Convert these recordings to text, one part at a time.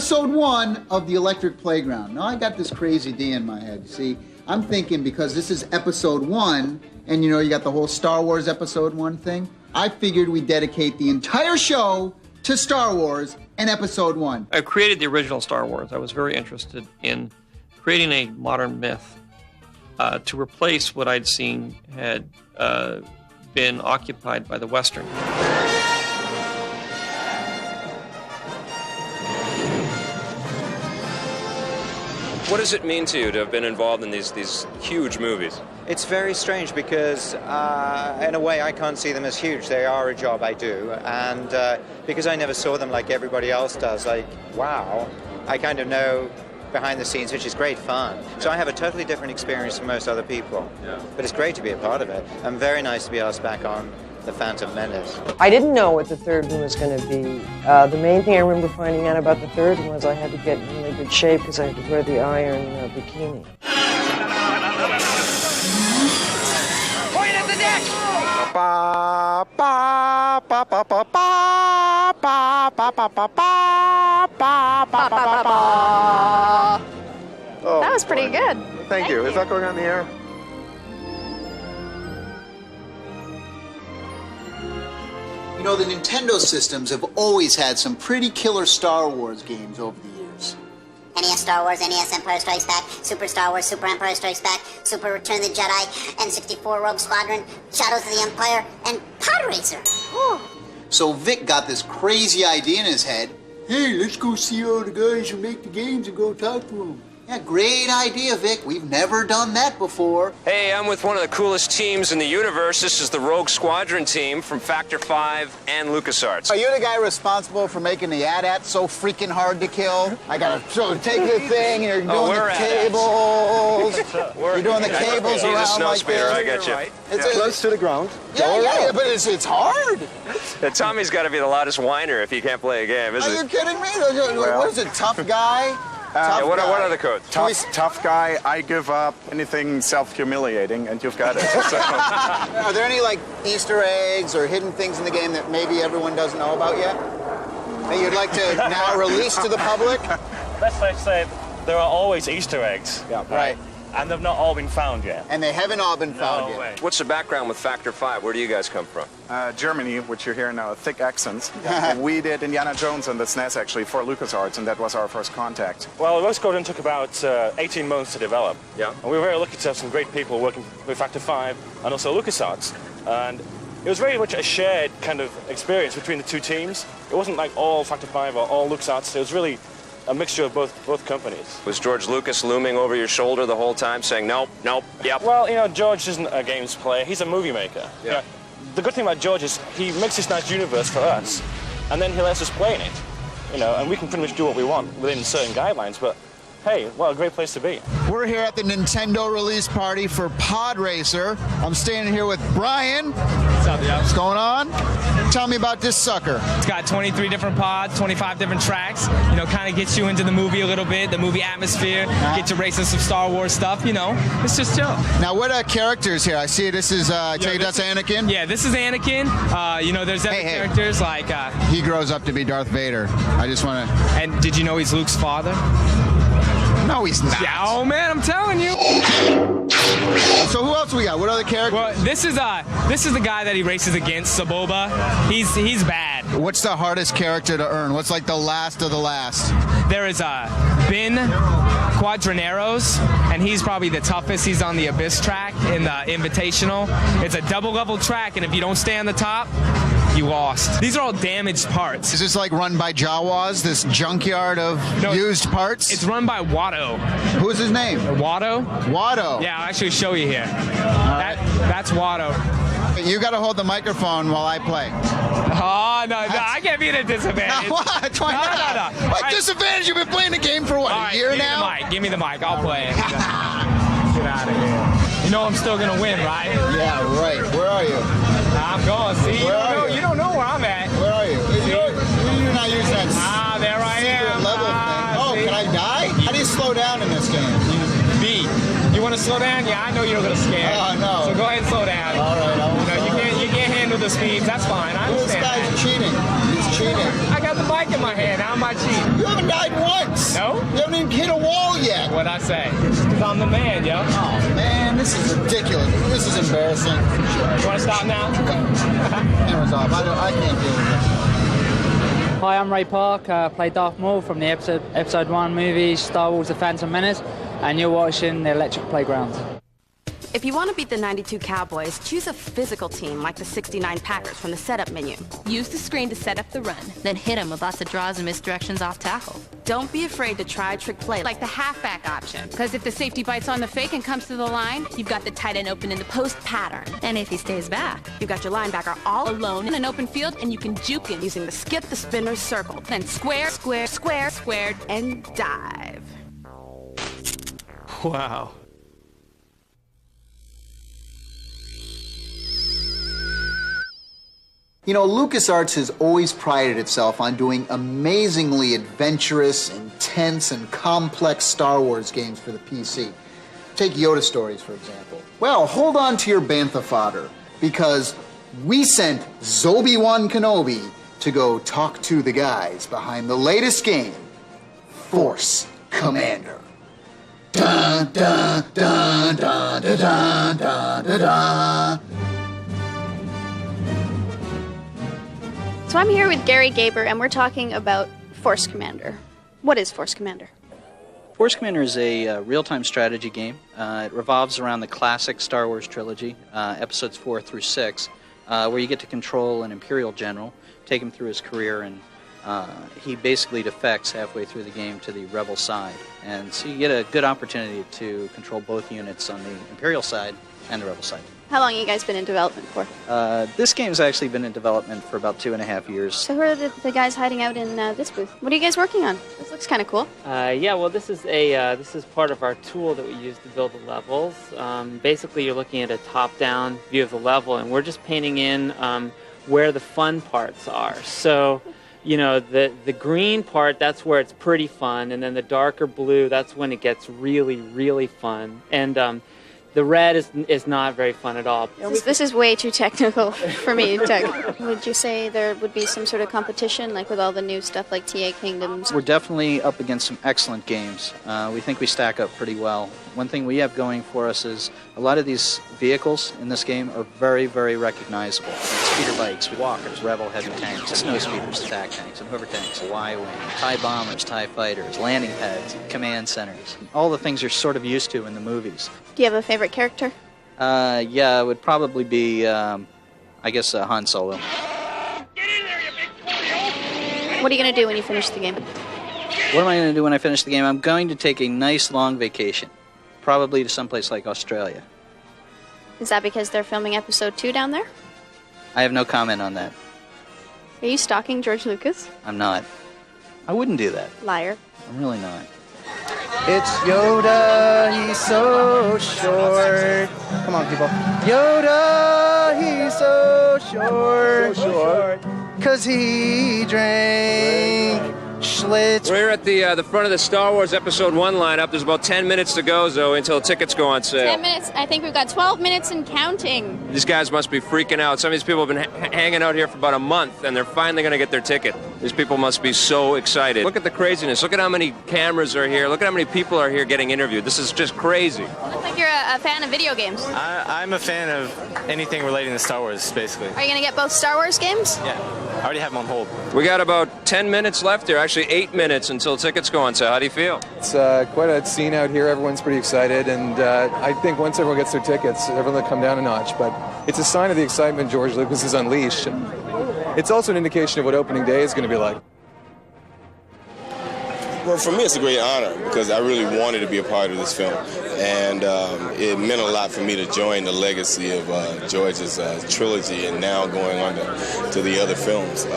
episode 1 of The Electric Playground. Now, I got this crazy idea in my head. You see, I'm thinking because this is episode 1, and you know, you got the whole Star Wars episode 1 thing, I figured we'd dedicate the entire show to Star Wars and episode 1. I created the original Star Wars. I was very interested in creating a modern myth to replace what I'd seen had been occupied by the Western. What does it mean to you to have been involved in these huge movies? It's very strange because, in a way, I can't see them as huge. They are a job I do, and because I never saw them like everybody else does, like, wow, I kind of know behind the scenes, which is great fun. So I have a totally different experience from most other people, but it's great to be a part of it, and very nice to be asked back on The Phantom Menace. I didn't know what the third one was going to be. The main thing I remember finding out about the third one was I had to get in really good shape because I had to wear the iron bikini. Point at the deck! That was pretty good. Thank you. Is that going on the air? You know, the Nintendo systems have always had some pretty killer Star Wars games over the years. NES Star Wars, NES Empire Strikes Back, Super Star Wars, Super Empire Strikes Back, Super Return of the Jedi, N64 Rogue Squadron, Shadows of the Empire, and Pod Racer. Ooh. So Vic got this crazy idea in his head. Hey, let's go see all the guys who make the games and go talk to them. Yeah, great idea, Vic. We've never done that before. Hey, I'm with one of the coolest teams in the universe. This is the Rogue Squadron team from Factor 5 and LucasArts. Are you the guy responsible for making the AT-AT so freaking hard to kill? I gotta take the thing, and you're doing the cables. You're doing the cables around He's a snow like speeder, this. I get you. Right. It's close to the ground. Yeah, but it's hard. Tommy's got to be the loudest whiner if he can't play a game, isn't Are it? you kidding me? What is it, tough guy? What are the codes? Tough guy, I give up, anything self-humiliating, and you've got it. So. Are there any, like, Easter eggs or hidden things in the game that maybe everyone doesn't know about yet? That you'd like to now release to the public? Let's say there are always Easter eggs. Yeah, right. And they've not all been found yet. And they haven't all been found yet. Way. What's the background with Factor 5? Where do you guys come from? Germany, which you're hearing now, thick accents. We did Indiana Jones and the SNES actually for LucasArts, and that was our first contact. Well, Rogue Squadron took about 18 months to develop. Yeah. And we were very lucky to have some great people working with Factor 5 and also LucasArts. And it was very much a shared kind of experience between the two teams. It wasn't like all Factor 5 or all LucasArts. It was really a mixture of both companies. Was George Lucas looming over your shoulder the whole time saying, nope, nope, yep? Well, you know, George isn't a games player. He's a movie maker. Yeah. You know, the good thing about George is he makes this nice universe for us, and then he lets us play in it. You know, and we can pretty much do what we want within certain guidelines, but hey, what a great place to be. We're here at the Nintendo release party for Pod Racer. I'm standing here with Brian. What's up, yo? What's going on? Tell me about this sucker. It's got 23 different pods, 25 different tracks. You know, kind of gets you into the movie a little bit, the movie atmosphere, get you racing some Star Wars stuff, you know. It's just chill. Now, what characters here? I see this is, take that's Anakin? Yeah, this is Anakin. You know, there's other characters like... he grows up to be Darth Vader. I just want to... And did you know he's Luke's father? No, he's not. Yeah, oh, man, I'm telling you. So who else we got? What other characters? Well, this is the guy that he races against, Saboba. He's bad. What's the hardest character to earn? What's like the last of the last? There is Ben Quadraneros, and he's probably the toughest. He's on the Abyss track in the Invitational. It's a double-level track, and if you don't stay on the top, you lost. These are all damaged parts. Is this like run by Jawas, this junkyard of used parts? It's run by Watto. Who's his name? Watto. Watto. Yeah, I'll actually show you here. That's Watto. You got to hold the microphone while I play. Oh, no, I can't be at a disadvantage. What? Why not? No. What disadvantage? You've been playing the game for what, a year now? Give me the mic. I'll play it. Get out of here. You know I'm still going to win, right? Yeah, right. Where are you? I'm going. See, you don't know where I'm at. Where are you? You're not using that there I am. Level thing. Oh, see? Can I die? How do you slow down in this game? B. You want to slow down? Yeah, I know you're going to scare. Oh, no. So go ahead and slow down. All right. You can't handle the the speeds. That's fine. I This understand guy's that. cheating. He's cheating. I got the bike in my hand. How am I cheating? You haven't died once. No? You haven't even hit a wall yet. What'd I say? Because I'm the man, yo. Oh, man, this is ridiculous. This is embarrassing. You want to stop now? Camera's off. I can't deal with this. Hi, I'm Ray Park. Play Darth Maul from the episode 1 movie Star Wars The Phantom Menace, and you're watching The Electric Playground. If you want to beat the 92 Cowboys, choose a physical team like the 69 Packers from the setup menu. Use the screen to set up the run, then hit them with lots of draws and misdirections off tackle. Don't be afraid to try trick play Like the halfback option, because if the safety bites on the fake and comes to the line, you've got the tight end open in the post pattern. And if he stays back, you've got your linebacker all alone in an open field, and you can juke him using the skip, the spinner, circle. Then square, square, square, squared, and dive. Wow. You know, LucasArts has always prided itself on doing amazingly adventurous, intense, and complex Star Wars games for the PC. Take Yoda Stories, for example. Well, hold on to your bantha fodder, because we sent Zobi-Wan Kenobi to go talk to the guys behind the latest game, Force Commander. Dun, dun, dun, dun, dun, dun, dun, dun, dun. So I'm here with Gary Gaber, and we're talking about Force Commander. What is Force Commander? Force Commander is a real-time strategy game. It revolves around the classic Star Wars trilogy, episodes 4 through 6, where you get to control an Imperial general, take him through his career, and he basically defects halfway through the game to the Rebel side. And so you get a good opportunity to control both units on the Imperial side and the Rebel side. How long have you guys been in development for? This game's actually been in development for about 2.5 years. So who are the guys hiding out in this booth? What are you guys working on? This looks kind of cool. Yeah, well, this is part of our tool that we use to build the levels. Basically, you're looking at a top-down view of the level, and we're just painting in where the fun parts are. So, you know, the green part, that's where it's pretty fun, and then the darker blue, that's when it gets really, really fun. And the red is not very fun at all. This is way too technical for me. Would you say there would be some sort of competition, like with all the new stuff like TA Kingdoms? We're definitely up against some excellent games. We think we stack up pretty well. One thing we have going for us is a lot of these vehicles in this game are very, very recognizable. Speeder bikes, walkers, Rebel heavy tanks, snow speeders, attack tanks, and hover tanks, Y-wing, TIE bombers, TIE fighters, landing pads, command centers. All the things you're sort of used to in the movies. Do you have a favorite character? Yeah, it would probably be, I guess, Han Solo. What are you going to do when you finish the game? What am I going to do when I finish the game? I'm going to take a nice long vacation, probably to someplace like Australia. Is that because they're filming episode 2 down there? I have no comment on that. Are you stalking George Lucas? I'm not. I wouldn't do that. Liar. I'm really not. It's Yoda, he's so short. Come on, people. Yoda, he's so short. So short. 'Cause he drank Schlitz. We're at the front of the Star Wars Episode 1 lineup. There's about 10 minutes to go, Zoe, until tickets go on sale. 10 minutes. I think we've got 12 minutes and counting. These guys must be freaking out. Some of these people have been hanging out here for about a month, and they're finally going to get their ticket. These people must be so excited. Look at the craziness. Look at how many cameras are here. Look at how many people are here getting interviewed. This is just crazy. Looks like you're a fan of video games. I'm a fan of anything relating to Star Wars, basically. Are you going to get both Star Wars games? Yeah. I already have them on hold. We got about 10 minutes left here. Actually, 8 minutes until tickets go on sale. How do you feel? It's quite a scene out here. Everyone's pretty excited, and I think once everyone gets their tickets, everyone will come down a notch. But it's a sign of the excitement George Lucas has unleashed. It's also an indication of what opening day is going to be like. Well, for me, it's a great honor because I really wanted to be a part of this film, and it meant a lot for me to join the legacy of George's trilogy and now going on to the other films.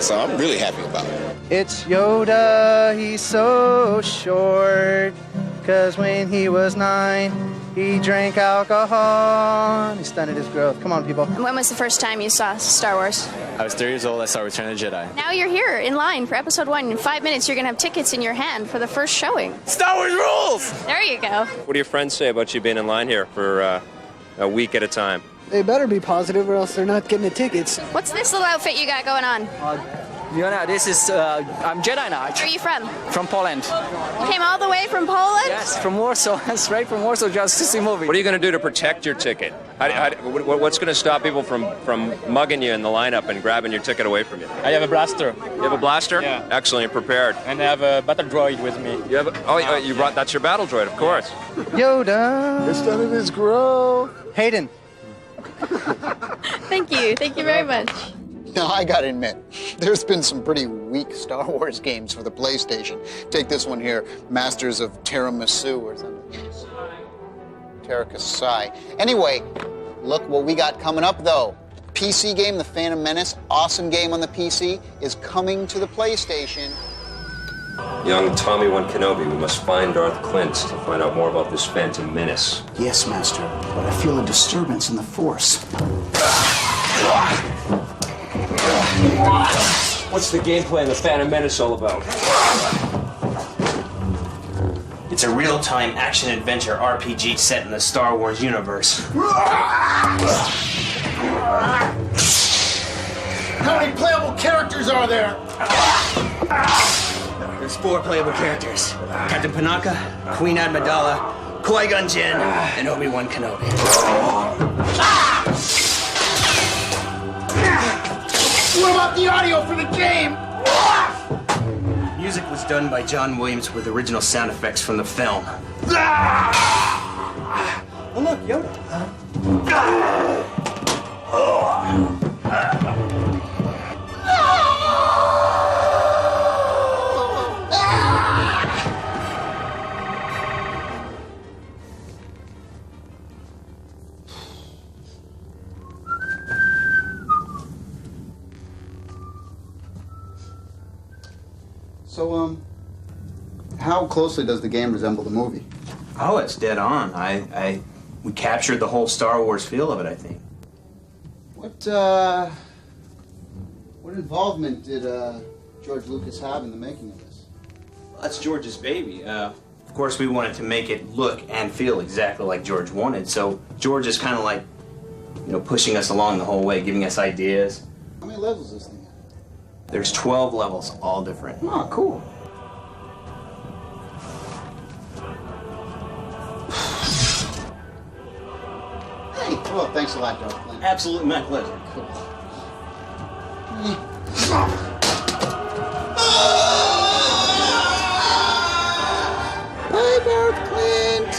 So I'm really happy about it. It's Yoda, he's so short. 'Cause when he was 9, he drank alcohol. He stunted his growth. Come on, people. And when was the first time you saw Star Wars? I was 3 years old. I saw Return of the Jedi. Now you're here in line for episode 1. In 5 minutes, you're going to have tickets in your hand for the first showing. Star Wars rules! There you go. What do your friends say about you being in line here for a week at a time? They better be positive or else they're not getting the tickets. What's this little outfit you got going on? This is, I'm Jedi Knight. Where are you from? From Poland. You came all the way from Poland? Yes, from Warsaw, straight from Warsaw just to see movie. What are you going to do to protect your ticket? What's going to stop people from mugging you in the lineup and grabbing your ticket away from you? I have a blaster. You have a blaster? Yeah. Excellent, you're prepared. And I have a battle droid with me. You have you brought, that's your battle droid, of course. Yoda. It's done in his grow. Hayden. Thank you very much. Now, I gotta admit, there's been some pretty weak Star Wars games for the PlayStation. Take this one here, Masters of Tiramisu or something. Terrakasai. Anyway, look what we got coming up, though. PC game, The Phantom Menace, awesome game on the PC, is coming to the PlayStation. Young Tommy One Kenobi, we must find Darth Clint to find out more about this Phantom Menace. Yes, Master, but I feel a disturbance in the Force. What's the gameplay in the Phantom Menace all about? It's a real-time action-adventure RPG set in the Star Wars universe. How many playable characters are there? There's 4 playable characters. Captain Panaka, Queen Amidala, Qui-Gon Jinn, and Obi-Wan Kenobi. What about the audio for the game? Music was done by John Williams with original sound effects from the film. Oh, look, Yoda. So, how closely does the game resemble the movie? Oh, it's dead on. We captured the whole Star Wars feel of it, I think. What involvement did George Lucas have in the making of this? Well, that's George's baby. Of course, we wanted to make it look and feel exactly like George wanted, so George is kind of like, pushing us along the whole way, giving us ideas. How many levels is this thing? There's 12 levels, all different. Oh, cool. Hey, well, thanks a lot, Darth Clint. Absolutely, my pleasure. Cool. Bye, Darth Clint.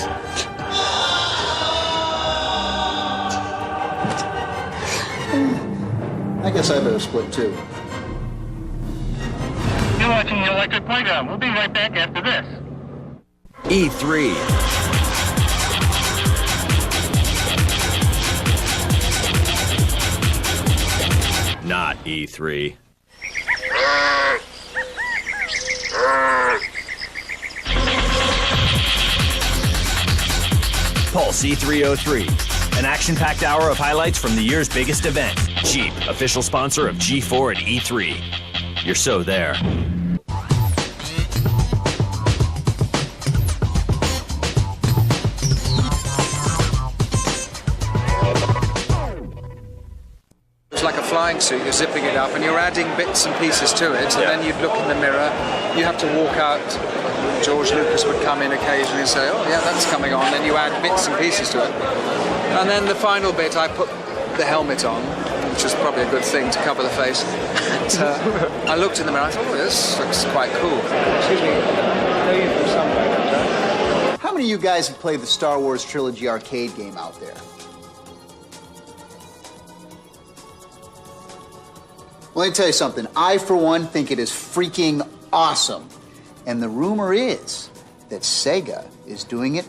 I guess I better split too. You're watching the Electric Playground. We'll be right back after this. E3. Not E3. Pulse E303. An action-packed hour of highlights from the year's biggest event. Jeep, official sponsor of G4 and E3. You're so there. It's like a flying suit, you're zipping it up and you're adding bits and pieces to it, and then you'd look in the mirror, you have to walk out, George Lucas would come in occasionally and say, oh yeah, that's coming on, then you add bits and pieces to it. And then the final bit, I put the helmet on, which was probably a good thing to cover the face. And I looked in the mirror, I thought, oh, this looks quite cool. Excuse me, I know you from somewhere, How many of you guys have played the Star Wars Trilogy arcade game out there? Well, let me tell you something. I, for one, think it is freaking awesome. And the rumor is that Sega is doing it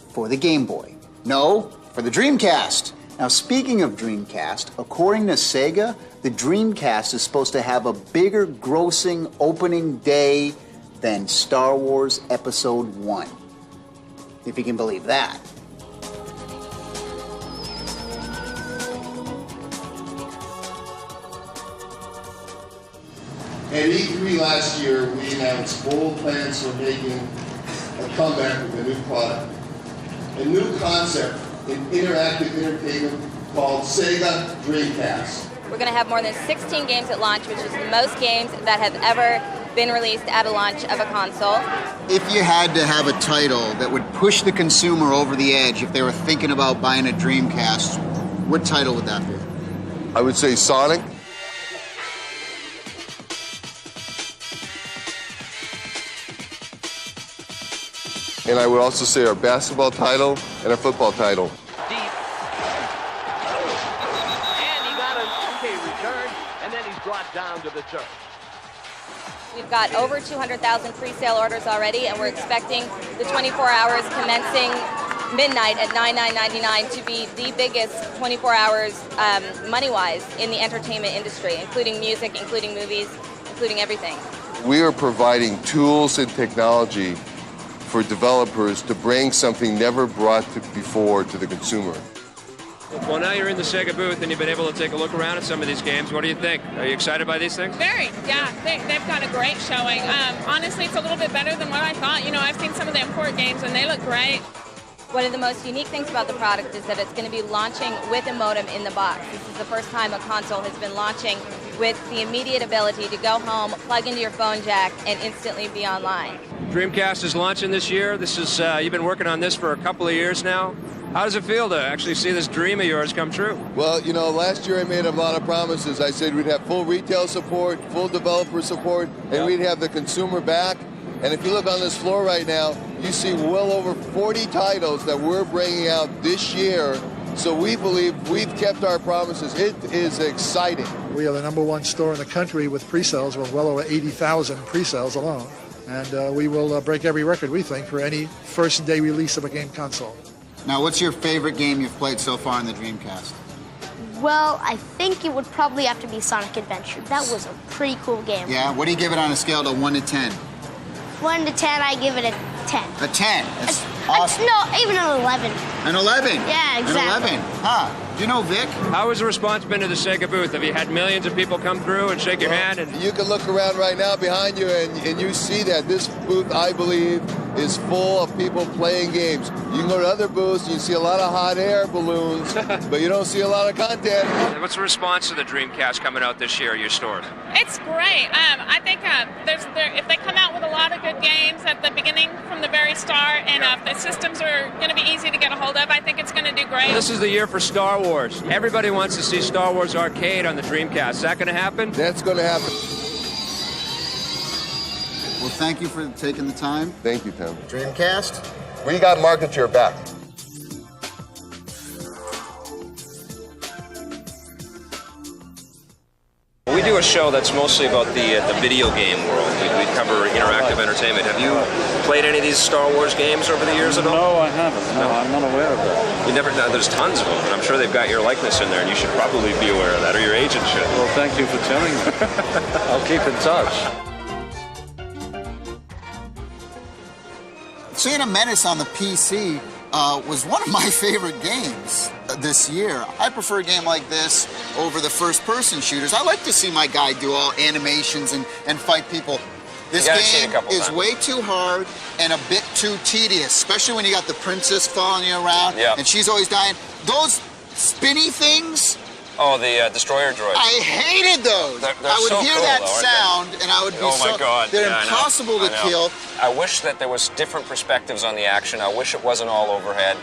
for the Game Boy. No, for the Dreamcast. Now, speaking of Dreamcast, according to Sega, the Dreamcast is supposed to have a bigger grossing opening day than Star Wars Episode 1. If you can believe that. At E3 last year, we announced bold plans for making a comeback with a new product. A new concept in interactive entertainment called Sega Dreamcast. We're going to have more than 16 games at launch, which is the most games that have ever been released at a launch of a console. If you had to have a title that would push the consumer over the edge if they were thinking about buying a Dreamcast, what title would that be? I would say Sonic. And I would also say our basketball title and our football title. And he got an okay return, and then he's brought down to the turf. We've got over 200,000 pre-sale orders already, and we're expecting the 24 hours commencing midnight at $99.99 to be the biggest 24 hours money-wise in the entertainment industry, including music, including movies, including everything. We are providing tools and technology for developers to bring something never brought before to the consumer. Well, now you're in the Sega booth and you've been able to take a look around at some of these games. What do you think? Are you excited by these things? Very, yeah. They've got a great showing. Honestly, it's a little bit better than what I thought. You know, I've seen some of the import games and they look great. One of the most unique things about the product is that it's going to be launching with a modem in the box. This is the first time a console has been launching with the immediate ability to go home, plug into your phone jack, and instantly be online. Dreamcast is launching this year. This is you've been working on this for a couple of years now. How does it feel to actually see this dream of yours come true? Well, you know, last year I made a lot of promises. I said we'd have full retail support, full developer support, and we'd have the consumer back. And if you look on this floor right now, you see well over 40 titles that we're bringing out this year. So we believe we've kept our promises. It is exciting. We are the #1 store in the country with pre-sales, with well over 80,000 pre-sales alone. And we will break every record, we think, for any first-day release of a game console. Now, what's your favorite game you've played so far on the Dreamcast? Well, I think it would probably have to be Sonic Adventure. That was a pretty cool game. Yeah? What do you give it on a scale to 1 to 10? 1 to 10, I give it a 10. A 10? That's awesome. No, even an 11. An 11? Yeah, exactly. An 11. Huh. Do you know Vic? How has the response been to the Sega booth? Have you had millions of people come through and shake your hand? And you can look around right now behind you and you see that this booth, I believe, is full of people playing games. You can go to other booths, you see a lot of hot air balloons, but you don't see a lot of content. What's the response to the Dreamcast coming out this year at your stores? It's great. I think if they come out with a lot of good games at the beginning from the very start, and if the systems are going to be easy to get a hold of, I think it's going to do great. This is the year for Star Wars. Everybody wants to see Star Wars Arcade on the Dreamcast. Is that going to happen? That's going to happen. Well, thank you for taking the time. Thank you, Tim. Dreamcast? We got market your back. We do a show that's mostly about the video game world. We cover interactive entertainment. Have you played any of these Star Wars games over the years at all? No, I haven't. No, I'm not aware of that. You never? There's tons of them, and I'm sure they've got your likeness in there, and you should probably be aware of that, or your agent should. Well, thank you for telling me. I'll keep in touch. Phantom Menace on the PC was one of my favorite games this year. I prefer a game like this over the first-person shooters. I like to see my guy do all animations and fight people. This game is way too hard and a bit too tedious, especially when you got the princess following you around and she's always dying. Those spinny things... Oh, the destroyer droids. I hated those. They're I would so hear cool, that though, sound, and I would be my God. They're Yeah, impossible I know. to I know. kill. I wish that there was different perspectives on the action. I wish it wasn't all overhead.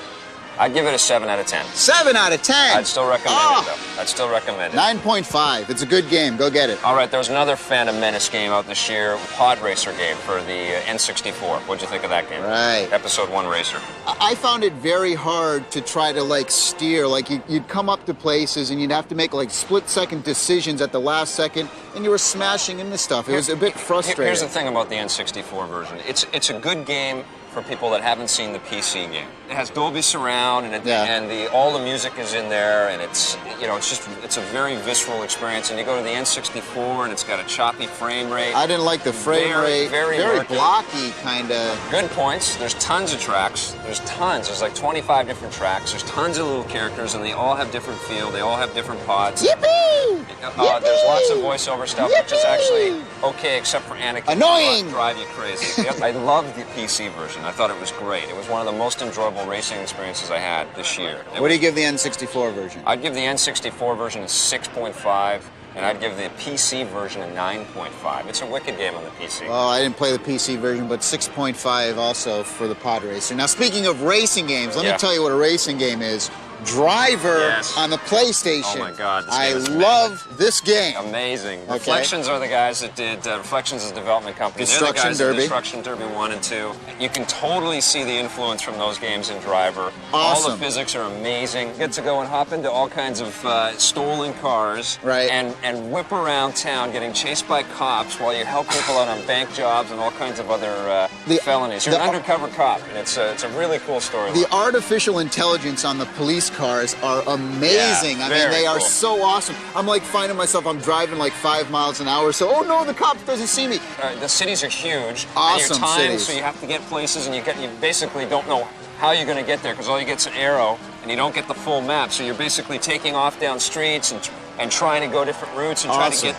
I'd give it a 7 out of 10. 7 out of 10? I'd still recommend it, though. I'd still recommend it. 9.5. It's a good game. Go get it. All right, there was another Phantom Menace game out this year, Pod Racer game for the N64. What'd you think of that game? Right. Episode 1 Racer. I found it very hard to try to, like, steer. Like, you'd come up to places, and you'd have to make, like, split-second decisions at the last second, and you were smashing into stuff. It was a bit frustrating. Here's the thing about the N64 version. It's a good game for people that haven't seen the PC game. It has Dolby Surround, and all the music is in there, and it's a very visceral experience. And you go to the N64, and it's got a choppy frame rate. I didn't like the frame rate. Very blocky, kind of. Good points. There's tons of tracks. There's tons. There's like 25 different tracks. There's tons of little characters, and they all have different feel. They all have different pods. Yippee! There's lots of voiceover stuff, which is actually okay, except for Anakin. Annoying! Drive you crazy. I loved the PC version. I thought it was great. It was one of the most enjoyable unbelievable racing experiences I had this year. What do you give the N64 version? I'd give the N64 version a 6.5, and I'd give the PC version a 9.5. It's a wicked game on the PC. Well, I didn't play the PC version, but 6.5 also for the Pod Racer. Now, speaking of racing games, let me tell you what a racing game is. Driver on the PlayStation. Oh my God, this I game is amazing. love this game. Amazing. Okay. Reflections are the guys that did Reflections is a development company. Destruction They're the guys Derby. That Destruction Derby 1 and 2. You can totally see the influence from those games in Driver. Awesome. All the physics are amazing. You get to go and hop into all kinds of stolen cars and whip around town getting chased by cops while you help people out on bank jobs and all kinds of other felonies. You're an undercover cop, and it's a really cool story. The artificial intelligence on the police cars are amazing. I mean, they are so awesome. I'm like finding myself, I'm driving like 5 miles an hour, so, oh no, the cop doesn't see me. The cities are huge. Awesome and you're timed, cities. so you have to get places, and you basically don't know how you're going to get there, because all you get's an arrow, and you don't get the full map. So you're basically taking off down streets and trying to go different routes and try to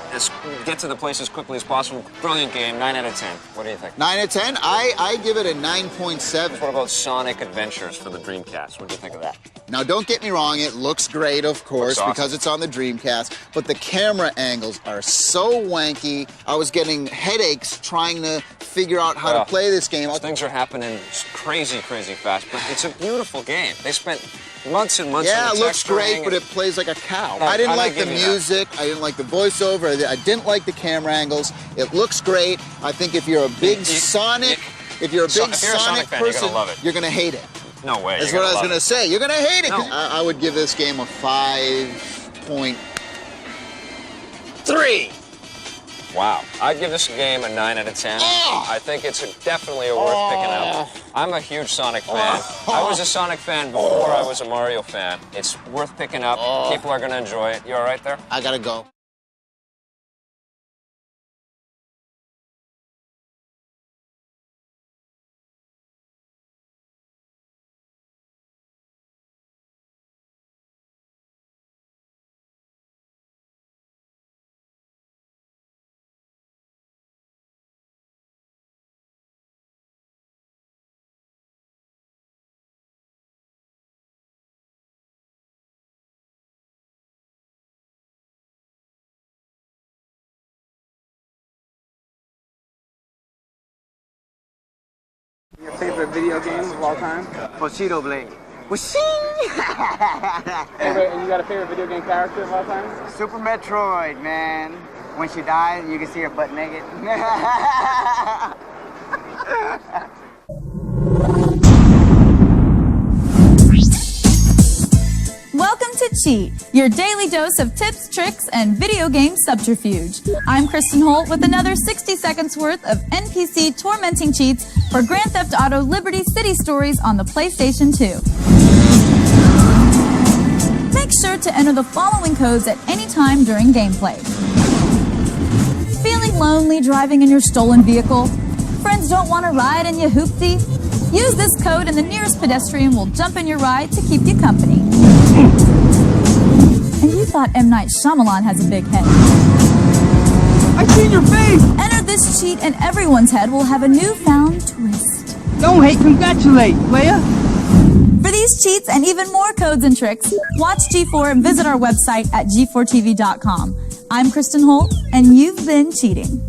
get to the place as quickly as possible. Brilliant game, 9 out of 10. What do you think? 9 out of 10? I give it a 9.7. What about Sonic Adventures for the Dreamcast? What do you think of that? Now, don't get me wrong, it looks great, of course, awesome. because it's on the Dreamcast, but the camera angles are so wanky. I was getting headaches trying to figure out how to play this game. Things are happening crazy, crazy fast, but it's a beautiful game. They spent months and months Yeah, on it the looks great, but it plays like a cow. I didn't like the music. I didn't like the voiceover. I didn't like the camera angles. It looks great. I think if you're a big Sonic, if you're a big Sonic fan, person, you're gonna love it. you're gonna hate it. No way. That's what I was gonna say. You're gonna hate it. No. I would give this game a 5.3. Wow. I'd give this game a 9 out of 10. I think it's definitely worth picking up. I'm a huge Sonic fan. I was a Sonic fan before I was a Mario fan. It's worth picking up. People are going to enjoy it. You all right there? I gotta go. Your favorite video game of all time? Bushido Blade. And you got a favorite video game character of all time? Super Metroid, man. When she dies, you can see her butt naked. Welcome to Cheat, your daily dose of tips, tricks, and video game subterfuge. I'm Kristen Holt with another 60 seconds worth of NPC tormenting cheats for Grand Theft Auto Liberty City Stories on the PlayStation 2. Make sure to enter the following codes at any time during gameplay. Feeling lonely driving in your stolen vehicle? Friends don't want to ride in your hoopty? Use this code and the nearest pedestrian will jump in your ride to keep you company. And you thought M. Night Shyamalan has a big head. I seen your face! Enter this cheat and everyone's head will have a newfound twist. Don't hate, congratulate, player! For these cheats and even more codes and tricks, watch G4 and visit our website at g4tv.com. I'm Kristen Holt, and you've been cheating.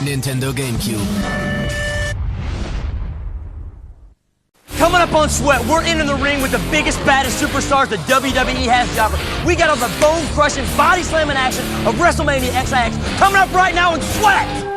Nintendo GameCube. Come Coming up on Sweat, we're in the ring with the biggest, baddest superstars that WWE has to offer. We got all the bone-crushing, body-slamming action of WrestleMania XIX. Coming up right now in Sweat!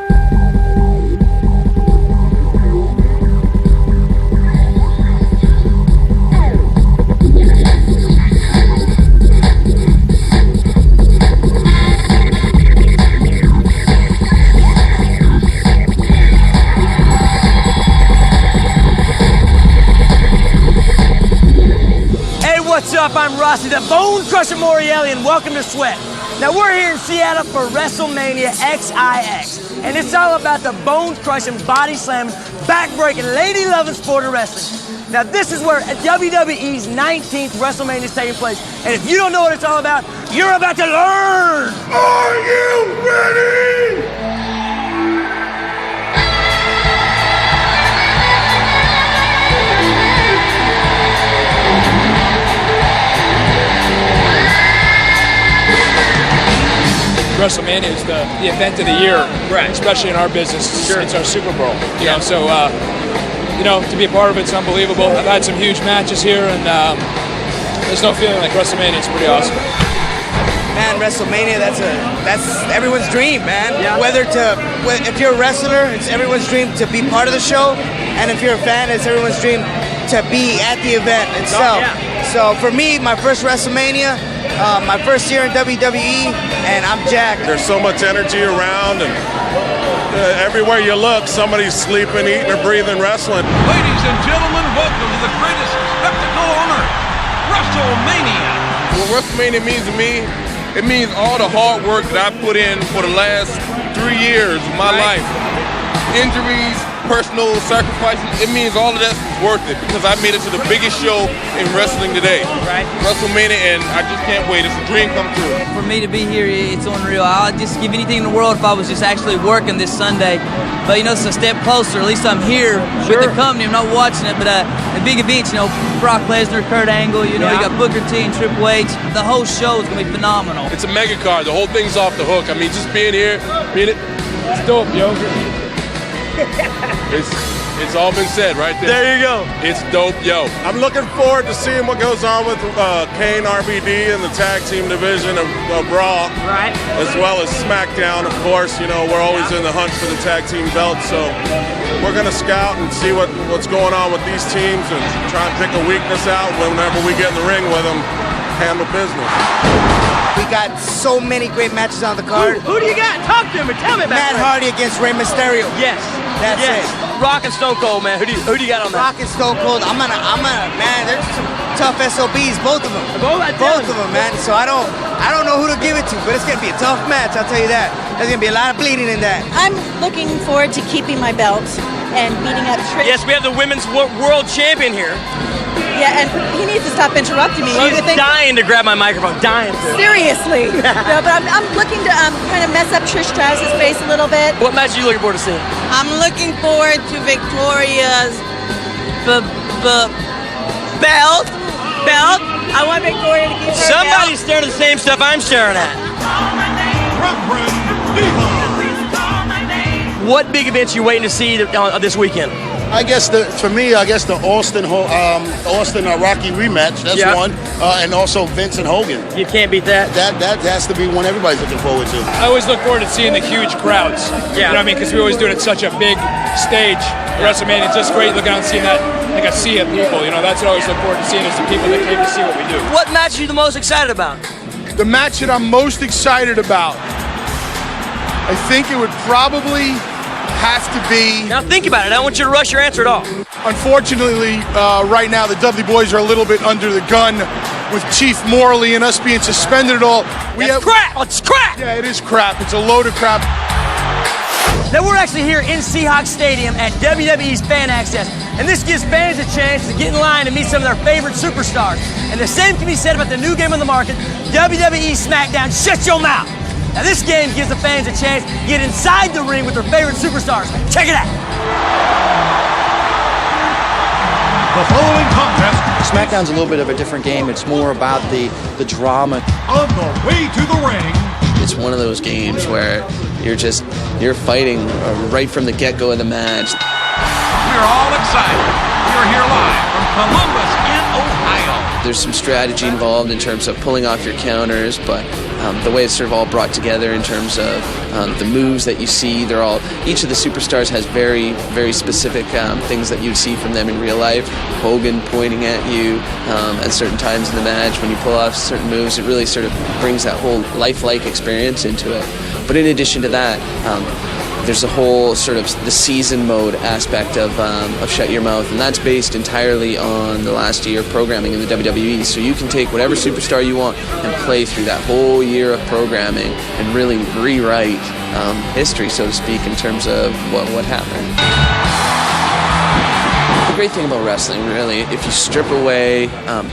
What's up? I'm Rossi, the Bone Crusher Morielli, and welcome to Sweat. Now we're here in Seattle for WrestleMania XIX, and it's all about the bone-crushing, body-slamming, back-breaking, lady-loving sport of wrestling. Now this is where WWE's 19th WrestleMania is taking place, and if you don't know what it's all about, you're about to learn! Are you ready? WrestleMania is the event of the year, right? Especially in our business. Sure. It's our Super Bowl. You know, so to be a part of it's unbelievable. I've had some huge matches here, and there's no feeling like WrestleMania. It's pretty awesome. Man, WrestleMania, that's everyone's dream, man. Yeah. If you're a wrestler, it's everyone's dream to be part of the show, and if you're a fan, it's everyone's dream to be at the event itself. Oh, yeah. So for me, my first WrestleMania, my first year in WWE, and I'm jacked. There's so much energy around, and everywhere you look, somebody's sleeping, eating, or breathing wrestling. Ladies and gentlemen, welcome to the greatest spectacle on earth, WrestleMania. What WrestleMania means to me, it means all the hard work that I put in for the last 3 years of my life. Injuries, personal sacrifices, it means all of that's worth it because I made it to the biggest show in wrestling today. Right. WrestleMania, and I just can't wait. It's a dream come true. For me to be here, it's unreal. I'll just give anything in the world if I was just actually working this Sunday. But, it's a step closer. At least I'm here with the company. I'm not watching it. But the big events, Brock Lesnar, Kurt Angle, you got Booker T and Triple H. The whole show is going to be phenomenal. It's a mega card. The whole thing's off the hook. I mean, just being here, it's dope, yo. It's all been said right there. There you go. It's dope, yo. I'm looking forward to seeing what goes on with Kane, RVD, and the tag team division of Raw. Right. As well as SmackDown, of course. We're always in the hunt for the tag team belts, so we're going to scout and see what's going on with these teams and try and pick a weakness out whenever we get in the ring with them, handle business. We got so many great matches on the card. Who do you got? Talk to me. Tell me about Matt Hardy against Rey Mysterio. Yes. That's it. Rock and Stone Cold, man. Who do you got on that? Rock and Stone Cold. I'm gonna, man. They're some tough SOBs, both of them. Both of them, man. So I don't know who to give it to, but it's gonna be a tough match. I'll tell you that. There's gonna be a lot of bleeding in that. I'm looking forward to keeping my belt and beating up Trish. Yes, we have the women's world champion here. Yeah, and he needs to stop interrupting me. She's dying to grab my microphone, dying to. Seriously. No, but I'm looking to kind of mess up Trish Stratus's face a little bit. What match are you looking forward to seeing? I'm looking forward to Victoria's belt. I want Victoria to keep her Somebody's staring at the same stuff I'm staring at. What big events are you waiting to see this weekend? I guess the Austin Rocky rematch. That's one, and also Vince and Hogan. You can't beat that. That has to be one everybody's looking forward to. I always look forward to seeing the huge crowds. Yeah. You know what I mean? Because we always do it at such a big stage. WrestleMania, it's just great looking out and seeing that, like a sea of people. That's what I always look forward to seeing is the people that came to see what we do. What match are you the most excited about? The match that I'm most excited about, I think it would probably have to be... Now think about it. I don't want you to rush your answer at all. Unfortunately, right now, the Dudley Boys are a little bit under the gun with Chief Morley and us being suspended and all. It's crap! It's crap! Yeah, it is crap. It's a load of crap. Now we're actually here in Seahawks Stadium at WWE's Fan Access, and this gives fans a chance to get in line and meet some of their favorite superstars. And the same can be said about the new game on the market, WWE SmackDown Shut Your Mouth. Now this game gives the fans a chance to get inside the ring with their favorite superstars. Check it out. The following contest. SmackDown's a little bit of a different game. It's more about the drama. On the way to the ring. It's one of those games where you're fighting right from the get-go of the match. we're all excited. We're here live from Columbus in Ohio. There's some strategy involved in terms of pulling off your counters, but the way it's sort of all brought together in terms of the moves that you see, each of the superstars has very, very specific things that you'd see from them in real life. Hogan pointing at you at certain times in the match. When you pull off certain moves, it really sort of brings that whole lifelike experience into it. But in addition to that, there's a whole sort of the season mode aspect of Shut Your Mouth, and that's based entirely on the last year of programming in the WWE. So you can take whatever superstar you want and play through that whole year of programming and really rewrite history, so to speak, in terms of what happened. The great thing about wrestling, really, if you strip away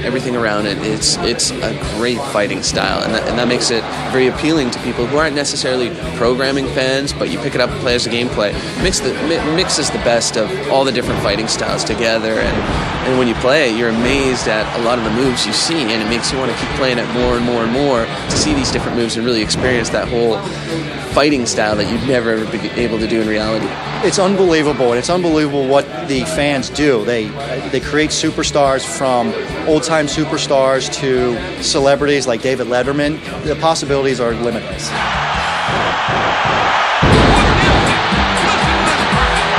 everything around it, it's a great fighting style, and that makes it very appealing to people who aren't necessarily programming fans, but you pick it up and play as a gameplay. It mixes the best of all the different fighting styles together, and when you play it, you're amazed at a lot of the moves you see, and it makes you want to keep playing it more and more and more to see these different moves and really experience that whole fighting style that you'd never ever be able to do in reality. It's unbelievable, and it's unbelievable what the fans do. They create superstars, from old-time superstars to celebrities like David Letterman. The possibilities are limitless.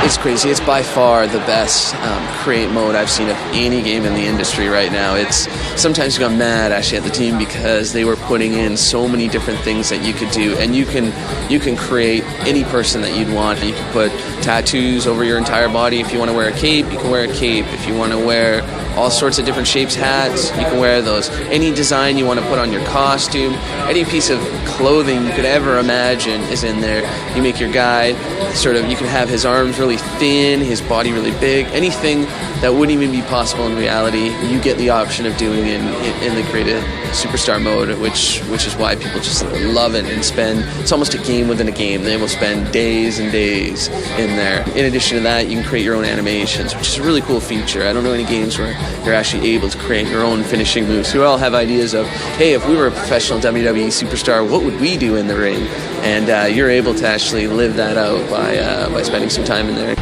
It's crazy. It's by far the best create mode I've seen of any game in the industry right now. It's sometimes got mad actually at the team because they were putting in so many different things that you could do, and you can create any person that you'd want. You can put tattoos over your entire body. If you want to wear a cape, you can wear a cape. If you want to wear all sorts of different shapes hats, you can wear those. Any design you want to put on your costume, any piece of clothing you could ever imagine is in there. You make your guy you can have his arms really thin, his body really big. Anything that wouldn't even be possible in reality, you get the option of doing in the creative superstar mode, which is why people just love it and it's almost a game within a game. They will spend days and days in there. In addition to that, you can create your own animations, which is a really cool feature. I don't know any games where you're actually able to create your own finishing moves. We all have ideas of, hey, if we were a professional WWE superstar, what would we do in the ring? And you're able to actually live that out by spending some time in there.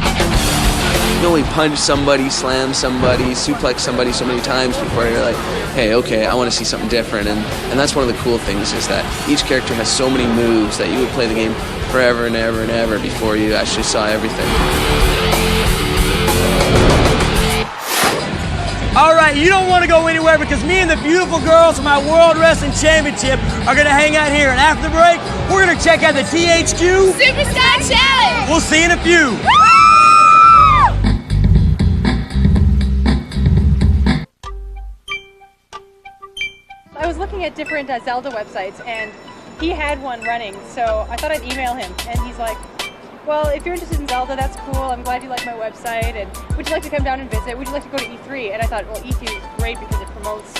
You only punch somebody, slam somebody, suplex somebody so many times before you're like, hey, okay, I want to see something different. And that's one of the cool things, is that each character has so many moves that you would play the game forever and ever and ever before you actually saw everything. All right, you don't want to go anywhere, because me and the beautiful girls from my World Wrestling Championship are going to hang out here. And after the break, we're going to check out the THQ Superstar Challenge. We'll see you in a few. I was looking at different Zelda websites, and he had one running, so I thought I'd email him, and he's like, well, if you're interested in Zelda, that's cool. I'm glad you like my website, and would you like to come down and visit? Would you like to go to E3? And I thought, well, E3 is great because it promotes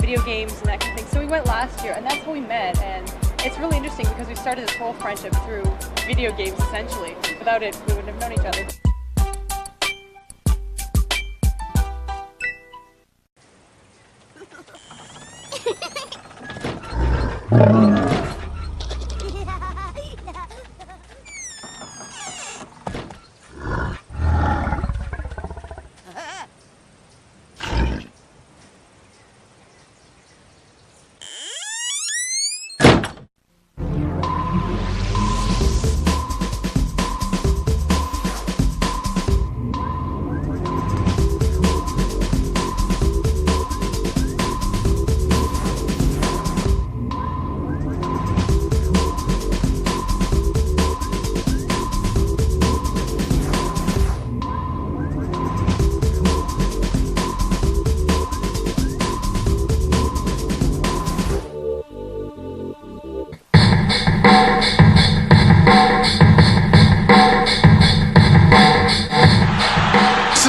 video games and that kind of thing. So we went last year, and that's how we met, and it's really interesting because we started this whole friendship through video games, essentially. Without it, we wouldn't have known each other.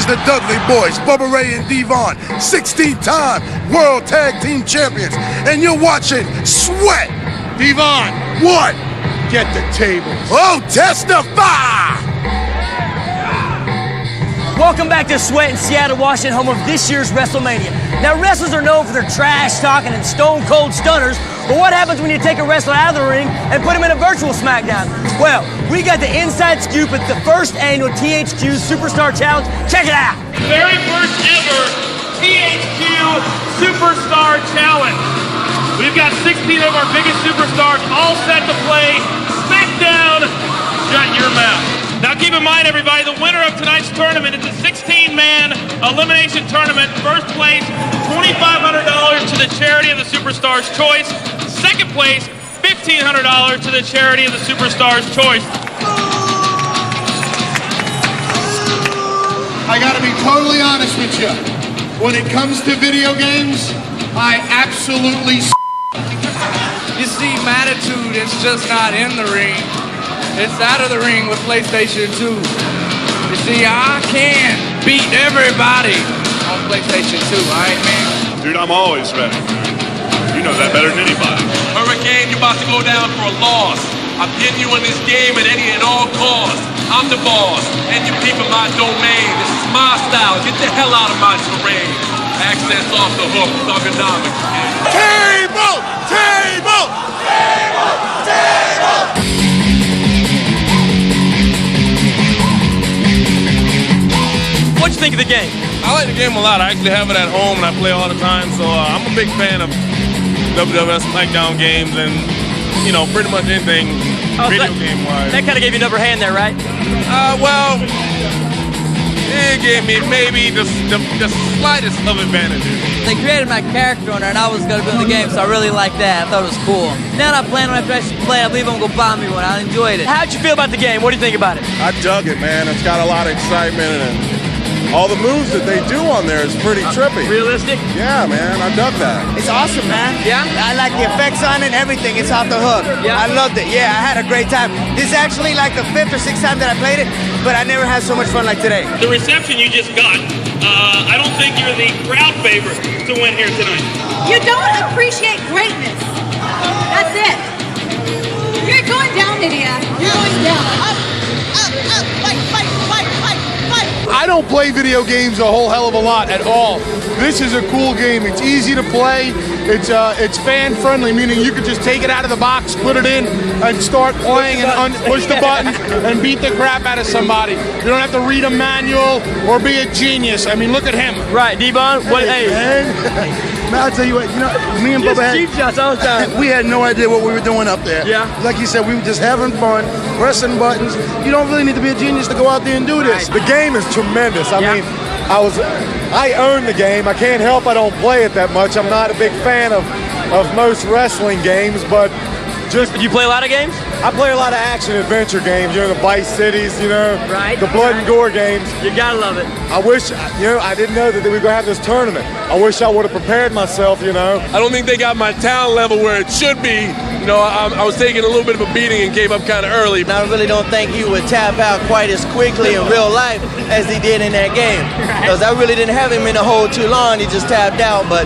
The Dudley Boys, Bubba Ray and Devon, 16-time World Tag Team Champions, and you're watching Sweat. Devon, what? Get the tables. Oh, testify! Welcome back to Sweat in Seattle, Washington, home of this year's WrestleMania. Now, wrestlers are known for their trash talking and stone cold stunners, but what happens when you take a wrestler out of the ring and put him in a virtual SmackDown? Well, we got the inside scoop at the first annual THQ Superstar Challenge. Check it out. Very first ever THQ Superstar Challenge. We've got 16 of our biggest superstars all set to play SmackDown. Shut your mouth. Now keep in mind, everybody, the winner of tonight's tournament is a 16-man elimination tournament. First place, $2,500 to the charity of the Superstar's Choice. Second place, $1,500 to the charity of the Superstar's Choice. I gotta be totally honest with you. When it comes to video games, I absolutely You see, my attitude is just not in the ring. It's out of the ring with PlayStation 2. You see, I can beat everybody on PlayStation 2, alright, man? Dude, I'm always ready. You know that better than anybody. Hurricane, you're about to go down for a loss. I'm getting you in this game at any and all costs. I'm the boss, and you people my domain. This is my style. Get the hell out of my terrain. Access off the hook, thugonomics. Table! Table! Table! Table! What'd you think of the game? I like the game a lot. I actually have it at home and I play all the time, so I'm a big fan of WWF SmackDown games and, you know, pretty much anything video game-wise. That kind of gave you an upper hand there, right? Well, it gave me maybe the slightest of advantages. They created my character on there, and I was going to be in the game, so I really liked that. I thought it was cool. Now that I plan on after I play, I believe I'm going to go buy me one. I enjoyed it. How'd you feel about the game? What do you think about it? I dug it, man. It's got a lot of excitement and all the moves that they do on there is pretty trippy. Realistic? Yeah, man. I dug that. It's awesome, man. Yeah? I like the effects on it and everything. It's off the hook. Yeah? I loved it. Yeah, I had a great time. This is actually like the 5th or 6th time that I played it, but I never had so much fun like today. The reception you just got, I don't think you're the crowd favorite to win here tonight. You don't appreciate greatness. That's it. You're going down, Lydia. You're going down. Up, fight, fight, fight, fight, fight. I don't play video games a whole hell of a lot at all. This is a cool game. It's easy to play. It's fan friendly, meaning you could just take it out of the box, put it in, and start playing and push the button and beat the crap out of somebody. You don't have to read a manual or be a genius. I mean, look at him. Right, D-Bon. What? Hey, man, I'll tell you what. You know, me and Bubba had cheap shots all the time. We had no idea what we were doing up there. Yeah. Like you said, we were just having fun, pressing buttons. You don't really need to be a genius to go out there and do this. The game is tremendous. I mean, I own the game. I can't help I don't play it that much. I'm not a big fan of most wrestling games, but just... Do you play a lot of games? I play a lot of action-adventure games, you know, the Vice Cities, you know, right, the blood and gore games. You gotta love it. I wish, you know, I didn't know that we were going to have this tournament. I wish I would have prepared myself, you know. I don't think they got my talent level where it should be. You know, I was taking a little bit of a beating and gave up kind of early. I really don't think he would tap out quite as quickly in real life as he did in that game. Because I really didn't have him in the hole too long. He just tapped out. But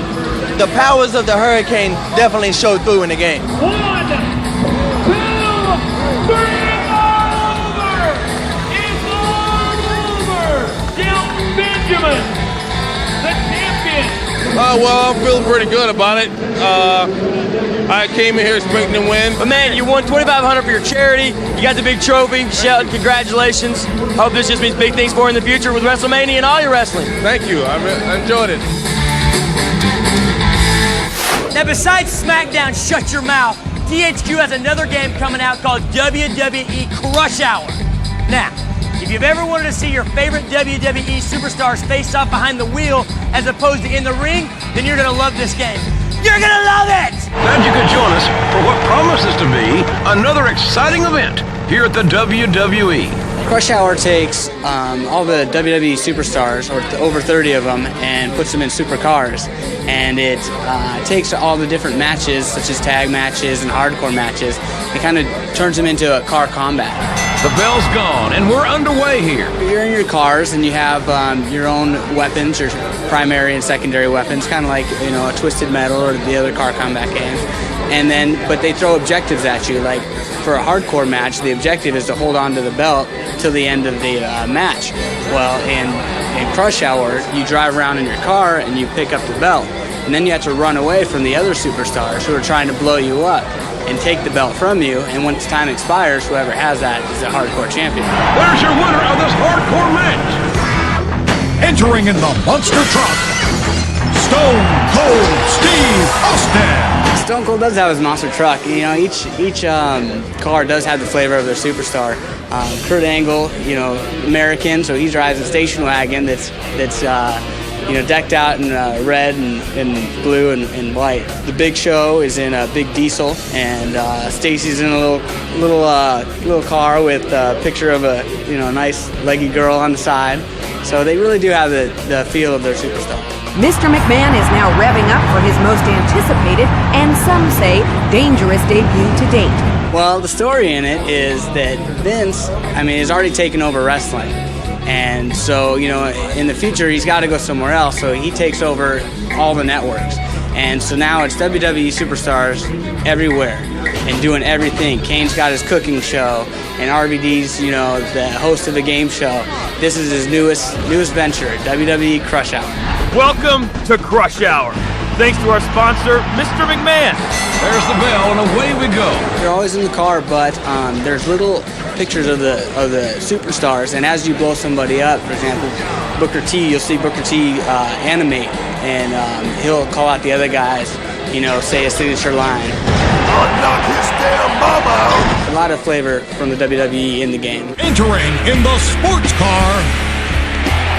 the powers of the Hurricane definitely showed through in the game. 1, 2, 3, all over! It's all over! Shelton Benjamin, the champion! Well, I'm feeling pretty good about it. I came in here expecting to win. But man, you won $2,500 for your charity. You got the big trophy. Shelton, congratulations. Hope this just means big things for you in the future with WrestleMania and all your wrestling. Thank you. I enjoyed it. Now, besides SmackDown, Shut Your Mouth, THQ has another game coming out called WWE Crush Hour. Now, if you've ever wanted to see your favorite WWE superstars face off behind the wheel as opposed to in the ring, then you're going to love this game. You're going to love it! Glad you could join us for what promises to be another exciting event here at the WWE. Crush Hour takes all the WWE superstars, or over 30 of them, and puts them in supercars. And it takes all the different matches, such as tag matches and hardcore matches, and kind of turns them into a car combat. The bell's gone, and we're underway here. You're in your cars, and you have your own weapons, your primary and secondary weapons, kind of like, you know, a Twisted Metal or the other car combat games. And then, but they throw objectives at you. Like for a hardcore match, the objective is to hold on to the belt till the end of the match. Well, in in Crush Hour, you drive around in your car and you pick up the belt. And then you have to run away from the other superstars who are trying to blow you up and take the belt from you. And when its time expires, whoever has that is the hardcore champion. There's your winner of this hardcore match. Entering in the monster truck, Stone Cold Steve Austin. Stone Cold does have his monster truck. You know, each car does have the flavor of their superstar. Kurt Angle, you know, American, so he drives a station wagon that's you know, decked out in red and blue and white. The Big Show is in a big diesel, and Stacy's in a little car with a picture of a, you know, nice leggy girl on the side. So they really do have the feel of their superstar. Mr. McMahon is now revving up for his most anticipated and some say dangerous debut to date. Well, the story in it is that Vince, I mean, has already taken over wrestling. And so, you know, in the future, he's got to go somewhere else. So he takes over all the networks. And so now it's WWE superstars everywhere and doing everything. Kane's got his cooking show, and RVD's, you know, the host of a game show. This is his newest venture, WWE Crush Hour. Welcome to Crush Hour. Thanks to our sponsor, Mr. McMahon. There's the bell, and away we go. They're always in the car, but there's little pictures of the superstars, and as you blow somebody up, for example, Booker T, you'll see Booker T animate, and he'll call out the other guys, you know, say a signature line. I'll knock his damn mama out. A lot of flavor from the WWE in the game. Entering in the sports car,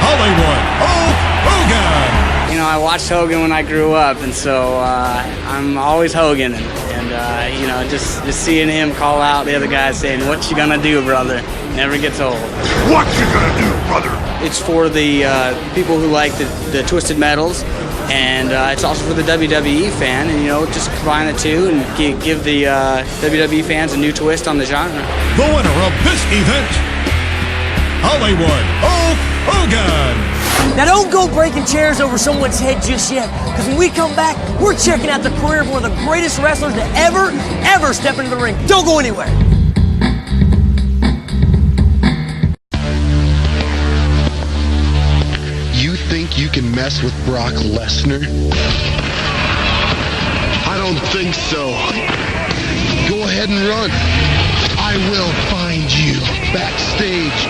Hollywood Hulk Hogan. You know, I watched Hogan when I grew up, and so I'm always Hogan, and you know, just seeing him call out the other guys saying, "What you gonna do, brother?" never gets old. What you gonna do, brother? It's for the people who like the Twisted Metals, and it's also for the WWE fan, and you know, just combine the two and give the WWE fans a new twist on the genre. The winner of this event, Hollywood Hulk Hogan. Now don't go breaking chairs over someone's head just yet, because when we come back, we're checking out the career of one of the greatest wrestlers to ever step into the ring. Don't go anywhere. You think you can mess with Brock Lesnar? I don't think so. Go ahead and run. I will find you backstage,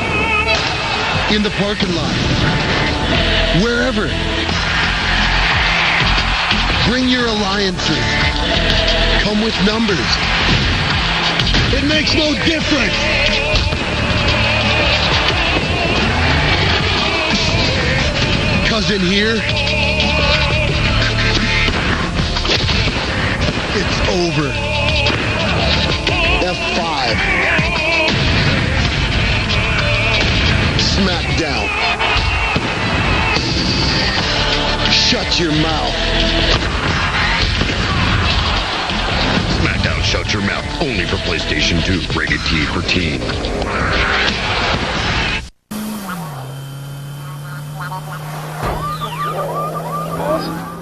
in the parking lot, wherever. Bring your alliances. Come with numbers. It makes no difference. Because in here, it's over. F5. Smackdown. Shut your mouth. Smackdown, shut your mouth. Only for PlayStation 2. Rated T for teen.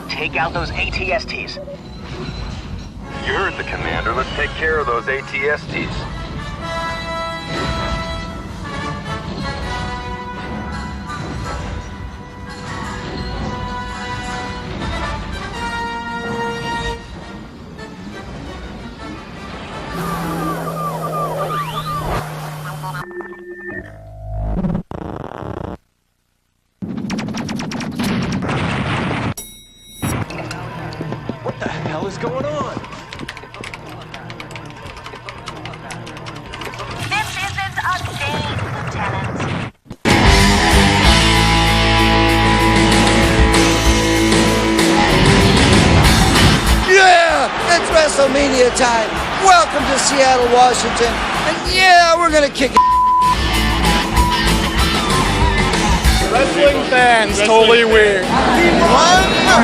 Take out those ATSTs. You heard the commander. Let's take care of those ATSTs. What the hell is going on? This isn't a game, Lieutenant. Yeah! It's WrestleMania time. Welcome to Seattle, Washington. And yeah, we're gonna kick it. Wrestling fans, totally weird.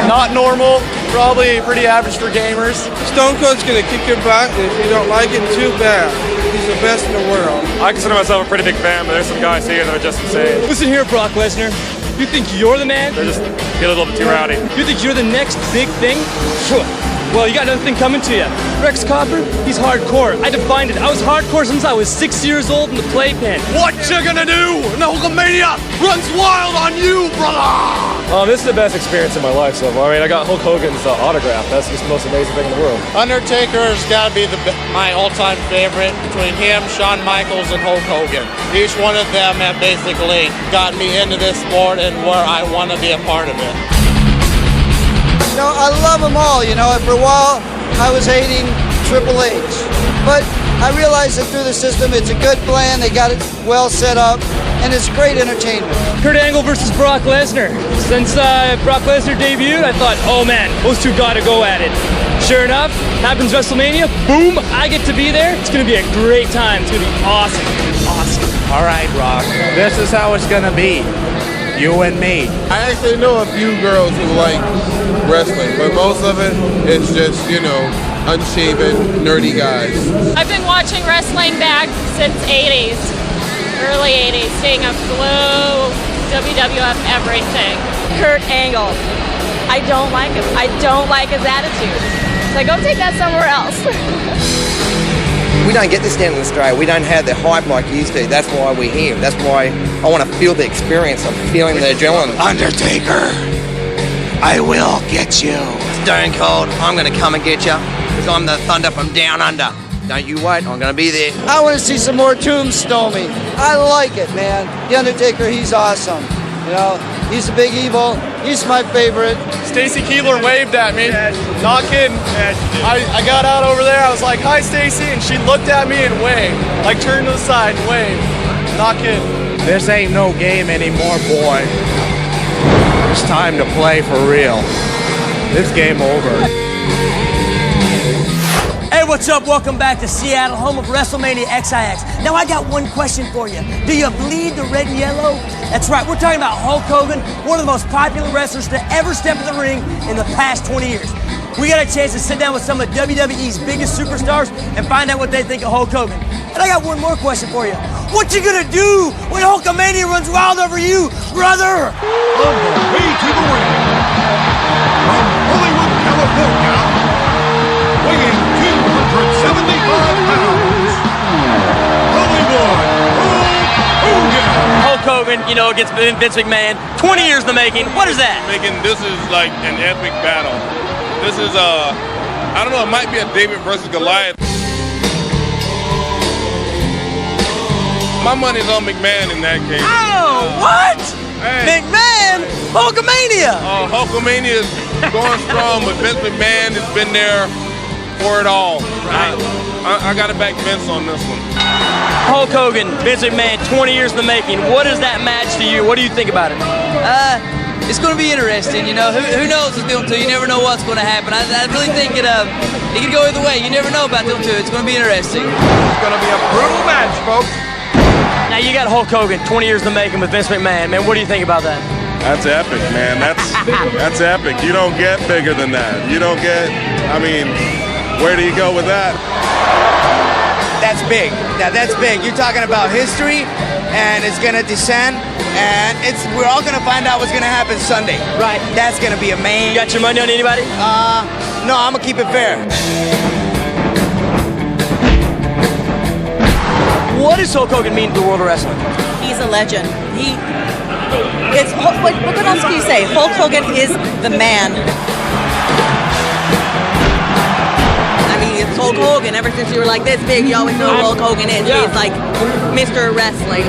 Not normal, probably pretty average for gamers. Stone Cold's gonna kick your butt, and if you don't like it, too bad. He's the best in the world. I consider myself a pretty big fan, but there's some guys here that are just insane. Listen here, Brock Lesnar. You think you're the man? They're just a little bit too rowdy. You think you're the next big thing? Phew. Well, you got another thing coming to you. Rex Copper, he's hardcore. I defined it. I was hardcore since I was 6 years old in the playpen. What you gonna do when Hulkamania runs wild on you, brother? This is the best experience of my life so far. I mean, I got Hulk Hogan's autograph. That's just the most amazing thing in the world. Undertaker's got to be my all-time favorite between him, Shawn Michaels, and Hulk Hogan. Each one of them have basically got me into this sport and where I want to be a part of it. You know, I love them all. You know, for a while I was hating Triple H, but I realized that through the system it's a good plan. They got it well set up, and it's great entertainment. Kurt Angle versus Brock Lesnar. Since Brock Lesnar debuted, I thought, oh man, those two gotta go at it. Sure enough, happens WrestleMania, boom, I get to be there. It's gonna be a great time. It's gonna be awesome. Awesome. All right, Brock, this is how it's gonna be. You and me. I actually know a few girls who like wrestling, but most of it is just, you know, unshaven, nerdy guys. I've been watching wrestling back since 80s, early 80s, staying up Blue, WWF, everything. Kurt Angle. I don't like him. I don't like his attitude. So go take that somewhere else. We don't get this down in Australia. We don't have the hype like you used to. That's why we're here. That's why I want to feel the experience of feeling the adrenaline. Undertaker, I will get you. Stone Cold, I'm going to come and get you because I'm the Thunder from down under. Don't you wait, I'm going to be there. I want to see some more tombstoning. I like it, man. The Undertaker, he's awesome. You know, he's a big evil. He's my favorite. Stacy Keibler waved at me. Not kidding. I got out over there. I was like, hi, Stacy. And she looked at me and waved. Like, turned to the side and waved. Not kidding. This ain't no game anymore, boy. It's time to play for real. This game over. Hey, what's up? Welcome back to Seattle, home of WrestleMania XIX. Now, I got one question for you. Do you bleed the red and yellow? That's right, we're talking about Hulk Hogan, one of the most popular wrestlers to ever step in the ring in the past 20 years. We got a chance to sit down with some of WWE's biggest superstars and find out what they think of Hulk Hogan. And I got one more question for you. What you gonna do when Hulkamania runs wild over you, brother? On the way to the ring, from Hollywood, California, weighing 275 pounds, Hollywood Hogan. Hulk Hogan, you know, against Vince McMahon. 20 years in the making. What is that? This is like an epic battle. This is I don't know, it might be a David versus Goliath. My money's on McMahon in that case. Oh, what? Hey. McMahon? Hulkamania! Hulkamania is going strong, but Vince McMahon has been there for it all. Right. I got to back Vince on this one. Hulk Hogan, Vince McMahon, 20 years in the making. What is that match to you? What do you think about it? It's going to be interesting, you know. Who knows with them two? You never know what's going to happen. I really think it could go either way. You never know about them two. It's going to be interesting. It's going to be a brutal match, folks. Now, you got Hulk Hogan, 20 years in the making with Vince McMahon. Man, what do you think about that? That's epic, man. That's epic. You don't get bigger than that. You don't get, I mean, where do you go with that? That's big. Now that's big. You're talking about history, and it's gonna descend, and we're all gonna find out what's gonna happen Sunday. Right. That's gonna be amazing. You got your money on anybody? No, I'm gonna keep it fair. What does Hulk Hogan mean to the world of wrestling? He's a legend. What else can you say? Hulk Hogan is the man. I mean, it's Hulk Hogan. Ever since you were like this big, you always know who Hulk Hogan is. Yeah. He's like Mr. Wrestling.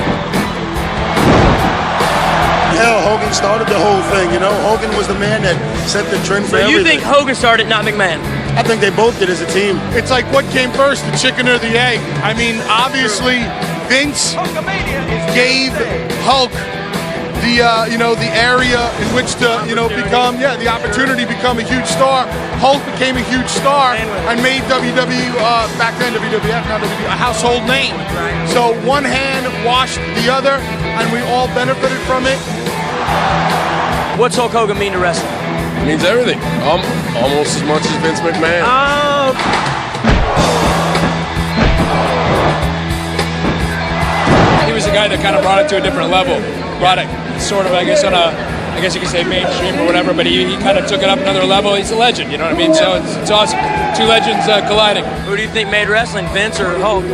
Hell, Hogan started the whole thing, you know. Hogan was the man that set the trend for everything. So you think Hogan started, not McMahon? I think they both did as a team. It's like what came first, the chicken or the egg? I mean, obviously, Vince gave Hulk the area in which to become the opportunity to become a huge star. Hulk became a huge star and made WWE back then WWF, now WWE, a household name. So one hand washed the other, and we all benefited from it. What's Hulk Hogan mean to wrestling? It means everything. Almost as much as Vince McMahon. Oh. He was the guy that kind of brought it to a different level. Brought it sort of, I guess, on a guess you could say mainstream or whatever, but he kind of took it up another level. He's a legend, you know what I mean? So it's awesome. Two legends colliding. Who do you think made wrestling, Vince or Hulk?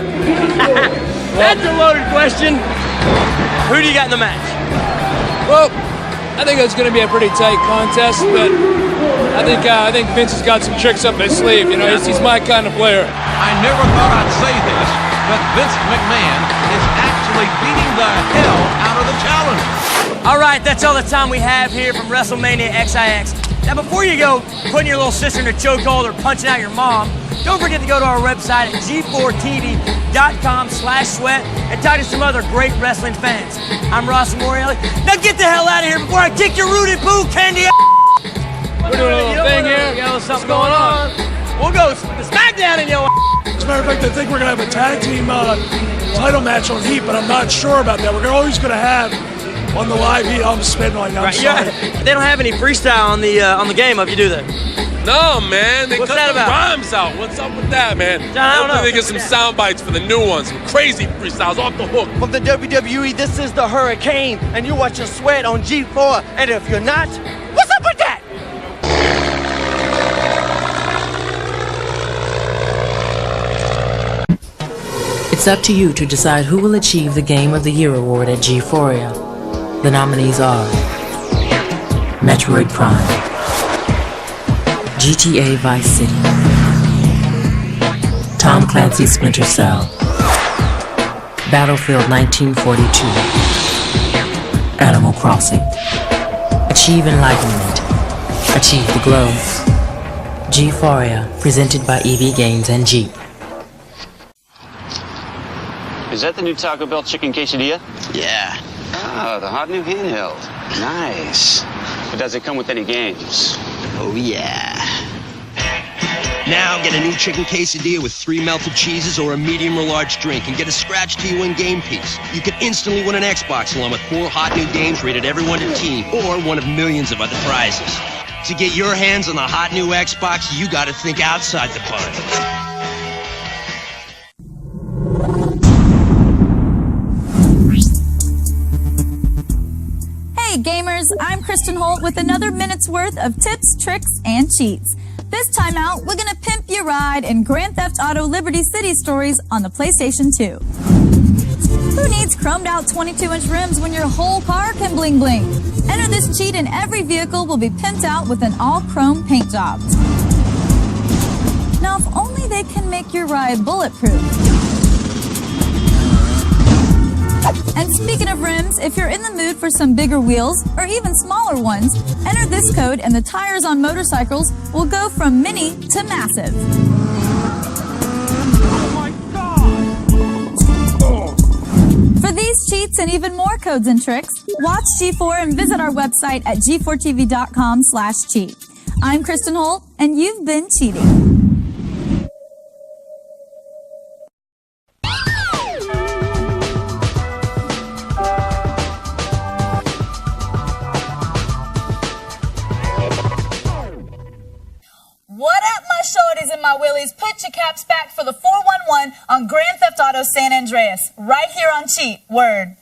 That's a loaded question. Who do you got in the match? Well, I think it's going to be a pretty tight contest, but I think Vince has got some tricks up his sleeve. You know, he's my kind of player. I never thought I'd say this, but Vince McMahon is actually beating the hell out of the challenger. All right, that's all the time we have here from WrestleMania XIX. Now, before you go putting your little sister in a chokehold or punching out your mom, don't forget to go to our website at g4tv.com/sweat and talk to some other great wrestling fans. I'm Ross Morelli. Now get the hell out of here before I kick your Rudy Poo candy. We're doing a little thing here. We got a little something going on. We'll go SmackDown in your. As a matter of fact, I think we're going to have a tag team title match on Heat, but I'm not sure about that. We're always going to have on the live Heat. I'm spitting like I'm sorry. Yeah, they don't have any freestyle on the game of you, do they? No, man. They What's cut that the about? rhymes out. What's up with that, man? John, I don't know. They get some sound bites for the new ones. Some crazy freestyles off the hook. From the WWE, this is the Hurricane, and you're watching Sweat on G4. And if you're not, what's up with that? It's up to you to decide who will achieve the Game of the Year award at G4. The nominees are Metroid Prime, GTA Vice City, Tom Clancy's Splinter Cell, Battlefield 1942, Animal Crossing. Achieve enlightenment. Achieve the glow. G4, presented by EB Games and Jeep. Is that the new Taco Bell chicken quesadilla? Yeah. Oh, the hot new handheld. Nice. But does it come with any games? Oh, yeah. Now get a new chicken quesadilla with 3 melted cheeses or a medium or large drink and get a scratch to win game piece. You can instantly win an Xbox along with 4 hot new games rated everyone to team or one of millions of other prizes. To get your hands on the hot new Xbox, you gotta think outside the box. Hey gamers, I'm Kristen Holt with another minute's worth of tips, tricks, and cheats. This time out, we're gonna pimp your ride in Grand Theft Auto Liberty City Stories on the PlayStation 2. Who needs chromed out 22-inch rims when your whole car can bling bling? Enter this cheat and every vehicle will be pimped out with an all-chrome paint job. Now, if only they can make your ride bulletproof. And speaking of rims, if you're in the mood for some bigger wheels or even smaller ones, enter this code and the tires on motorcycles will go from mini to massive. Oh my God! For these cheats and even more codes and tricks, watch G4 and visit our website at g4tv.com/cheat. I'm Kristen Holt, and you've been cheating. What up, my shorties and my willies? Put your caps back for the 411 on Grand Theft Auto San Andreas, right here on Cheat. Word.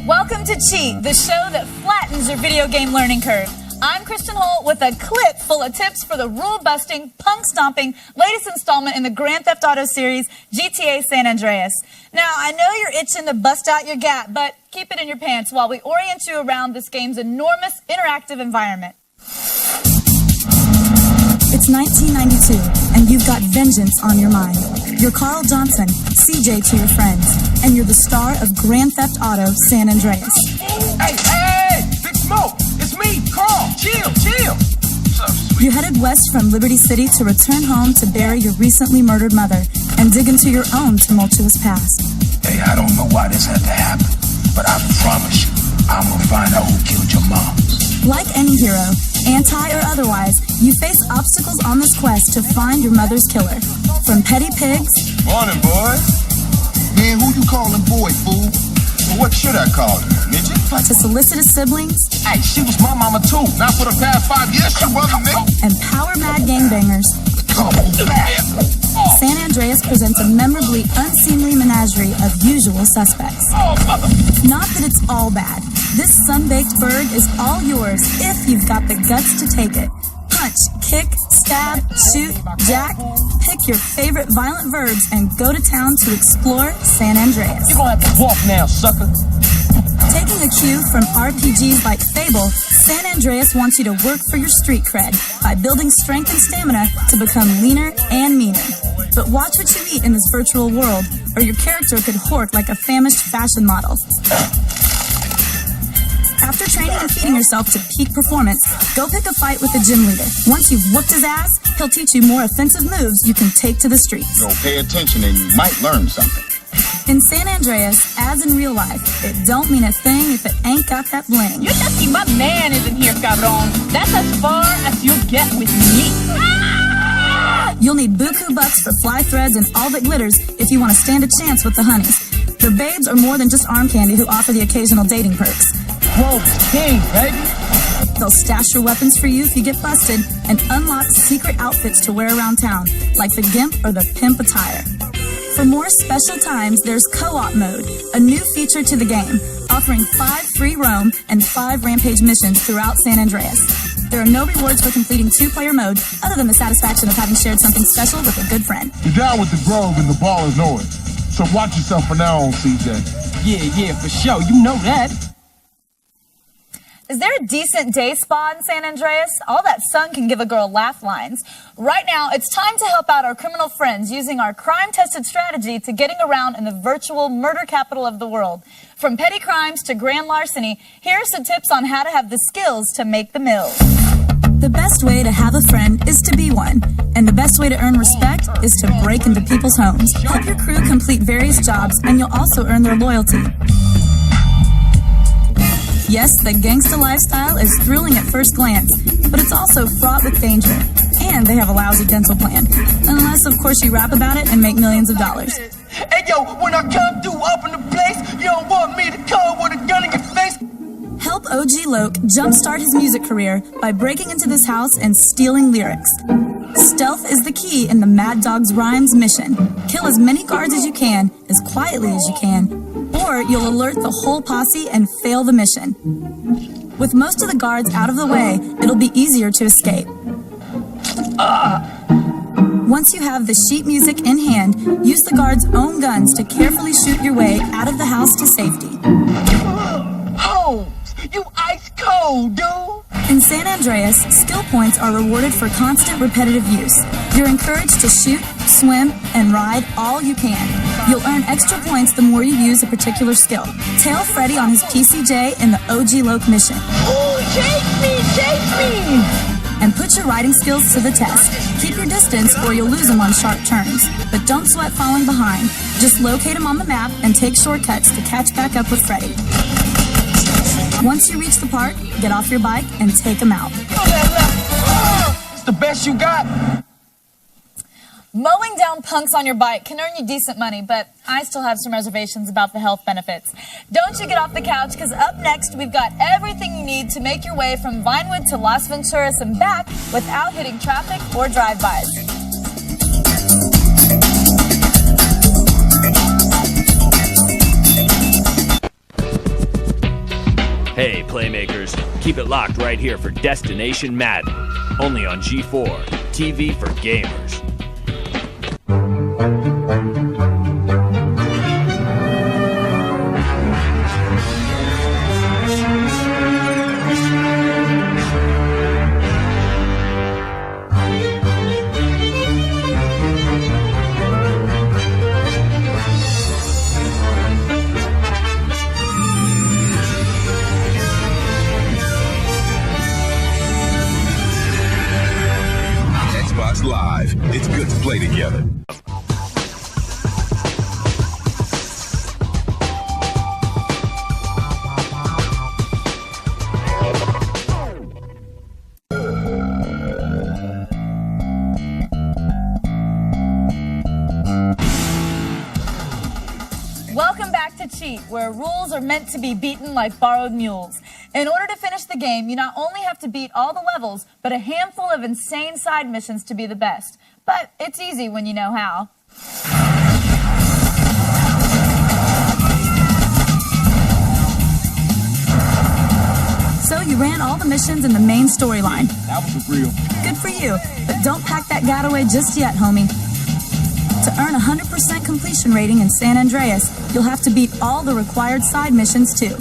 Welcome to Cheat, the show that flattens your video game learning curve. I'm Kristen Holt with a clip full of tips for the rule-busting, punk-stomping latest installment in the Grand Theft Auto series, GTA San Andreas. Now, I know you're itching to bust out your gap, but keep it in your pants while we orient you around this game's enormous interactive environment. It's 1992, and you've got vengeance on your mind. You're Carl Johnson, CJ to your friends, and you're the star of Grand Theft Auto San Andreas. Hey, Big Smoke, it's me, Carl. Chill. What's up, sweet? You're headed west from Liberty City to return home to bury your recently murdered mother and dig into your own tumultuous past. Hey, I don't know why this had to happen, but I promise you, I'm gonna find out who killed your mom. Like any hero, anti or otherwise, you face obstacles on this quest to find your mother's killer. From petty pigs... Morning, boys. Man, who you calling boy, fool? Well, what should I call her? Midget? To solicitous siblings... Hey, she was my mama too. Not for the past 5 years, she wasn't, nigga. And power-mad gangbangers. San Andreas presents a memorably unseemly menagerie of usual suspects. Not that it's all bad. This sun-baked bird is all yours if you've got the guts to take it. Punch, kick, stab, shoot, jack. Pick your favorite violent verbs and go to town to explore San Andreas. You're gonna have to walk now, sucker. Taking a cue from RPGs like Fable, San Andreas wants you to work for your street cred by building strength and stamina to become leaner and meaner. But watch what you eat in this virtual world, or your character could hoard like a famished fashion model. After training and feeding yourself to peak performance, go pick a fight with the gym leader. Once you've whooped his ass, he'll teach you more offensive moves you can take to the streets. Yo, pay attention and you might learn something. In San Andreas, as in real life, it don't mean a thing if it ain't got that bling. You're lucky my man isn't here, cabron. That's as far as you'll get with me. You'll need buku bucks for fly threads and all that glitters if you want to stand a chance with the honeys. The babes are more than just arm candy who offer the occasional dating perks. Whoa, king, baby. They'll stash your weapons for you if you get busted and unlock secret outfits to wear around town, like the Gimp or the Pimp attire. For more special times, there's Co-op Mode, a new feature to the game, offering 5 free roam and 5 rampage missions throughout San Andreas. There are no rewards for completing 2-player mode, other than the satisfaction of having shared something special with a good friend. You're down with the Grove and the ball is on. So watch yourself from now on, CJ. Yeah, for sure. You know that. Is there a decent day spa in San Andreas? All that sun can give a girl laugh lines. Right now, it's time to help out our criminal friends using our crime-tested strategy to getting around in the virtual murder capital of the world. From petty crimes to grand larceny, here are some tips on how to have the skills to make the mills. The best way to have a friend is to be one. And the best way to earn respect is to break into people's homes. Help your crew complete various jobs, and you'll also earn their loyalty. Yes, the gangsta lifestyle is thrilling at first glance, but it's also fraught with danger. And they have a lousy dental plan. Unless, of course, you rap about it and make millions of dollars. Hey, yo, when I come through up in the place, you don't want me to come with a gun in your face. Help OG Loke jumpstart his music career by breaking into this house and stealing lyrics. Stealth is the key in the Mad Dog's Rhymes mission. Kill as many guards as you can, as quietly as you can, or you'll alert the whole posse and fail the mission. With most of the guards out of the way, it'll be easier to escape. Once you have the sheet music in hand, use the guards' own guns to carefully shoot your way out of the house to safety. Holmes, you ice cold, dude. In San Andreas, skill points are rewarded for constant repetitive use. You're encouraged to shoot, swim, and ride all you can. You'll earn extra points the more you use a particular skill. Tail Freddy on his PCJ in the OG Loke mission. Ooh, chase me! And put your riding skills to the test. Keep your distance or you'll lose them on sharp turns. But don't sweat falling behind. Just locate him on the map and take shortcuts to catch back up with Freddy. Once you reach the park, get off your bike and take him out. It's the best you got. Mowing down punks on your bike can earn you decent money, but I still have some reservations about the health benefits. Don't you get off the couch, because up next we've got everything you need to make your way from Vinewood to Las Venturas and back without hitting traffic or drive-bys. Hey, Playmakers, keep it locked right here for Destination Madden, only on G4, TV for gamers. Live. It's criminals are meant to be beaten like borrowed mules. In order to finish the game, you not only have to beat all the levels, but a handful of insane side missions to be the best. But it's easy when you know how. So you ran all the missions in the main storyline. That was real. Good for you, but don't pack that Gataway just yet, homie. To earn a 100% completion rating in San Andreas, you'll have to beat all the required side missions too.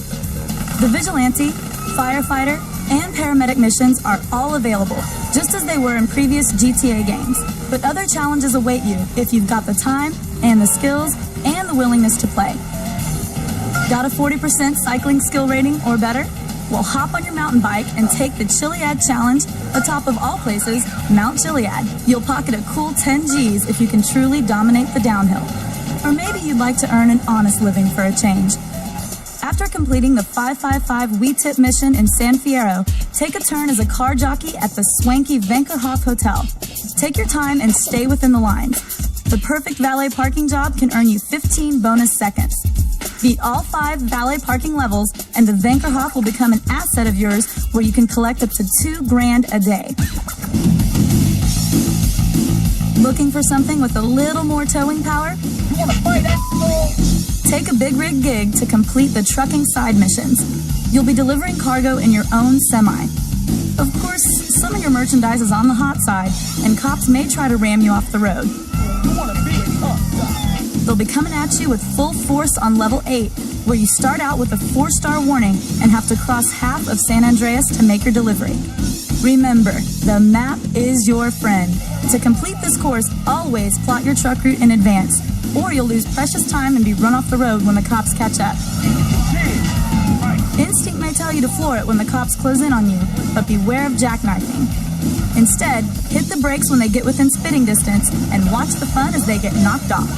The Vigilante, Firefighter, and Paramedic missions are all available, just as they were in previous GTA games. But other challenges await you if you've got the time and the skills and the willingness to play. Got a 40% cycling skill rating or better? Well, hop on your mountain bike and take the Chiliad Challenge atop of all places, Mount Chiliad. You'll pocket a cool 10 G's if you can truly dominate the downhill. Or maybe you'd like to earn an honest living for a change. After completing the 555 We Tip mission in San Fierro, take a turn as a car jockey at the swanky Venkerhoff Hotel. Take your time and stay within the lines. The perfect valet parking job can earn you 15 bonus seconds. Beat all 5 valet parking levels, and the Venkerhoff will become an asset of yours where you can collect up to $2,000 a day. Looking for something with a little more towing power? You wanna fight that? Take a big rig gig to complete the trucking side missions. You'll be delivering cargo in your own semi. Of course, some of your merchandise is on the hot side, and cops may try to ram you off the road. You wanna be a tough guy. They'll be coming at you with full force on level 8, where you start out with a 4-star warning and have to cross half of San Andreas to make your delivery. Remember, the map is your friend. To complete this course, always plot your truck route in advance, or you'll lose precious time and be run off the road when the cops catch up. Instinct may tell you to floor it when the cops close in on you, but beware of jackknifing. Instead, hit the brakes when they get within spitting distance and watch the fun as they get knocked off.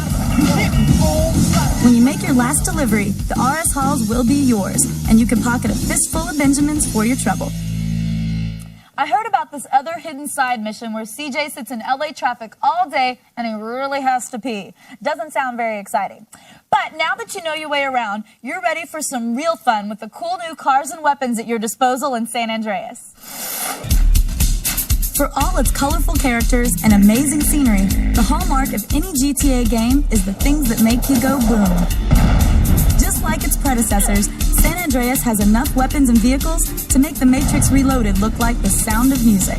When you make your last delivery, the RS Halls will be yours, and you can pocket a fistful of Benjamins for your trouble. I heard about this other hidden side mission where CJ sits in LA traffic all day and he really has to pee. Doesn't sound very exciting. But now that you know your way around, you're ready for some real fun with the cool new cars and weapons at your disposal in San Andreas. For all its colorful characters and amazing scenery, the hallmark of any GTA game is the things that make you go boom. Just like its predecessors, San Andreas has enough weapons and vehicles to make the Matrix Reloaded look like the sound of music.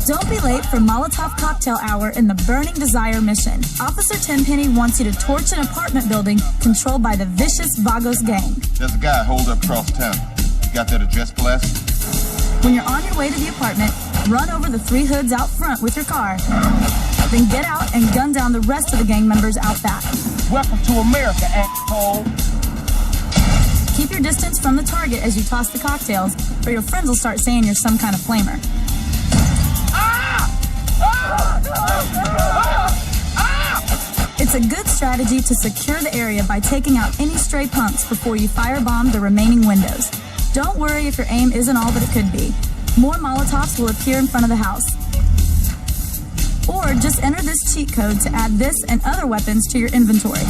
Don't be late for Molotov Cocktail Hour in the Burning Desire mission. Officer Tenpenny wants you to torch an apartment building controlled by the vicious Vagos gang. There's a guy holed up across town. You got that address, Bless? When you're on your way to the apartment, run over the 3 hoods out front with your car. Then get out and gun down the rest of the gang members out back. Welcome to America, asshole. Keep your distance from the target as you toss the cocktails, or your friends will start saying you're some kind of flamer. It's a good strategy to secure the area by taking out any stray punks before you firebomb the remaining windows. Don't worry if your aim isn't all that it could be. More Molotovs will appear in front of the house. Or just enter this cheat code to add this and other weapons to your inventory.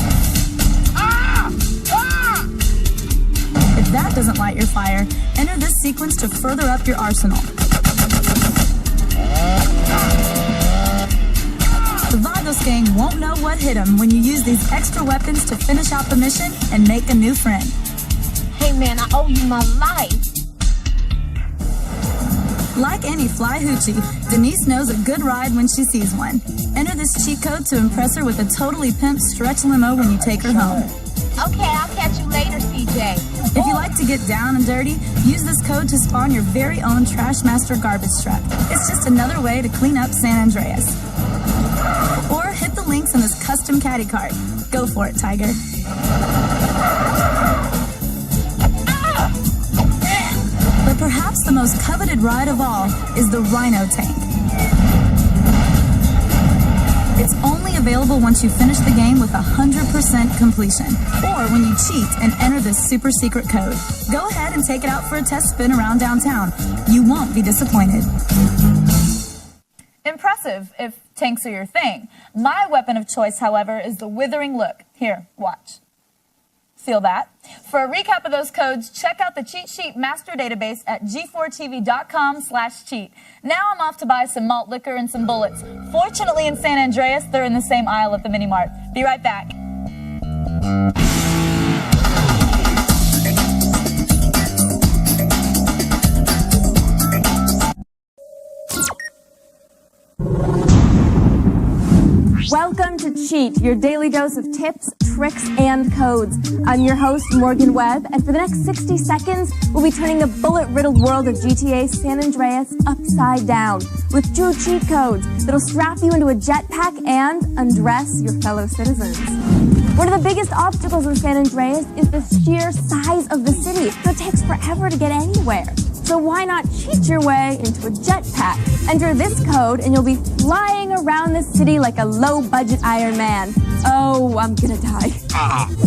If that doesn't light your fire, enter this sequence to further up your arsenal. The Vagos gang won't know what hit them when you use these extra weapons to finish out the mission and make a new friend. Hey man, I owe you my life. Like any fly hoochie, Denise knows a good ride when she sees one. Enter this cheat code to impress her with a totally pimped stretch limo when you take her home. Okay, I'll catch you later, CJ. If you like to get down and dirty, use this code to spawn your very own Trash Master garbage truck. It's just another way to clean up San Andreas. Or hit the links in this custom caddy cart. Go for it, Tiger. But perhaps the most coveted ride of all is the Rhino tank. It's only available once you finish the game with 100% completion, or when you cheat and enter this super secret code. Go ahead and take it out for a test spin around downtown. You won't be disappointed. Impressive, if tanks are your thing. My weapon of choice, however, is the Withering Look. Here, watch. feel that. For a recap of those codes, check out the cheat sheet master database at g4tv.com/cheat. Now I'm off to buy some malt liquor and some bullets. Fortunately, in San Andreas, they're in the same aisle at the mini mart. Be right back. Welcome to Cheat, your daily dose of tips, tricks, and codes. I'm your host, Morgan Webb, and for the next 60 seconds, we'll be turning the bullet-riddled world of GTA San Andreas upside down with true cheat codes that'll strap you into a jetpack and undress your fellow citizens. One of the biggest obstacles in San Andreas is the sheer size of the city, so it takes forever to get anywhere. So why not cheat your way into a jetpack? Enter this code and you'll be flying around the city like a low-budget Iron Man. Oh, I'm gonna die.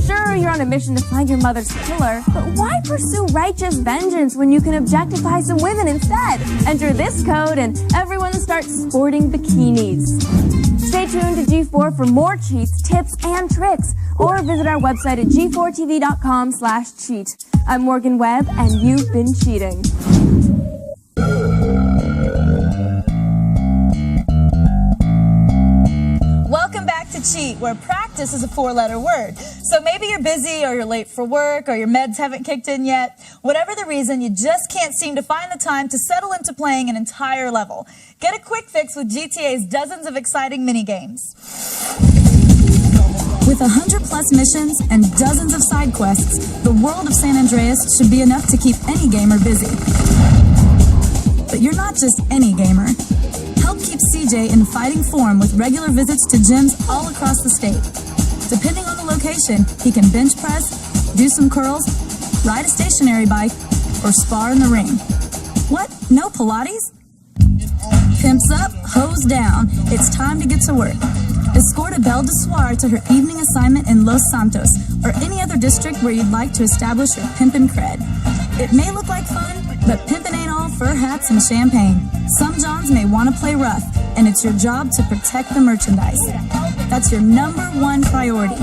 Sure, you're on a mission to find your mother's killer, but why pursue righteous vengeance when you can objectify some women instead? Enter this code and everyone starts sporting bikinis. Stay tuned to G4 for more cheats, tips, and tricks, or visit our website at g4tv.com/cheat. I'm Morgan Webb, and you've been cheating. Welcome back to Cheat, where practice is a 4-letter word. So maybe you're busy, or you're late for work, or your meds haven't kicked in yet. Whatever the reason, you just can't seem to find the time to settle into playing an entire level. Get a quick fix with GTA's dozens of exciting mini-games. With 100+ missions and dozens of side quests, the world of San Andreas should be enough to keep any gamer busy. But you're not just any gamer. Help keep CJ in fighting form with regular visits to gyms all across the state. Depending on the location, he can bench press, do some curls, ride a stationary bike, or spar in the ring. What? No Pilates? Pimps up, hose down. It's time to get to work. Escort a belle de soirée to her evening assignment in Los Santos, or any other district where you'd like to establish your pimpin' cred. It may look like fun, but pimpin' ain't all fur hats and champagne. Some Johns may want to play rough, and it's your job to protect the merchandise. That's your #1 priority.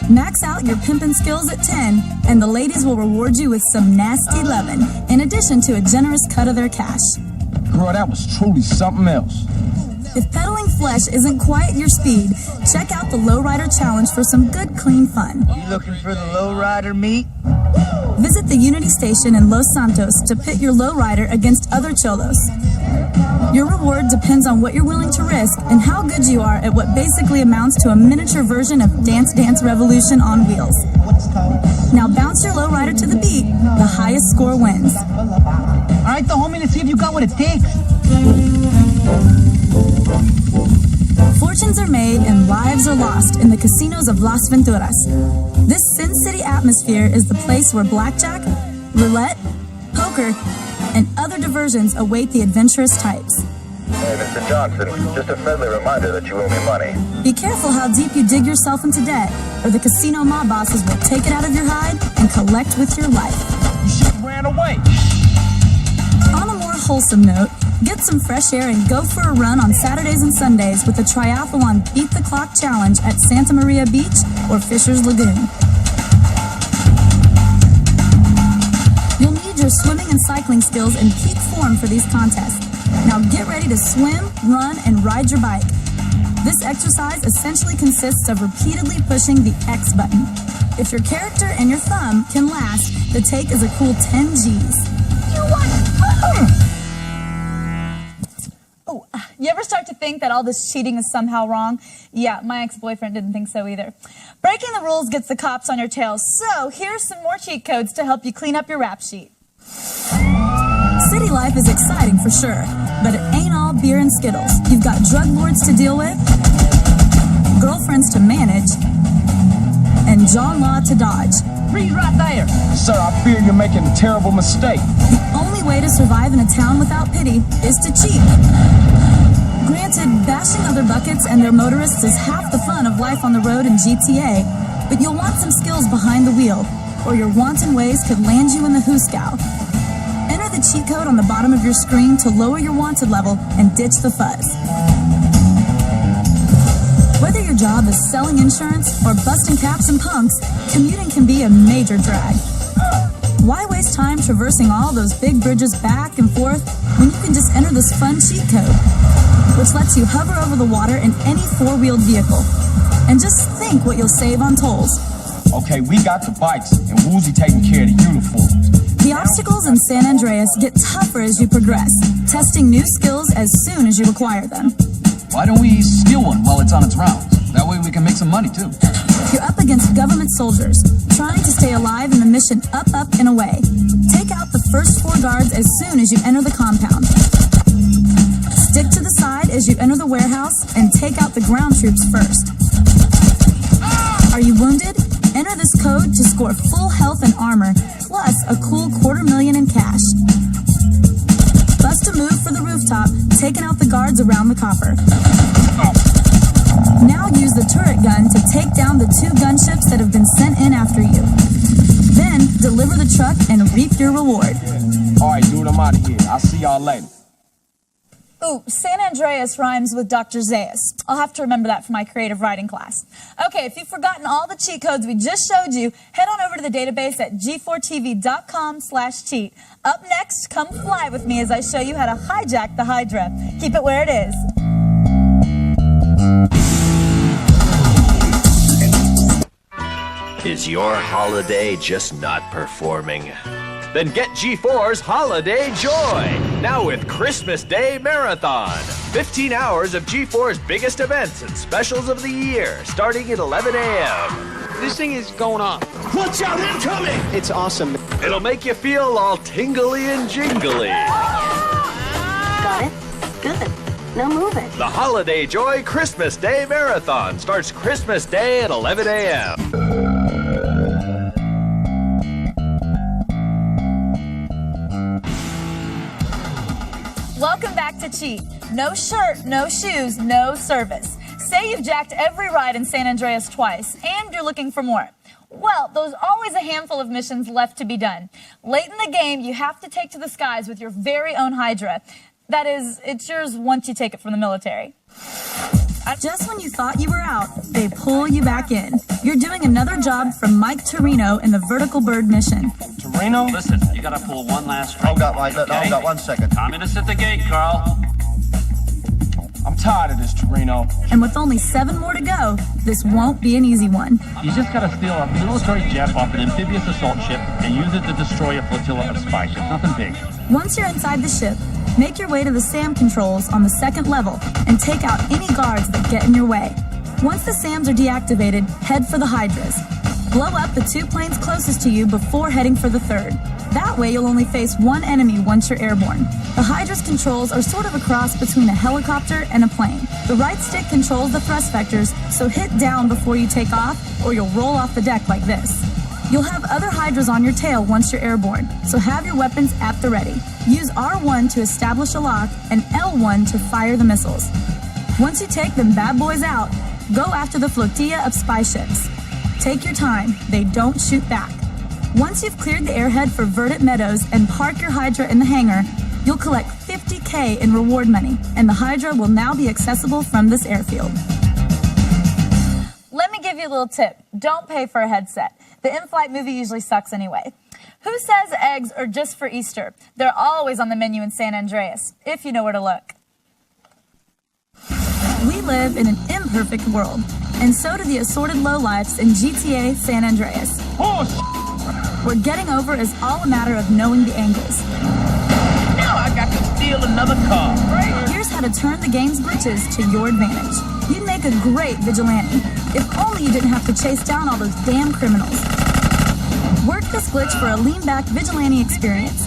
Max out your pimpin' skills at 10, and the ladies will reward you with some nasty lovin', in addition to a generous cut of their cash. Girl, that was truly something else. If peddling flesh isn't quite your speed, check out the Lowrider Challenge for some good, clean fun. You looking for the lowrider meat? Visit the Unity Station in Los Santos to pit your lowrider against other cholos. Your reward depends on what you're willing to risk and how good you are at what basically amounts to a miniature version of Dance Dance Revolution on wheels. Now bounce your lowrider to the beat. The highest score wins. All right, the homie, let's see if you got what it takes. Fortunes are made and lives are lost in the casinos of Las Venturas. This Sin City atmosphere is the place where blackjack, roulette, poker, and other diversions await the adventurous types. Hey, Mr. Johnson, just a friendly reminder that you owe me money. Be careful how deep you dig yourself into debt, or the casino mob bosses will take it out of your hide and collect with your life. You should have ran away. On a more wholesome note, get some fresh air and go for a run on Saturdays and Sundays with the triathlon Beat the Clock Challenge at Santa Maria Beach or Fisher's Lagoon. You'll need your swimming and cycling skills in peak form for these contests. Now get ready to swim, run, and ride your bike. This exercise essentially consists of repeatedly pushing the X button. If your character and your thumb can last, the take is a cool 10 G's. You ever start to think that all this cheating is somehow wrong? Yeah, my ex-boyfriend didn't think so either. Breaking the rules gets the cops on your tail, so here's some more cheat codes to help you clean up your rap sheet. City life is exciting for sure, but it ain't all beer and Skittles. You've got drug lords to deal with, girlfriends to manage, and John Law to dodge. Read right there. Sir, I fear you're making a terrible mistake. The only way to survive in a town without pity is to cheat. Granted, bashing other buckets and their motorists is half the fun of life on the road in GTA, but you'll want some skills behind the wheel, or your wanton ways could land you in the hooskow. Enter the cheat code on the bottom of your screen to lower your wanted level and ditch the fuzz. Whether your job is selling insurance or busting caps and punks, commuting can be a major drag. Why waste time traversing all those big bridges back and forth when you can just enter this fun cheat code, which lets you hover over the water in any four-wheeled vehicle? And just think what you'll save on tolls. Okay, we got the bikes, and Woozy taking care of the uniforms. The obstacles in San Andreas get tougher as you progress, testing new skills as soon as you acquire them. Why don't we steal one while it's on its rounds? That way we can make some money, too. You're up against government soldiers, trying to stay alive in the mission up, and away. Take out the first 4 guards as soon as you enter the compound. Stick to the side as you enter the warehouse and take out the ground troops first. Are you wounded? Enter this code to score full health and armor, plus a cool $250,000 in cash. Bust a move for the rooftop, taking out the guards around the copper. Now use the turret gun to take down the 2 gunships that have been sent in after you. Then deliver the truck and reap your reward. All right, dude, I'm out of here. I'll see y'all later. Ooh, San Andreas rhymes with Dr. Zaius. I'll have to remember that for my creative writing class. Okay, if you've forgotten all the cheat codes we just showed you, head on over to the database at g4tv.com/cheat. Up next, come fly with me as I show you how to hijack the Hydra. Keep it where it is. Is your holiday just not performing? Then get G4's Holiday Joy, now with Christmas Day Marathon. 15 hours of G4's biggest events and specials of the year, starting at 11 a.m. This thing is going on. Watch out, incoming! It's awesome. It'll make you feel all tingly and jingly. Got it? Good. Now move it. The Holiday Joy Christmas Day Marathon starts Christmas Day at 11 a.m. Welcome back to Cheat. No shirt, no shoes, no service. Say you've jacked every ride in San Andreas twice, and you're looking for more. Well, there's always a handful of missions left to be done. Late in the game, you have to take to the skies with your very own Hydra. That is, it's yours once you take it from the military. Just when you thought you were out, they pull you back in. You're doing another job from Mike Torino in the Vertical Bird mission. Torino? Listen, you gotta pull one last string. Hold up, hold up 1 second. Communists at the gate, Carl. I'm tired of this, Torino. And with only 7 more to go, this won't be an easy one. You just gotta steal a military jet off an amphibious assault ship and use it to destroy a flotilla of spy ships. Nothing big. Once you're inside the ship, make your way to the SAM controls on the 2nd level and take out any guards that get in your way. Once the SAMs are deactivated, head for the Hydras. Blow up the 2 planes closest to you before heading for the 3rd. That way you'll only face 1 enemy once you're airborne. The Hydra's controls are sort of a cross between a helicopter and a plane. The right stick controls the thrust vectors, so hit down before you take off or you'll roll off the deck like this. You'll have other Hydras on your tail once you're airborne, so have your weapons at the ready. Use R1 to establish a lock and L1 to fire the missiles. Once you take them bad boys out, go after the flotilla of spy ships. Take your time, they don't shoot back. Once you've cleared the airhead for Verdant Meadows and park your Hydra in the hangar, you'll collect $50K in reward money, and the Hydra will now be accessible from this airfield. Let me give you a little tip. Don't pay for a headset. The in-flight movie usually sucks anyway. Who says eggs are just for Easter? They're always on the menu in San Andreas, if you know where to look. We live in an imperfect world, and so do the assorted lowlifes in GTA San Andreas. Where getting over is all a matter of knowing the angles. Now I got to steal another car, right? Here's how to turn the game's glitches to your advantage. You'd make a great vigilante, if only you didn't have to chase down all those damn criminals. Work this glitch for a lean-back vigilante experience.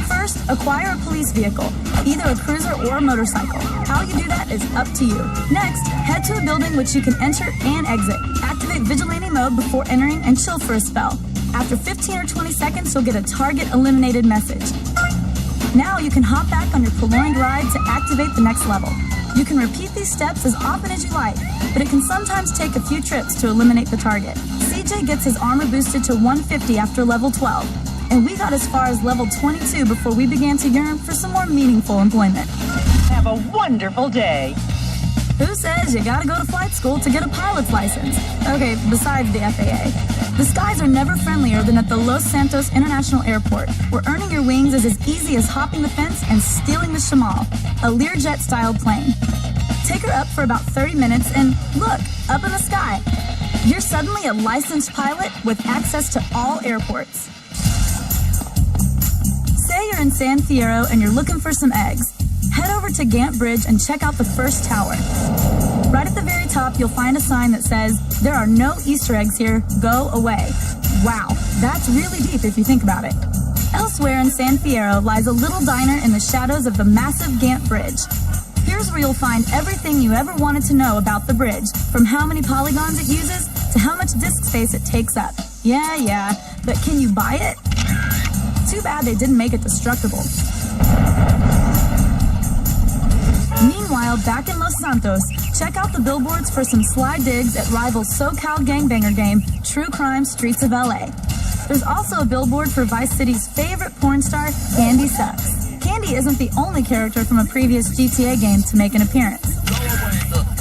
First, acquire a police vehicle, either a cruiser or a motorcycle. How you do that is up to you. Next, head to a building which you can enter and exit. Activate vigilante mode before entering and chill for a spell. After 15 or 20 seconds, you'll get a target eliminated message. Now you can hop back on your prolonged ride to activate the next level. You can repeat these steps as often as you like, but it can sometimes take a few trips to eliminate the target. CJ gets his armor boosted to 150 after level 12, and we got as far as level 22 before we began to yearn for some more meaningful employment. Have a wonderful day. Who says you gotta go to flight school to get a pilot's license? Okay, besides the FAA. The skies are never friendlier than at the Los Santos International Airport, where earning your wings is as easy as hopping the fence and stealing the Shamal, a Learjet-style plane. Take her up for about 30 minutes and look, up in the sky. You're suddenly a licensed pilot with access to all airports. Say you're in San Fierro and you're looking for some eggs. Head over to Gant Bridge and check out the first tower. Right at the very top, you'll find a sign that says, "There are no Easter eggs here, go away." Wow, that's really deep if you think about it. Elsewhere in San Fierro lies a little diner in the shadows of the massive Gant Bridge. Here's where you'll find everything you ever wanted to know about the bridge, from how many polygons it uses to how much disk space it takes up. Yeah, but can you buy it? Too bad they didn't make it destructible. Meanwhile, back in Los Santos, check out the billboards for some sly digs at rival SoCal gangbanger game, True Crime Streets of LA. There's also a billboard for Vice City's favorite porn star, Candy Sucks. Candy isn't the only character from a previous GTA game to make an appearance.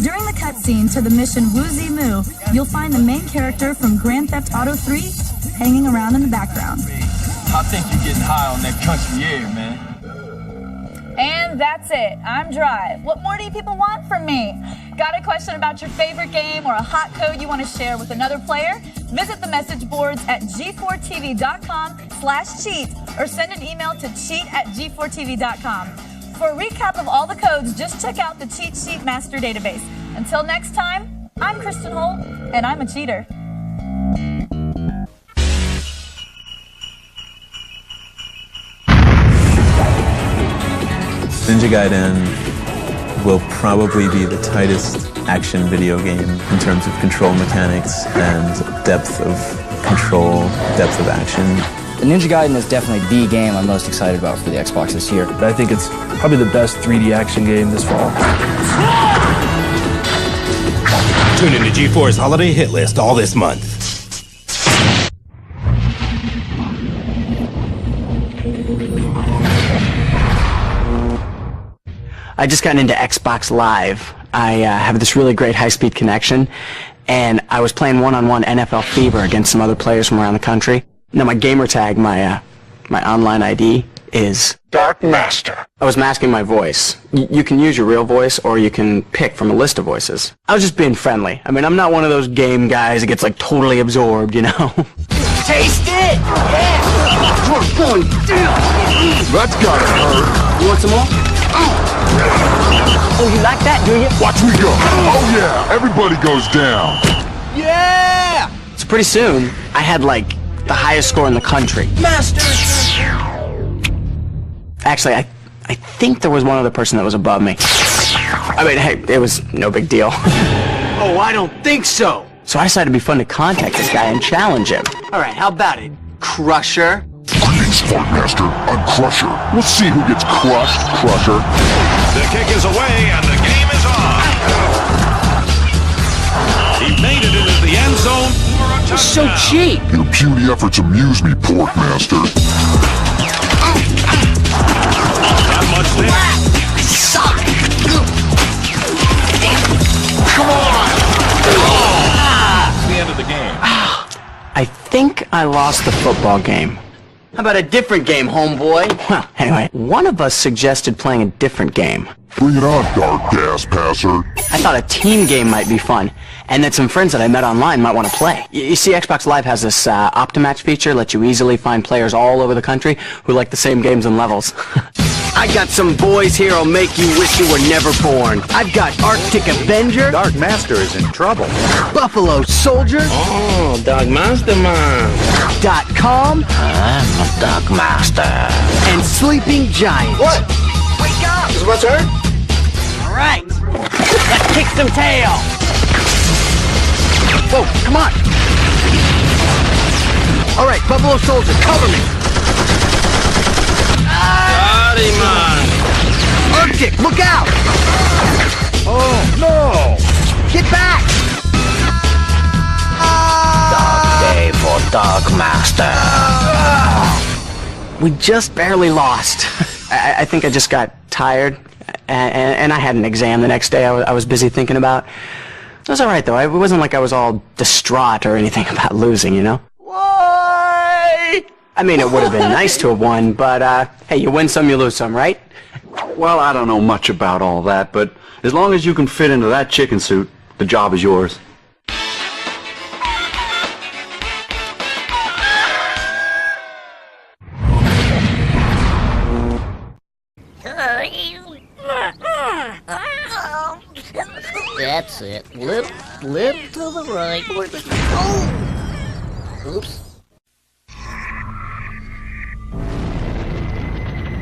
During the cutscene to the mission Woozy Moo, you'll find the main character from Grand Theft Auto 3 hanging around in the background. I think you're getting high on that country air, man. And that's it. I'm dry. What more do you people want from me? Got a question about your favorite game or a hot code you want to share with another player? Visit the message boards at g4tv.com/cheat or send an email to cheat@g4tv.com. For a recap of all the codes, just check out the Cheat Sheet Master Database. Until next time, I'm Kristen Holt, and I'm a cheater. Ninja Gaiden will probably be the tightest action video game in terms of control mechanics and depth of control, depth of action. The Ninja Gaiden is definitely the game I'm most excited about for the Xbox this year. I think it's probably the best 3D action game this fall. Tune in to G4's Holiday Hit List all this month. I just got into Xbox Live. I have this really great high-speed connection, and I was playing one-on-one NFL Fever against some other players from around the country. Now my gamer tag, my online ID is Dark Master. I was masking my voice. You can use your real voice, or you can pick from a list of voices. I was just being friendly. I mean, I'm not one of those game guys that gets like totally absorbed, you know. Taste it! Yeah! We're going down! That's gotta hurt. You want some more? Oh, you like that, do you? Watch me go. Oh yeah, everybody goes down. Yeah! So pretty soon, I had like the highest score in the country. Master! Actually, I think there was one other person that was above me. I mean, hey, it was no big deal. Oh, I don't think so. So I decided it'd be fun to contact this guy and challenge him. All right, how about it, Crusher? Smart Master, I'm Crusher. We'll see who gets crushed, Crusher. The kick is away and the game is on. He made it into the end zone for a touchdown. So cheap. Your puny efforts amuse me, Pork Master. Not much there. I suck. Come on. It's the end of the game. I think I lost the football game. How about a different game, homeboy? Well, anyway, one of us suggested playing a different game. Bring it on, Dark Gas Passer. I thought a team game might be fun, and that some friends that I met online might want to play. You see, Xbox Live has this Optimatch feature, lets you easily find players all over the country who like the same games and levels. I got some boys here who'll make you wish you were never born. I've got Arctic Avenger. Dark Master is in trouble. Buffalo Soldier. Oh, Dark Master Man. .com. I'm a Dark Master. And Sleeping Giant. What? Wake up! Is what's hurt? All right. Let's kick some tail. Whoa, come on. All right, Buffalo Soldier, cover me. Man. Arctic, look out! Oh, no! Get back! Dark day for Dark Master. We just barely lost. I think I just got tired and I had an exam the next day I was busy thinking about. It was all right, though. It wasn't like I was all distraught or anything about losing, you know? Why? I mean, it would have been nice to have won, but, hey, you win some, you lose some, right? Well, I don't know much about all that, but as long as you can fit into that chicken suit, the job is yours. That's it. Lip to the right. Oh! Oops.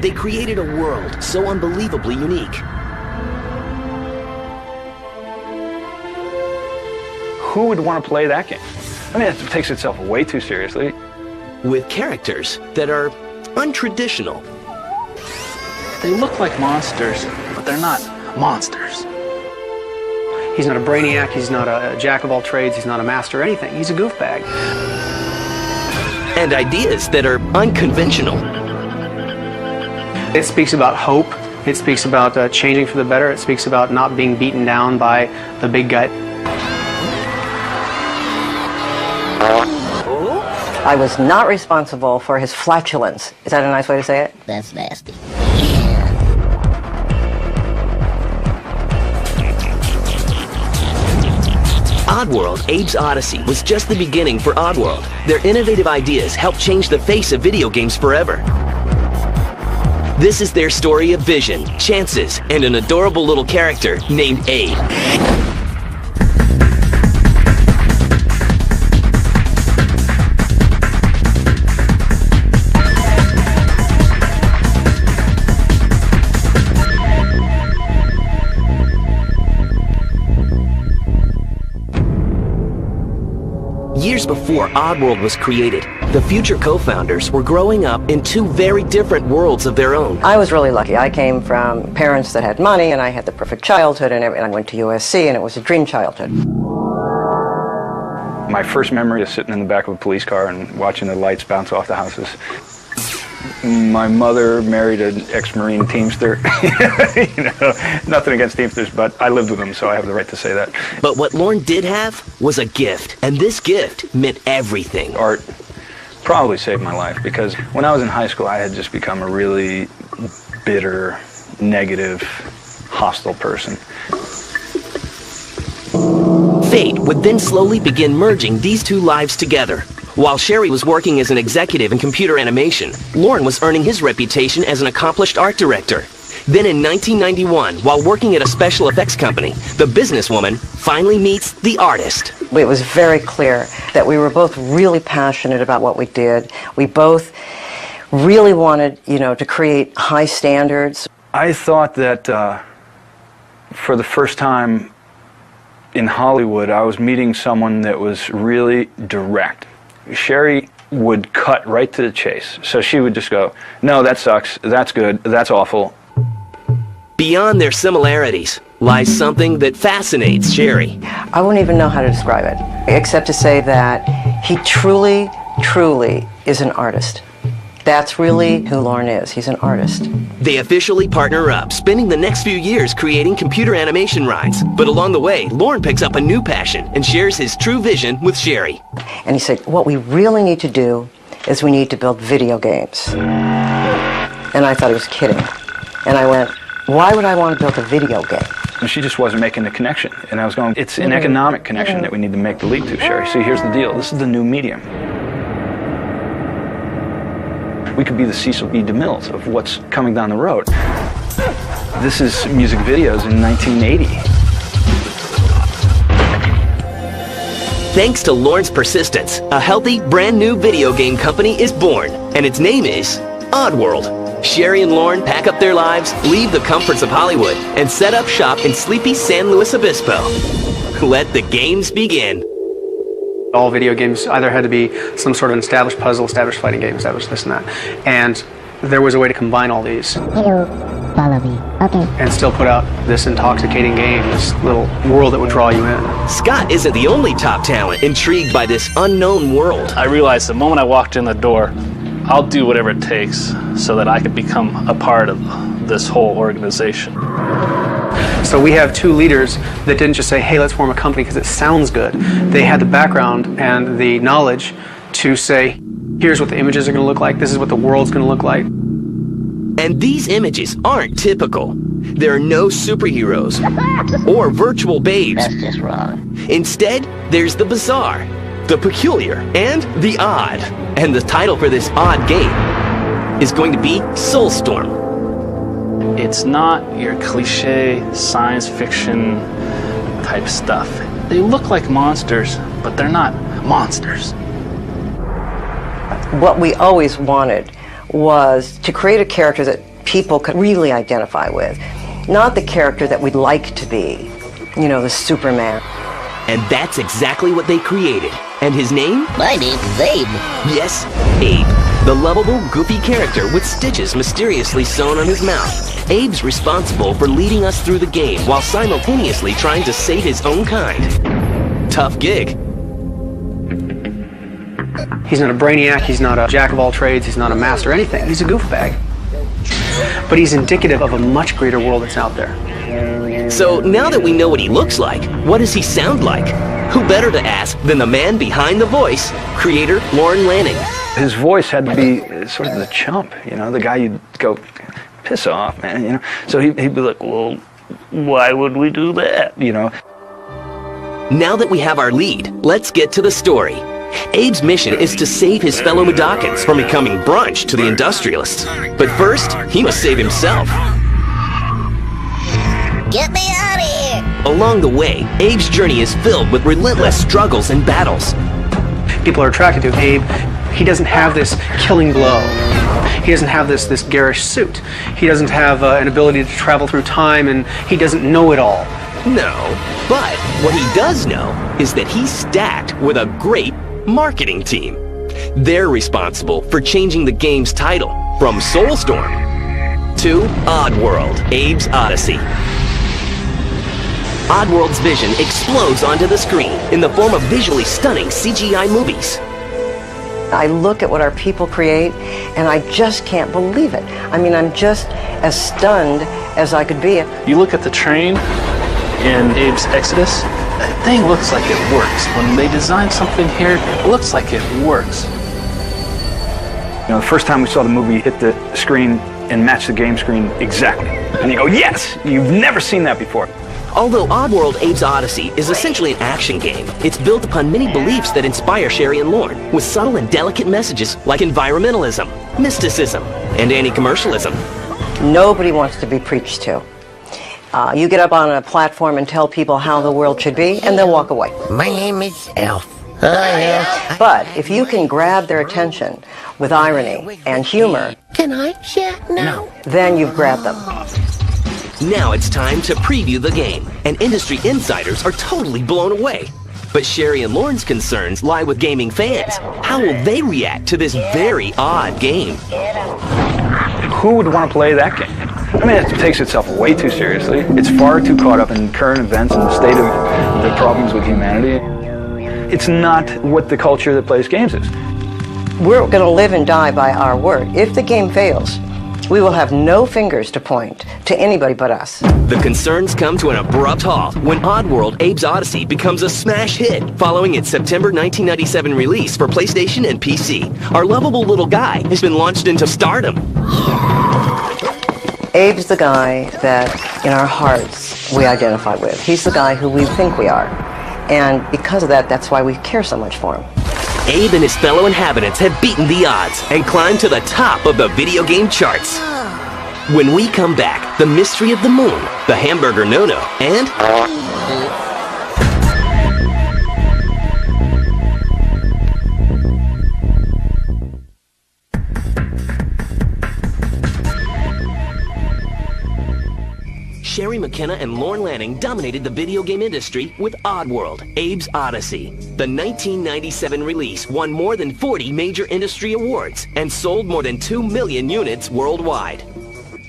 They created a world so unbelievably unique. Who would want to play that game? I mean, it takes itself way too seriously. With characters that are untraditional. They look like monsters, but they're not monsters. He's not a brainiac, he's not a jack of all trades, he's not a master or anything. He's a goofbag. And ideas that are unconventional. It speaks about hope. It speaks about changing for the better. It speaks about not being beaten down by the big guy. I was not responsible for his flatulence. Is that a nice way to say it? That's nasty. Oddworld, Abe's Odyssey was just the beginning for Oddworld. Their innovative ideas helped change the face of video games forever. This is their story of vision, chances, and an adorable little character named Abe. Years before Oddworld was created, the future co-founders were growing up in two very different worlds of their own. I was really lucky. I came from parents that had money, and I had the perfect childhood, and I went to USC, and it was a dream childhood. My first memory is sitting in the back of a police car and watching the lights bounce off the houses. My mother married an ex-Marine Teamster. You know, nothing against Teamsters, but I lived with them, so I have the right to say that. But what Lorne did have was a gift, and this gift meant everything. Art probably saved my life, because when I was in high school, I had just become a really bitter, negative, hostile person. Fate would then slowly begin merging these two lives together. While Sherry was working as an executive in computer animation, Lorne was earning his reputation as an accomplished art director. Then in 1991, while working at a special effects company, the businesswoman finally meets the artist. It was very clear that we were both really passionate about what we did. We both really wanted, to create high standards. I thought that for the first time in Hollywood, I was meeting someone that was really direct. Sherry would cut right to the chase. So she would just go, no, that sucks, that's good, that's awful. Beyond their similarities lies something that fascinates Sherry. I wouldn't even know how to describe it, except to say that he truly, truly is an artist. That's really who Lorne is. He's an artist. They officially partner up, spending the next few years creating computer animation rides. But along the way, Lorne picks up a new passion and shares his true vision with Sherry. And he said, what we really need to do is we need to build video games. And I thought he was kidding. And I went, why would I want to build a video game? And she just wasn't making the connection. And I was going, it's an economic connection that we need to make the leap to, Sherry. See, here's the deal. This is the new medium. We could be the Cecil B. DeMilles of what's coming down the road. This is music videos in 1980. Thanks to Lorne's persistence, a healthy, brand new video game company is born, and its name is Oddworld. Sherry and Lorne pack up their lives, leave the comforts of Hollywood, and set up shop in sleepy San Luis Obispo. Let the games begin. All video games either had to be some sort of established puzzle, established fighting game, established this and that. And there was a way to combine all these. Hello, follow me. Okay. And still put out this intoxicating game, this little world that would draw you in. Scott isn't the only top talent intrigued by this unknown world. I realized the moment I walked in the door, I'll do whatever it takes so that I can become a part of this whole organization. So we have two leaders that didn't just say, hey, let's form a company because it sounds good. They had the background and the knowledge to say, here's what the images are going to look like, this is what the world's going to look like. And these images aren't typical. There are no superheroes or virtual babes. That's just wrong. Instead, there's the bizarre, the peculiar, and the odd. And the title for this odd game is going to be Soulstorm. It's not your cliche science fiction type stuff. They look like monsters, but they're not monsters. What we always wanted was to create a character that people could really identify with. Not the character that we'd like to be, you know, the Superman. And that's exactly what they created. And his name? My name's Abe. Yes, Abe. The lovable, goofy character with stitches mysteriously sewn on his mouth. Abe's responsible for leading us through the game while simultaneously trying to save his own kind. Tough gig. He's not a brainiac, he's not a jack of all trades, he's not a master anything. He's a goofbag. But he's indicative of a much greater world that's out there. So now that we know what he looks like, what does he sound like? Who better to ask than the man behind the voice, creator Lorne Lanning. His voice had to be sort of the chump, you know, the guy you'd go, piss off, man, you know. So he'd be like, well, why would we do that, you know? Now that we have our lead, let's get to the story. Abe's mission is to save his fellow Medokans from becoming brunch to the industrialists. But first, he must save himself. Get me out of here! Along the way, Abe's journey is filled with relentless struggles and battles. People are attracted to Abe. He doesn't have this killing blow. He doesn't have this garish suit. He doesn't have an ability to travel through time, and he doesn't know it all. No, but what he does know is that he's stacked with a great marketing team. They're responsible for changing the game's title from Soulstorm to Oddworld, Abe's Odyssey. Oddworld's vision explodes onto the screen in the form of visually stunning CGI movies. I look at what our people create, and I just can't believe it. I mean, I'm just as stunned as I could be. You look at the train in Abe's Exodus, that thing looks like it works. When they design something here, it looks like it works. You know, the first time we saw the movie hit the screen and match the game screen exactly. And you go, yes! You've never seen that before. Although Oddworld Abe's Odyssey is essentially an action game, it's built upon many beliefs that inspire Sherry and Lorne, with subtle and delicate messages like environmentalism, mysticism, and anti-commercialism. Nobody wants to be preached to. You get up on a platform and tell people how the world should be, and they'll walk away. My name is Elf. But if you can grab their attention with irony and humor, Can I chat now? then you've grabbed them. Now it's time to preview the game, and industry insiders are totally blown away. But Sherry and Lorne's concerns lie with gaming fans. How will they react to this very odd game? Who would want to play that game? I mean, it takes itself way too seriously. It's far too caught up in current events and the state of the problems with humanity. It's not what the culture that plays games is. We're going to live and die by our word. If the game fails, we will have no fingers to point to anybody but us. The concerns come to an abrupt halt when Oddworld Abe's Odyssey becomes a smash hit following its September 1997 release for PlayStation and PC. Our lovable little guy has been launched into stardom. Abe's the guy that, in our hearts, we identify with. He's the guy who we think we are. And because of that, that's why we care so much for him. Abe and his fellow inhabitants have beaten the odds and climbed to the top of the video game charts. When we come back, the mystery of the moon, the hamburger no-no, and... Sherry McKenna and Lorne Lanning dominated the video game industry with Oddworld, Abe's Odyssey. The 1997 release won more than 40 major industry awards and sold more than 2 million units worldwide.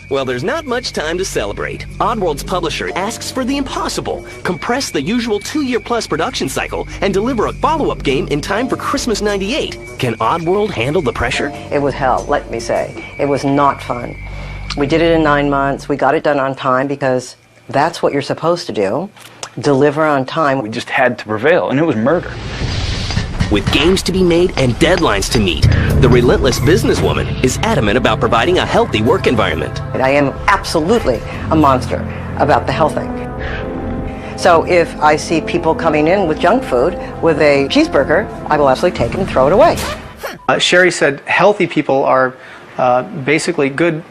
Well, there's not much time to celebrate. Oddworld's publisher asks for the impossible. Compress the usual 2-year-plus production cycle and deliver a follow-up game in time for Christmas '98. Can Oddworld handle the pressure? It was hell, let me say. It was not fun. We did it in 9 months. We got it done on time because That's what you're supposed to do. Deliver on time. We just had to prevail, and it was murder. With games to be made and deadlines to meet, the relentless businesswoman is adamant about providing a healthy work environment. I am absolutely a monster about the health thing. So if I see people coming in with junk food, with a cheeseburger, I will absolutely take it and throw it away. Sherry said healthy people are basically good,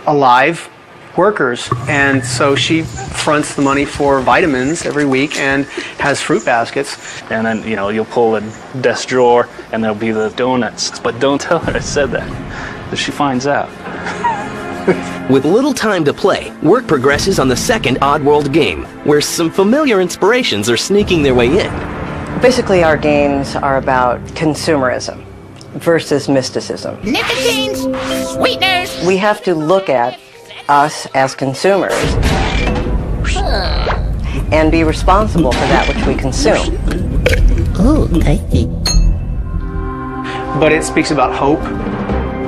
alive workers, and so she fronts the money for vitamins every week and has fruit baskets. And then, you'll pull a desk drawer and there'll be the donuts. But don't tell her I said that, if she finds out. With little time to play, work progresses on the second Oddworld game, where some familiar inspirations are sneaking their way in. Basically, our games are about consumerism versus mysticism. Nicotines, sweeteners. We have to look at us as consumers and be responsible for that which we consume. Ooh, tasty. But it speaks about hope.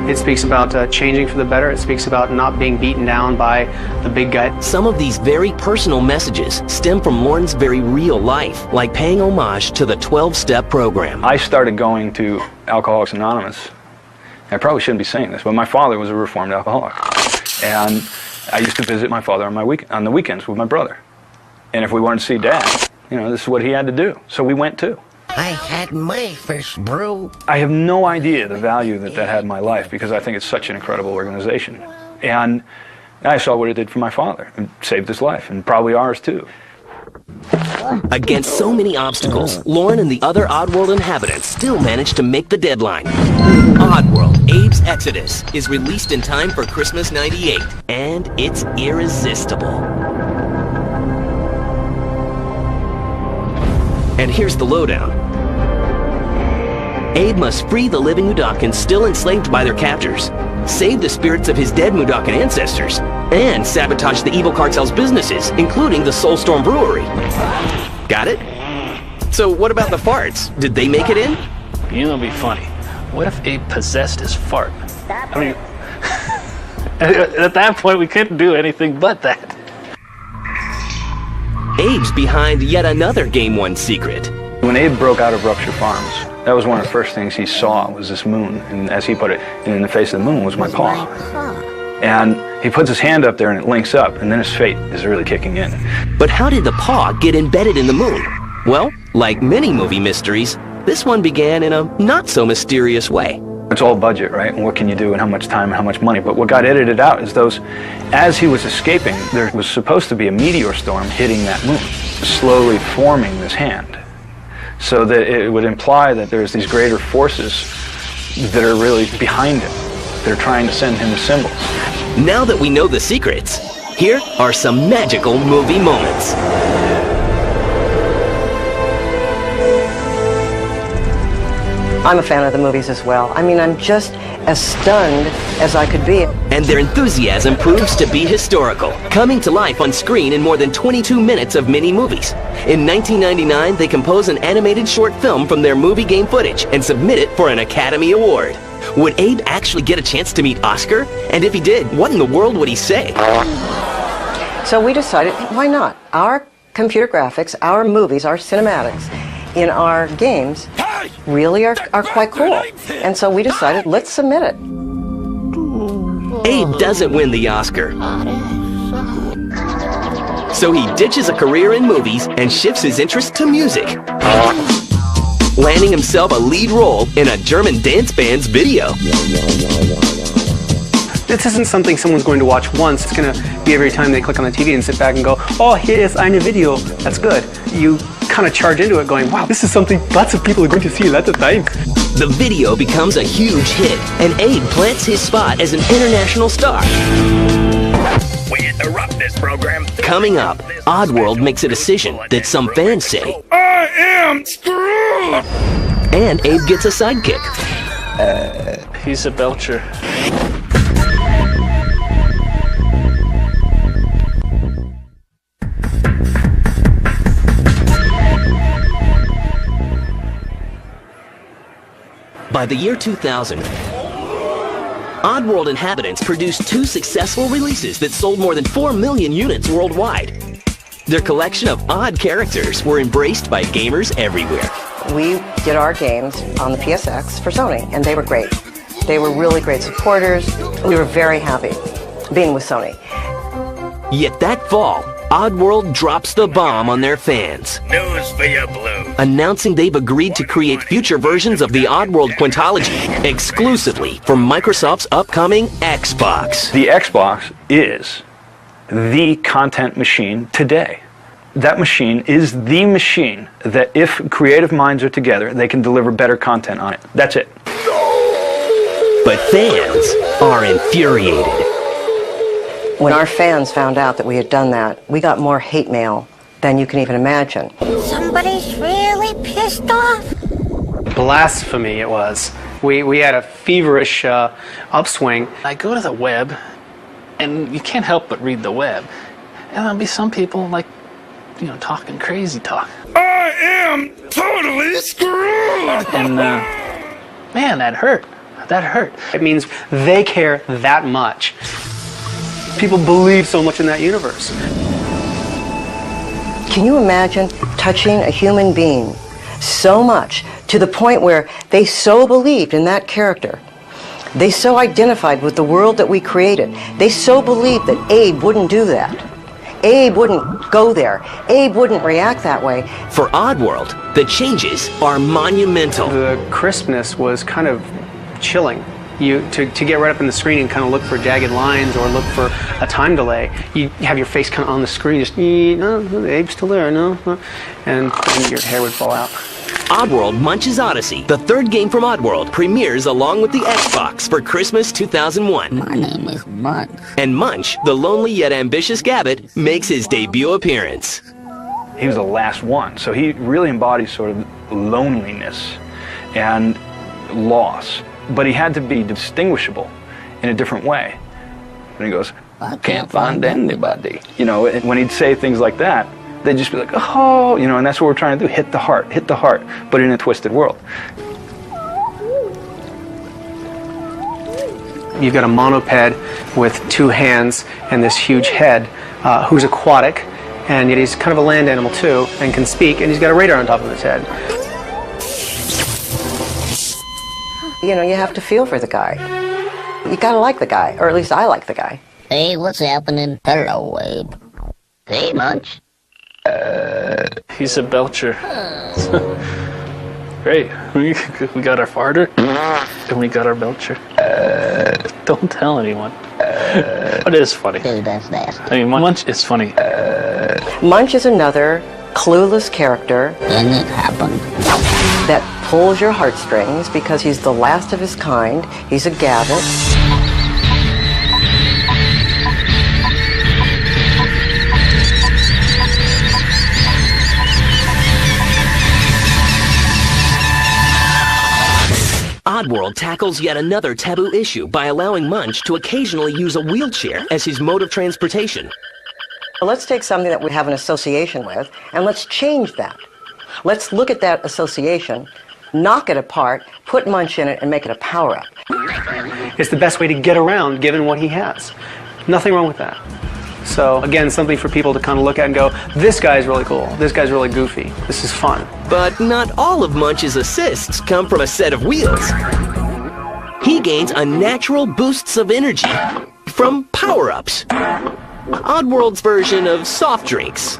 It speaks about changing for the better. It speaks about not being beaten down by the big guy. Some of these very personal messages stem from Lauren's very real life, like paying homage to the 12-step program. I started going to Alcoholics Anonymous. I probably shouldn't be saying this, but my father was a reformed alcoholic. And I used to visit my father on the weekends with my brother. And if we wanted to see Dad, this is what he had to do. So we went too. I had my first brew. I have no idea the value that had in my life, because I think it's such an incredible organization. And I saw what it did for my father. It saved his life, and probably ours too. Against so many obstacles, Lauren and the other Oddworld inhabitants still managed to make the deadline. Oddworld, Abe's Exodus, is released in time for Christmas '98, and it's irresistible. And here's the lowdown. Abe must free the living Mudokons still enslaved by their captors, save the spirits of his dead Mudokon ancestors, and sabotage the evil cartel's businesses, including the Soulstorm Brewery. Got it? So what about the farts? Did they make it in? It'd be funny. What if Abe possessed his fart? I mean, at that point, we couldn't do anything but that. Abe's behind yet another Game 1 secret. When Abe broke out of Rupture Farms, that was one of the first things he saw was this moon. And as he put it, in the face of the moon was my paw. And he puts his hand up there and it links up, and then his fate is really kicking in. But how did the paw get embedded in the moon? Well, like many movie mysteries, this one began in a not-so-mysterious way. It's all budget, right? And what can you do, and how much time, and how much money? But what got edited out is as he was escaping, there was supposed to be a meteor storm hitting that moon, slowly forming this hand. So that it would imply that there's these greater forces that are really behind him. They're trying to send him the symbols. Now that we know the secrets, here are some magical movie moments. I'm a fan of the movies as well. I mean, I'm just as stunned as I could be. And their enthusiasm proves to be historical, coming to life on screen in more than 22 minutes of mini-movies. In 1999, they compose an animated short film from their movie game footage and submit it for an Academy Award. Would Abe actually get a chance to meet Oscar? And if he did, what in the world would he say? So we decided, why not? Our computer graphics, our movies, our cinematics in our games really are quite cool. And so we decided, let's submit it. Abe doesn't win the Oscar. So he ditches a career in movies and shifts his interest to music, landing himself a lead role in a German dance band's video. This isn't something someone's going to watch once. It's going to be every time they click on the TV and sit back and go, oh, here is eine Video. That's good. You kind of charge into it going, wow, this is something lots of people are going to see lots of times. The video becomes a huge hit, and Abe plants his spot as an international star. We interrupt this program. Coming up, Oddworld makes a decision that some fans say, I am screwed! And Abe gets a sidekick. He's a belcher. By the year 2000, Oddworld inhabitants produced 2 successful releases that sold more than 4 million units worldwide. Their collection of odd characters were embraced by gamers everywhere. We did our games on the PSX for Sony, and they were great. They were really great supporters. We were very happy being with Sony. Yet that fall, Oddworld drops the bomb on their fans, News for you, Blue. announcing they've agreed to create future versions of the Oddworld Quintology exclusively for Microsoft's upcoming Xbox. The Xbox is the content machine today. That machine is the machine that if creative minds are together, they can deliver better content on it. That's it. But fans are infuriated. When our fans found out that we had done that, we got more hate mail than you can even imagine. Somebody's really pissed off. Blasphemy it was. We had a feverish upswing. I go to the web, and you can't help but read the web. And there'll be some people like, talking crazy talk. I am totally screwed. And man, that hurt. That hurt. It means they care that much. People believe so much in that universe. Can you imagine touching a human being so much to the point where they so believed in that character? They so identified with the world that we created. They so believed that Abe wouldn't do that. Abe wouldn't go there. Abe wouldn't react that way. For Oddworld, the changes are monumental. The crispness was kind of chilling. To get right up in the screen and kind of look for jagged lines or look for a time delay, you have your face kind of on the screen, just, no, Abe's still there, no, and your hair would fall out. Oddworld Munch's Odyssey, the third game from Oddworld, premieres along with the Xbox for Christmas 2001. My name is Munch. And Munch, the lonely yet ambitious Gabbit, makes his debut appearance. He was the last one, so he really embodies sort of loneliness and loss. But he had to be distinguishable in a different way. And he goes, I can't find anybody. And when he'd say things like that, they'd just be like, oh, and that's what we're trying to do, hit the heart, but in a twisted world. You've got a monoped with two hands and this huge head who's aquatic, and yet he's kind of a land animal too, and can speak, and he's got a radar on top of his head. You have to feel for the guy. You gotta like the guy, or at least I like the guy. Hey, what's happening? Hello, Abe. Hey, Munch. He's a belcher. Great. We got our farter, and we got our belcher. Don't tell anyone. But it is funny. Hey, that's nasty. I mean, Munch is funny. Munch is another clueless character. And it happened. That pulls your heartstrings because he's the last of his kind. He's a Gabbit. Oddworld tackles yet another taboo issue by allowing Munch to occasionally use a wheelchair as his mode of transportation. Let's take something that we have an association with, and let's change that. Let's look at that association, knock it apart, put Munch in it, and make it a power-up. It's the best way to get around given what he has. Nothing wrong with that. So, again, something for people to kind of look at and go, this guy's really cool, this guy's really goofy, this is fun. But not all of Munch's assists come from a set of wheels. He gains unnatural boosts of energy from power-ups. Oddworld's version of soft drinks.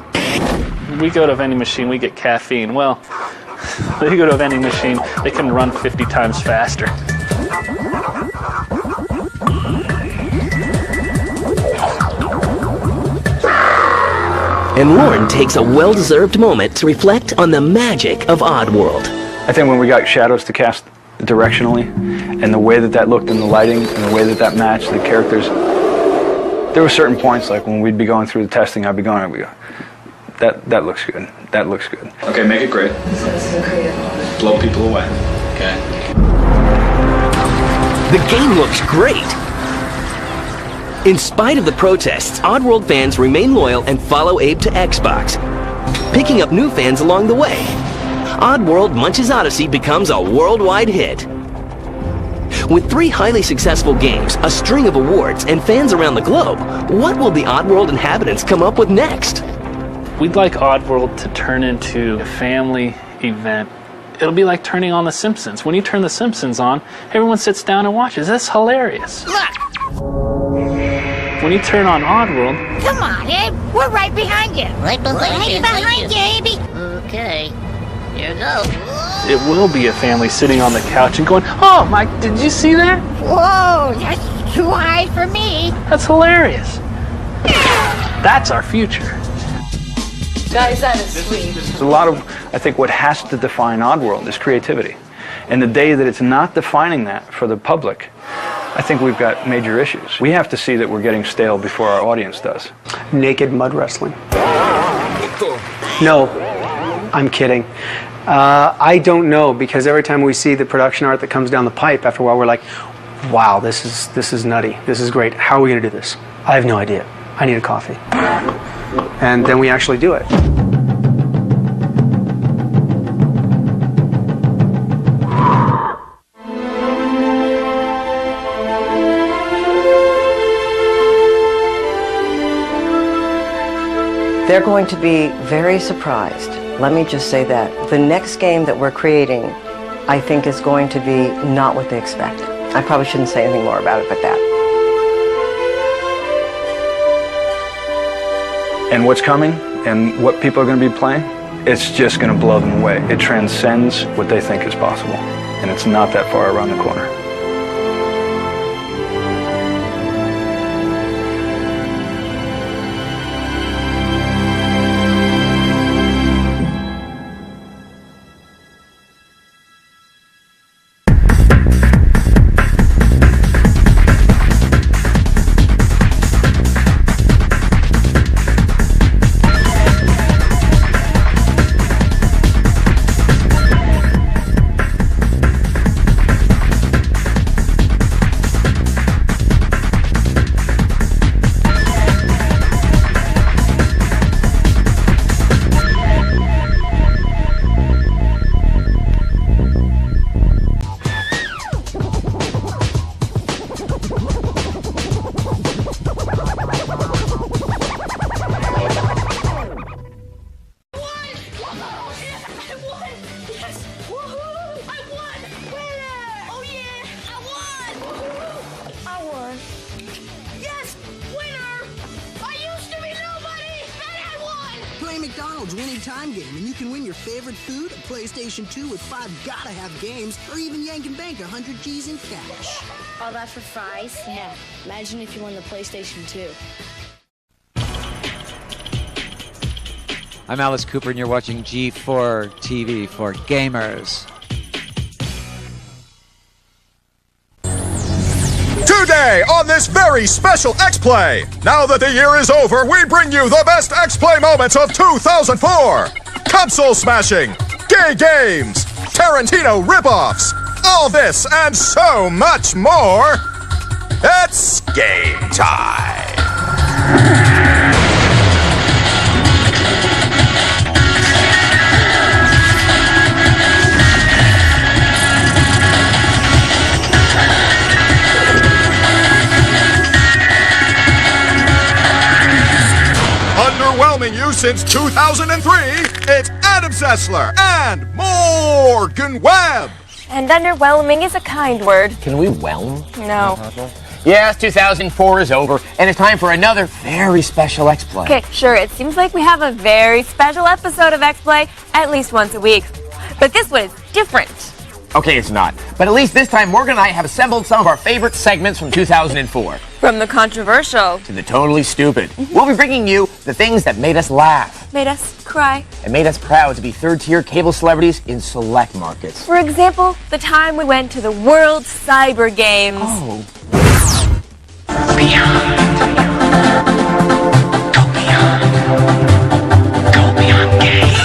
We go to a vending machine, we get caffeine. Well, they go to a vending machine, they can run 50 times faster. And Lorne takes a well-deserved moment to reflect on the magic of Oddworld. I think when we got shadows to cast directionally, and the way that looked in the lighting, and the way that matched the characters, there were certain points, like when we'd be going through the testing, I'd be going, that looks good, that looks good. Okay, make it great. Blow people away, okay? The game looks great. In spite of the protests, Oddworld fans remain loyal and follow Abe to Xbox, picking up new fans along the way. Oddworld Munch's Odyssey becomes a worldwide hit. With 3 highly successful games, a string of awards, and fans around the globe, what will the Oddworld inhabitants come up with next? We'd like Oddworld to turn into a family event. It'll be like turning on The Simpsons. When you turn The Simpsons on, everyone sits down and watches. That's hilarious. When you turn on Oddworld... Come on, Abe. We're right behind you. Right behind you. Behind you, Abe. Okay. Here goes. It will be a family sitting on the couch and going, "Oh, Mike, did you see that? Whoa, that's too high for me." That's hilarious." That's our future. Guys, that is sweet. A lot of, I think, what has to define Oddworld is creativity. And the day that it's not defining that for the public, I think we've got major issues. We have to see that we're getting stale before our audience does. Naked mud wrestling. No, I'm kidding. I don't know, because every time we see the production art that comes down the pipe, after a while we're like, wow, this is nutty. This is great. How are we going to do this? I have no idea. I need a coffee. And then we actually do it. They're going to be very surprised. Let me just say that. The next game that we're creating, I think, is going to be not what they expect. I probably shouldn't say anything more about it but that. And what's coming and what people are going to be playing, it's just going to blow them away. It transcends what they think is possible. And it's not that far around the corner. McDonald's winning time game, and you can win your favorite food, a PlayStation 2 with 5 gotta-have games, or even yank and bank 100 G's in cash. All that for fries? Yeah. Imagine if you won the PlayStation 2. I'm Alice Cooper, and you're watching G4 TV for gamers. Today, on this very special X-Play, now that the year is over, we bring you the best X-Play moments of 2004. Console smashing, gay games, Tarantino ripoffs, all this and so much more. It's game time. Underwhelming you since 2003, it's Adam Sessler and Morgan Webb. And underwhelming is a kind word. Can we whelm? No. Yes, 2004 is over, and it's time for another very special X-Play. Okay, sure, it seems like we have a very special episode of X-Play at least once a week. But this one is different. Okay, it's not. But at least this time, Morgan and I have assembled some of our favorite segments from 2004. From the controversial to the totally stupid. We'll be bringing you the things that made us laugh. Made us cry. And made us proud to be third-tier cable celebrities in select markets. For example, the time we went to the World Cyber Games. Oh. Beyond. Go beyond. Go beyond game.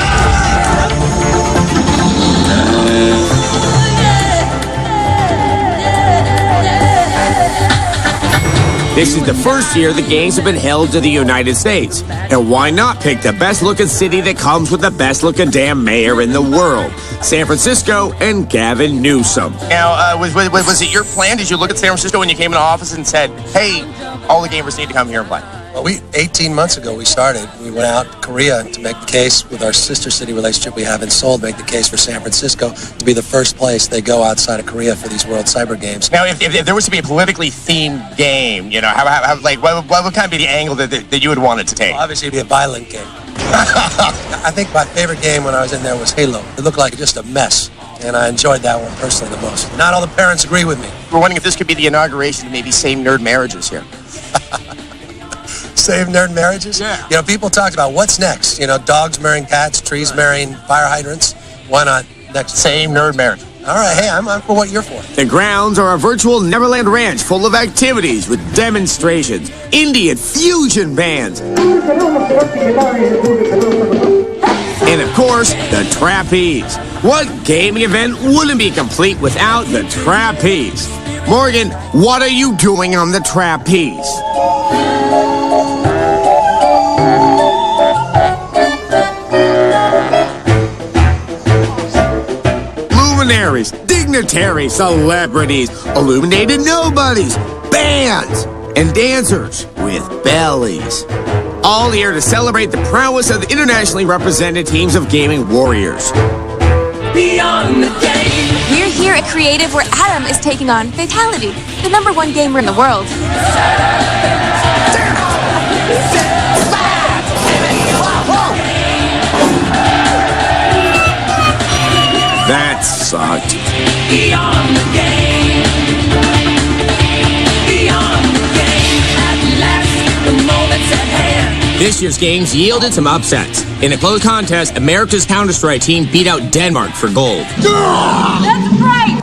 This is the first year the games have been held to the United States. And why not pick the best-looking city that comes with the best-looking damn mayor in the world? San Francisco and Gavin Newsom. Now, was it your plan? Did you look at San Francisco when you came into office and said, hey, all the gamers need to come here and play? Well, 18 months ago we started. We went out to Korea to make the case with our sister city relationship we have in Seoul, make the case for San Francisco to be the first place they go outside of Korea for these World Cyber Games. Now, if there was to be a politically themed game, you know, what would kind of be the angle that you would want it to take? Well, obviously, it'd be a violent game. I think my favorite game when I was in there was Halo. It looked like just a mess, and I enjoyed that one personally the most. Not all the parents agree with me. We're wondering if this could be the inauguration of maybe same-nerd marriages here. Save nerd marriages? Yeah. You know, people talked about what's next. You know, dogs marrying cats, trees marrying fire hydrants. Why not next? Same nerd marriage. All right, hey, I'm for what you're for. The grounds are a virtual Neverland ranch full of activities with demonstrations, Indian fusion bands, and of course, the trapeze. What gaming event wouldn't be complete without the trapeze? Morgan, what are you doing on the trapeze? Luminaries, dignitaries, celebrities, illuminated nobodies, bands, and dancers with bellies. All here to celebrate the prowess of the internationally represented teams of gaming warriors. Beyond the game. We're here at Creative where Adam is taking on Fatality, the #1 gamer in the world. That sucked. Beyond the game. Beyond the game. At last, the moment's at hand. This year's games yielded some upsets. In a close contest, America's Counter-Strike team beat out Denmark for gold. That's right!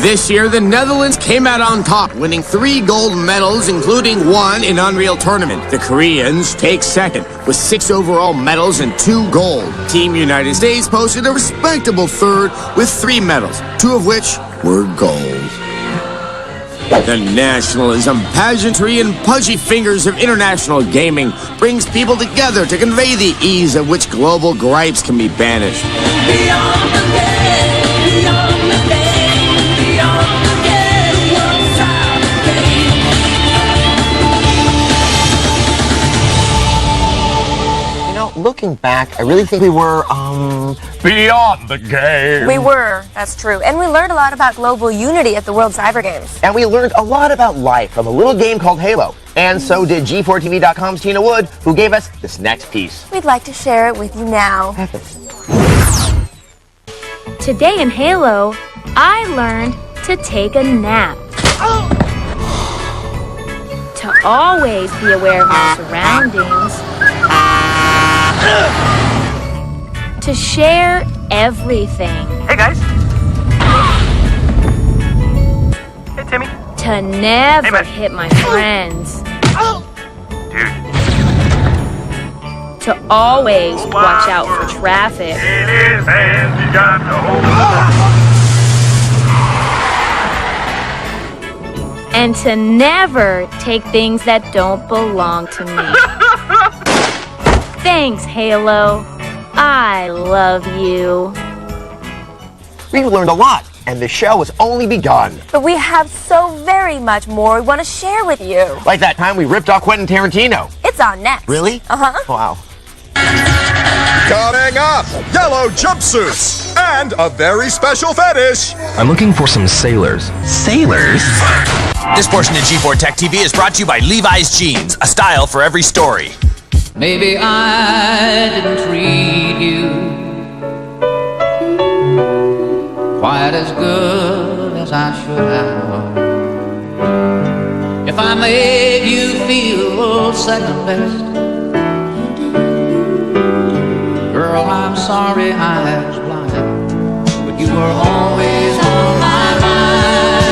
This year, the Netherlands came out on top, winning 3 gold medals, including 1 in Unreal Tournament. The Koreans take second, with 6 overall medals and 2 gold. Team United States posted a respectable third with 3 medals, 2 of which were gold. The nationalism, pageantry, and pudgy fingers of international gaming brings people together to convey the ease at which global gripes can be banished. Beyond the game. Beyond the game. Beyond the game. World Cyber Game. You know, looking back, I really think we were, beyond the game. We were, that's true. And we learned a lot about global unity at the World Cyber Games. And we learned a lot about life from a little game called Halo. And so did G4TV.com's Tina Wood, who gave us this next piece. We'd like to share it with you now. Today in Halo, I learned to take a nap. To always be aware of my surroundings. To share everything. Hey guys. Hey Timmy. To never man. hit my friends. Dude. To always watch out for traffic. In his hands, he got the whole And to never take things that don't belong to me. Thanks, Halo. I love you. We learned a lot, and the show has only begun. But we have so very much more we want to share with you. Like that time we ripped off Quentin Tarantino. It's on next. Really? Uh-huh. Wow. Coming up, yellow jumpsuits and a very special fetish. I'm looking for some sailors. Sailors? This portion of G4 Tech TV is brought to you by Levi's Jeans, a style for every story. Maybe I didn't treat you quite as good as I should have. If I made you feel second best, girl, I'm sorry I was blind, but you were always on my mind.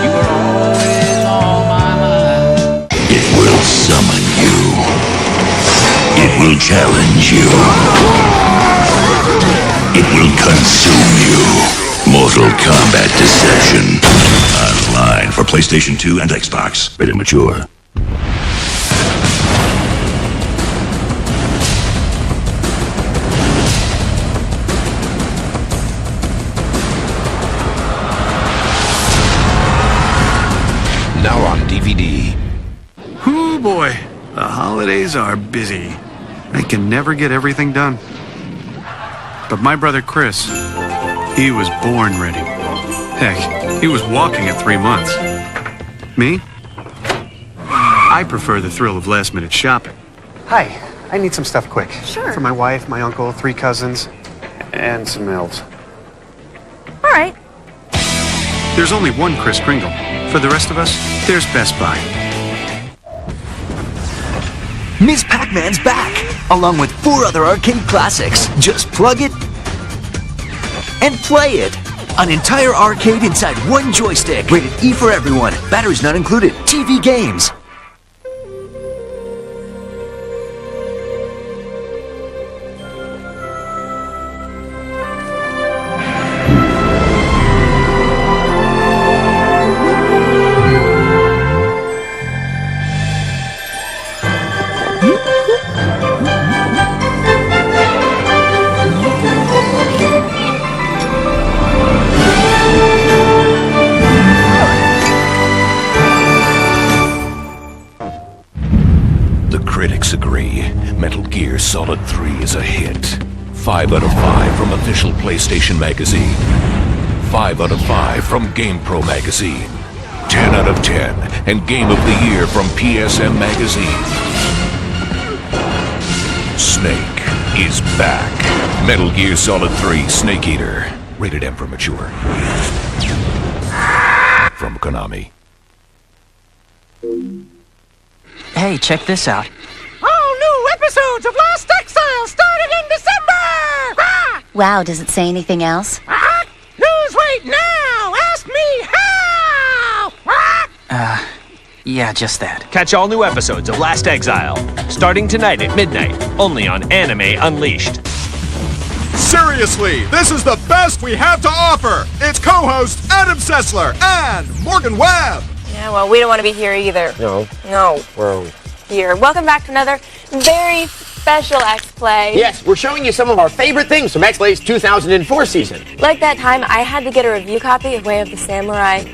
You were always on my mind. It will summon you. It will challenge you. It will consume you. Mortal Kombat Deception. Online for PlayStation 2 and Xbox. Rated mature. boy, the holidays are busy. I can never get everything done. But my brother Chris, he was born ready. Heck, he was walking at 3 months. Me? I prefer the thrill of last-minute shopping. Hi, I need some stuff quick. Sure. For my wife, my uncle, 3 cousins, and some elves. All right. There's only one Kris Kringle. For the rest of us, there's Best Buy. Ms. Pac-Man's back, along with 4 other arcade classics. Just plug it and play it. An entire arcade inside one joystick. Rated E for everyone. Batteries not included. TV games. Critics agree Metal Gear Solid 3 is a hit. 5 out of 5 from official PlayStation Magazine. 5 out of 5 from GamePro Magazine. 10 out of 10 and Game of the Year from PSM Magazine. Snake is back. Metal Gear Solid 3 Snake Eater. Rated M for mature. From Konami. Hey, check this out. All new episodes of Lost Exile started in December! Ah! Wow, does it say anything else? News right now! Ask me how! Yeah, just that. Catch all new episodes of Last Exile, starting tonight at midnight, only on Anime Unleashed. Seriously, this is the best we have to offer. It's co-host Adam Sessler and Morgan Webb. Yeah, well, we don't want to be here either. No. No. Where are we? Here. Welcome back to another very special X-Play. Yes, we're showing you some of our favorite things from X-Play's 2004 season. Like that time I had to get a review copy of Way of the Samurai.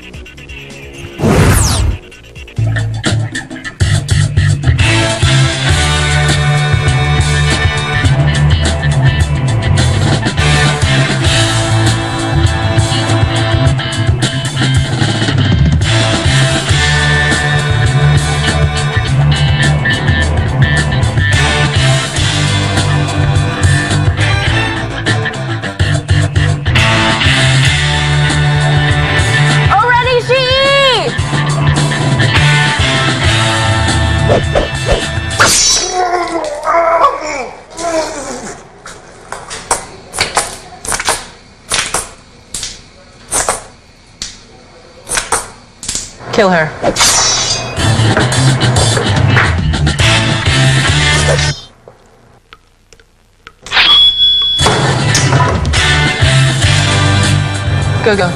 Kill her. Go.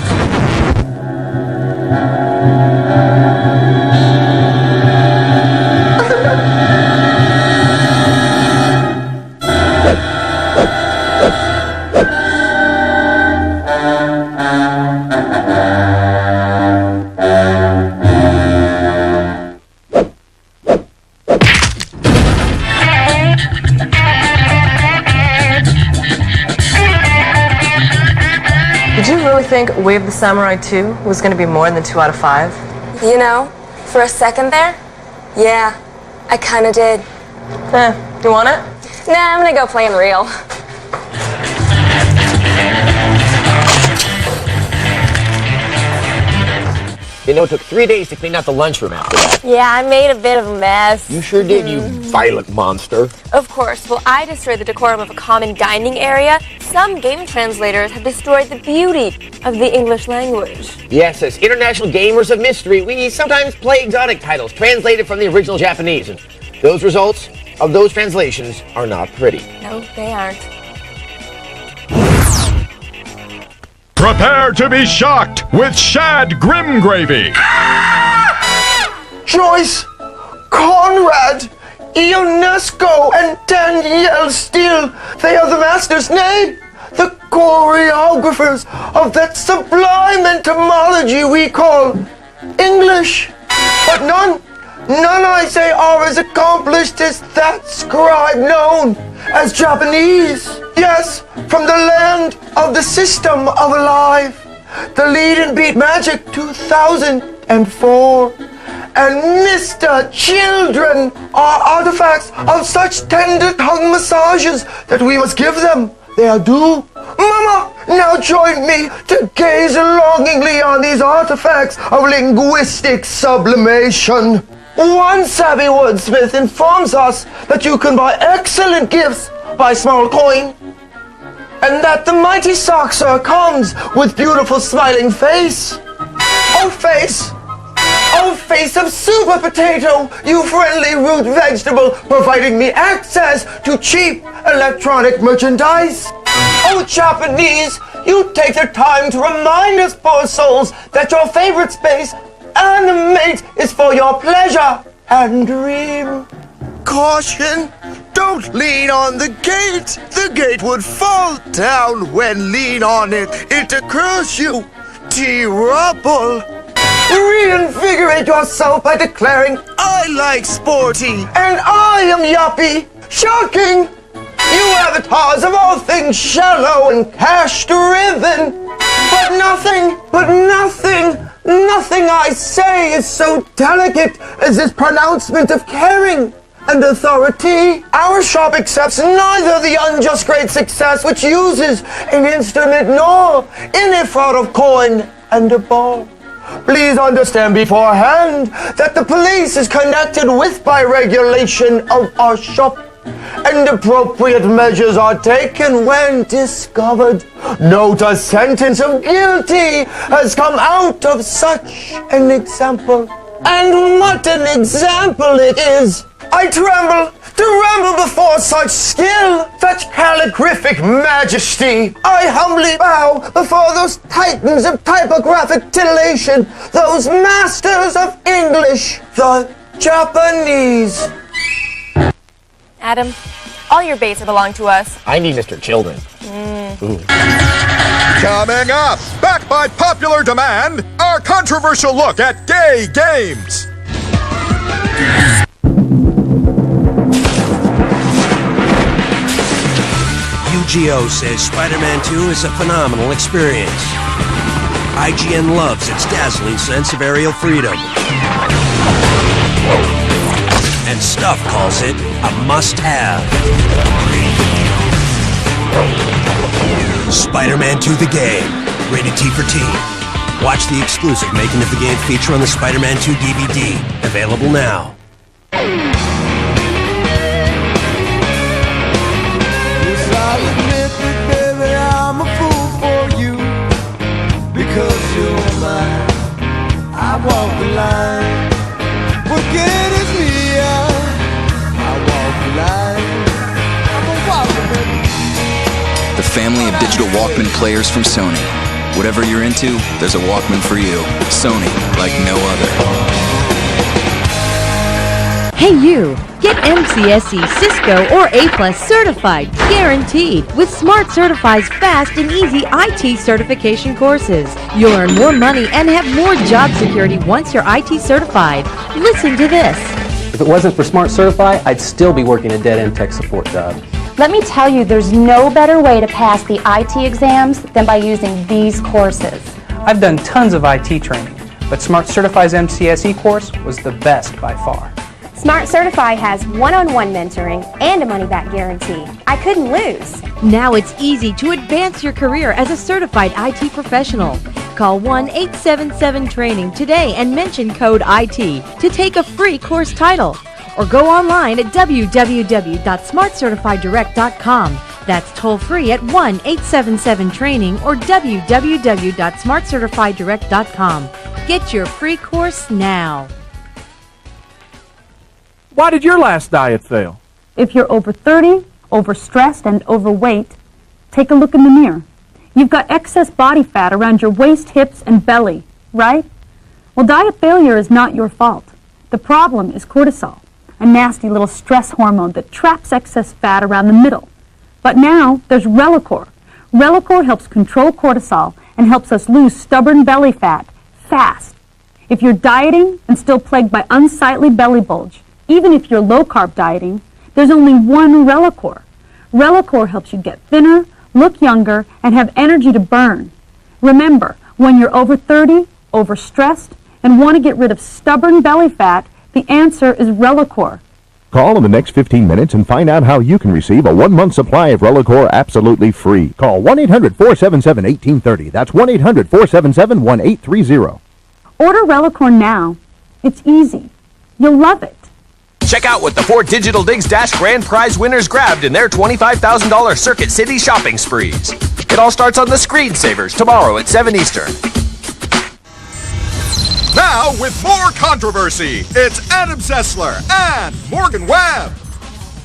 Did you really think Way of the Samurai 2 was going to be more than 2 out of 5? You know, for a second there, yeah, I kind of did. You want it? Nah, I'm going to go play Unreal. You know, it took 3 days to clean out the lunchroom after that. Yeah, I made a bit of a mess. You sure did, you violent monster. Of course, while I destroyed the decorum of a common dining area, some game translators have destroyed the beauty of the English language. Yes, as international gamers of mystery, we sometimes play exotic titles translated from the original Japanese, and those results of those translations are not pretty. No, they aren't. Prepare to be shocked with Shad Grim Gravy. Joyce, Conrad, Ionesco, and Danielle Steele, they are the masters, nay, the choreographers of that sublime entomology we call English. But None, I say, are as accomplished as that scribe known as Japanese. Yes, from the land of the system of alive, the lead and beat magic 2004. And Mr. Children are artifacts of such tender tongue massages that we must give them their due. Mama, now join me to gaze longingly on these artifacts of linguistic sublimation. One savvy wordsmith informs us that you can buy excellent gifts by small coin, and that the mighty Soxer comes with beautiful smiling face. Oh face! Oh, face of super potato, you friendly root vegetable, providing me access to cheap electronic merchandise. Oh, Japanese, you take the time to remind us poor souls that your favorite space, animate, is for your pleasure and dream. Caution! Don't lean on the gate! The gate would fall down when lean on it. It occurs you. T-Rubble. Reinvigorate yourself by declaring, I like sporty. And I am yuppie. Shocking! You avatars of all things shallow and cash-driven. But nothing I say is so delicate as this pronouncement of caring and authority. Our shop accepts neither the unjust great success which uses an instrument nor any fraud of coin and a ball. Please understand beforehand that the police is connected with by regulation of our shop, and appropriate measures are taken when discovered. Note a sentence of guilty has come out of such an example. And what an example it is! I tremble before such skill, such calligraphic majesty. I humbly bow before those titans of typographic titillation, those masters of English, the Japanese. Adam, all your baits belong to us. I need Mr. Children. Coming up, back by popular demand, our controversial look at gay games. UGO says Spider-Man 2 is a phenomenal experience. IGN loves its dazzling sense of aerial freedom. And Stuff calls it a must-have. Spider-Man 2 the game, rated T for teen. Watch the exclusive Making of the Game feature on the Spider-Man 2 DVD, available now. I'll admit that, baby, I'm a fool for you. Because you're mine, I walk the line. What good is me? I walk the line. I'm a walker, baby. The family of digital Walkman players from Sony. Whatever you're into, there's a Walkman for you. Sony, like no other. Hey you! Get MCSE, Cisco, or A+ certified, guaranteed, with Smart Certify's fast and easy IT certification courses. You'll earn more money and have more job security once you're IT certified. Listen to this. If it wasn't for Smart Certify, I'd still be working a dead-end tech support job. Let me tell you, there's no better way to pass the IT exams than by using these courses. I've done tons of IT training, but Smart Certify's MCSE course was the best by far. Smart Certify has one-on-one mentoring and a money-back guarantee. I couldn't lose. Now it's easy to advance your career as a certified IT professional. Call 1-877-TRAINING today and mention code IT to take a free course title. Or go online at www.smartcertifieddirect.com. That's toll-free at 1-877-TRAINING or www.smartcertifieddirect.com. Get your free course now. Why did your last diet fail? If you're over 30, overstressed, and overweight, take a look in the mirror. You've got excess body fat around your waist, hips, and belly, right? Well, diet failure is not your fault. The problem is cortisol, a nasty little stress hormone that traps excess fat around the middle. But now there's Relacor. Relacor helps control cortisol and helps us lose stubborn belly fat fast. If you're dieting and still plagued by unsightly belly bulge, even if you're low-carb dieting, there's only one Relicore. Relicore helps you get thinner, look younger, and have energy to burn. Remember, when you're over 30, overstressed, and want to get rid of stubborn belly fat, the answer is Relicore. Call in the next 15 minutes and find out how you can receive a 1-month supply of Relicore absolutely free. Call 1-800-477-1830. That's 1-800-477-1830. Order Relicore now. It's easy. You'll love it. Check out what the 4 Digital Digs Dash grand prize winners grabbed in their $25,000 Circuit City shopping sprees. It all starts on the Screensavers tomorrow at 7 Eastern. Now, with more controversy, it's Adam Sessler and Morgan Webb.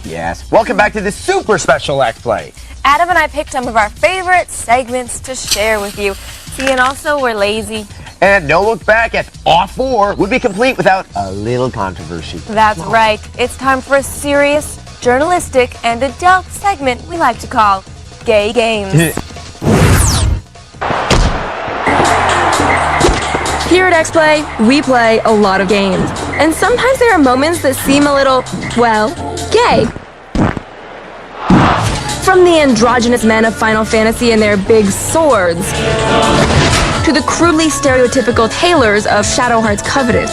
Yes, welcome back to this super special X Play. Adam and I picked some of our favorite segments to share with you. See, and also we're lazy. And no look back at all 4 would be complete without a little controversy. That's right. It's time for a serious, journalistic, and adult segment we like to call Gay Games. Here at X-Play, we play a lot of games. And sometimes there are moments that seem a little, well, gay. From the androgynous men of Final Fantasy and their big swords, to the crudely stereotypical tailors of Shadow Heart's Covenant,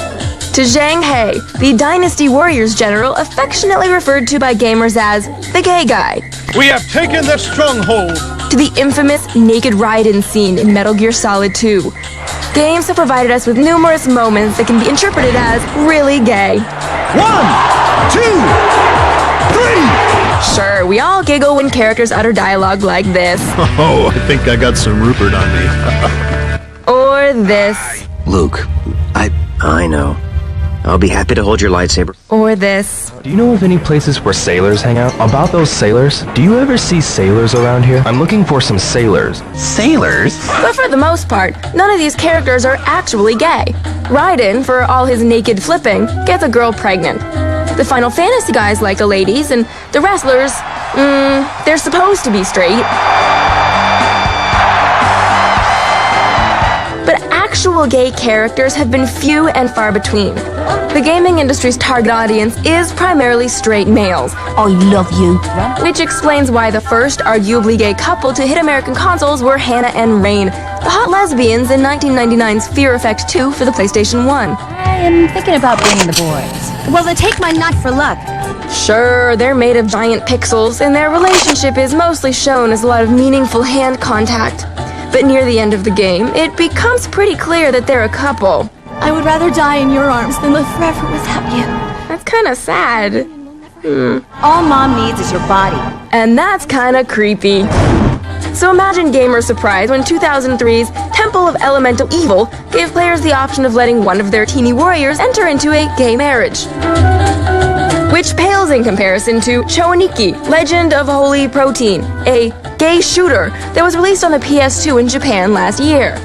to Zhang He, the Dynasty Warriors general affectionately referred to by gamers as the gay guy. We have taken the stronghold. To the infamous naked Raiden scene in Metal Gear Solid 2. Games have provided us with numerous moments that can be interpreted as really gay. 1, 2, 3! Sure, we all giggle when characters utter dialogue like this. Oh, I think I got some Rupert on me. Or this. Luke, I know. I'll be happy to hold your lightsaber. Or this. Do you know of any places where sailors hang out? About those sailors, do you ever see sailors around here? I'm looking for some sailors. Sailors? But for the most part, none of these characters are actually gay. Raiden, for all his naked flipping, gets a girl pregnant. The Final Fantasy guys like the ladies, and the wrestlers, they're supposed to be straight. But actual gay characters have been few and far between. The gaming industry's target audience is primarily straight males. I love you. Which explains why the first arguably gay couple to hit American consoles were Hannah and Rain, the hot lesbians in 1999's Fear Effect 2 for the PlayStation 1. I am thinking about bringing the boys. Well, then take my nut for luck. Sure, they're made of giant pixels, and their relationship is mostly shown as a lot of meaningful hand contact. But near the end of the game, it becomes pretty clear that they're a couple. I would rather die in your arms than live forever without you. That's kind of sad. All Mom needs is your body. And that's kind of creepy. So imagine gamers' surprise when 2003's Temple of Elemental Evil gave players the option of letting one of their teeny warriors enter into a gay marriage. Which pales in comparison to Choaniki, Legend of Holy Protein, a gay shooter that was released on the PS2 in Japan last year.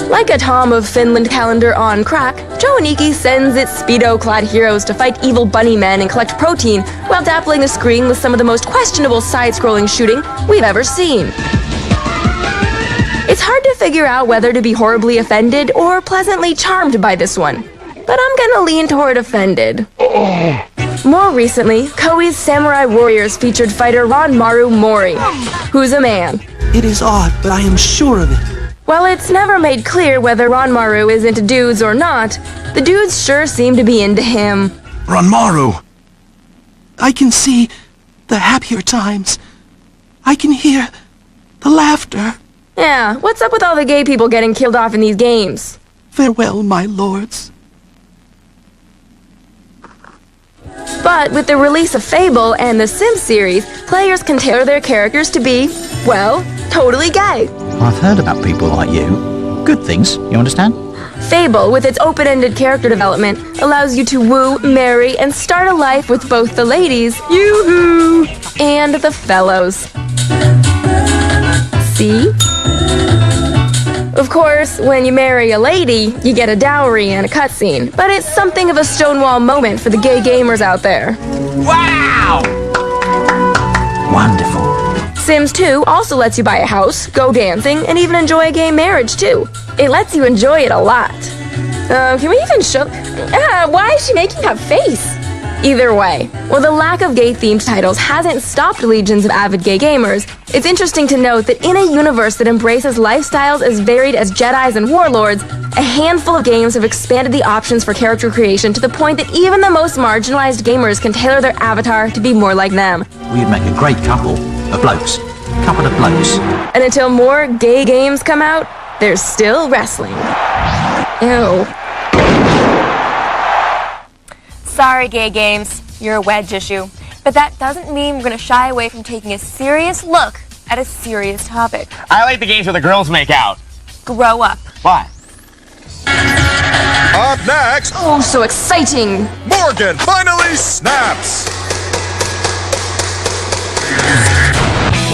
Like a Tom of Finland calendar on crack, Choaniki sends its Speedo-clad heroes to fight evil bunny men and collect protein while dappling the screen with some of the most questionable side-scrolling shooting we've ever seen. It's hard to figure out whether to be horribly offended or pleasantly charmed by this one, but I'm gonna lean toward offended. More recently, Koei's Samurai Warriors featured fighter Ranmaru Mori, who's a man. It is odd, but I am sure of it. While it's never made clear whether Ranmaru is into dudes or not, the dudes sure seem to be into him. Ranmaru! I can see the happier times. I can hear the laughter. Yeah, what's up with all the gay people getting killed off in these games? Farewell, my lords. But with the release of Fable and the Sims series, players can tailor their characters to be, well, totally gay. I've heard about people like you. Good things, you understand? Fable, with its open-ended character development, allows you to woo, marry, and start a life with both the ladies, yoo-hoo, and the fellows. See? Of course, when you marry a lady, you get a dowry and a cutscene, but it's something of a Stonewall moment for the gay gamers out there. Wow! Wonderful. Sims 2 also lets you buy a house, go dancing, and even enjoy a gay marriage too. It lets you enjoy it a lot. Can we even show... why is she making that face? Either way, while the lack of gay-themed titles hasn't stopped legions of avid gay gamers, it's interesting to note that in a universe that embraces lifestyles as varied as Jedis and warlords, a handful of games have expanded the options for character creation to the point that even the most marginalized gamers can tailor their avatar to be more like them. We'd make a great couple of blokes. Couple of blokes. And until more gay games come out, there's still wrestling. Ew. Sorry, gay games, you're a wedge issue. But that doesn't mean we're going to shy away from taking a serious look at a serious topic. I like the games where the girls make out. Grow up. Why? Up next... Oh, so exciting! Morgan finally snaps!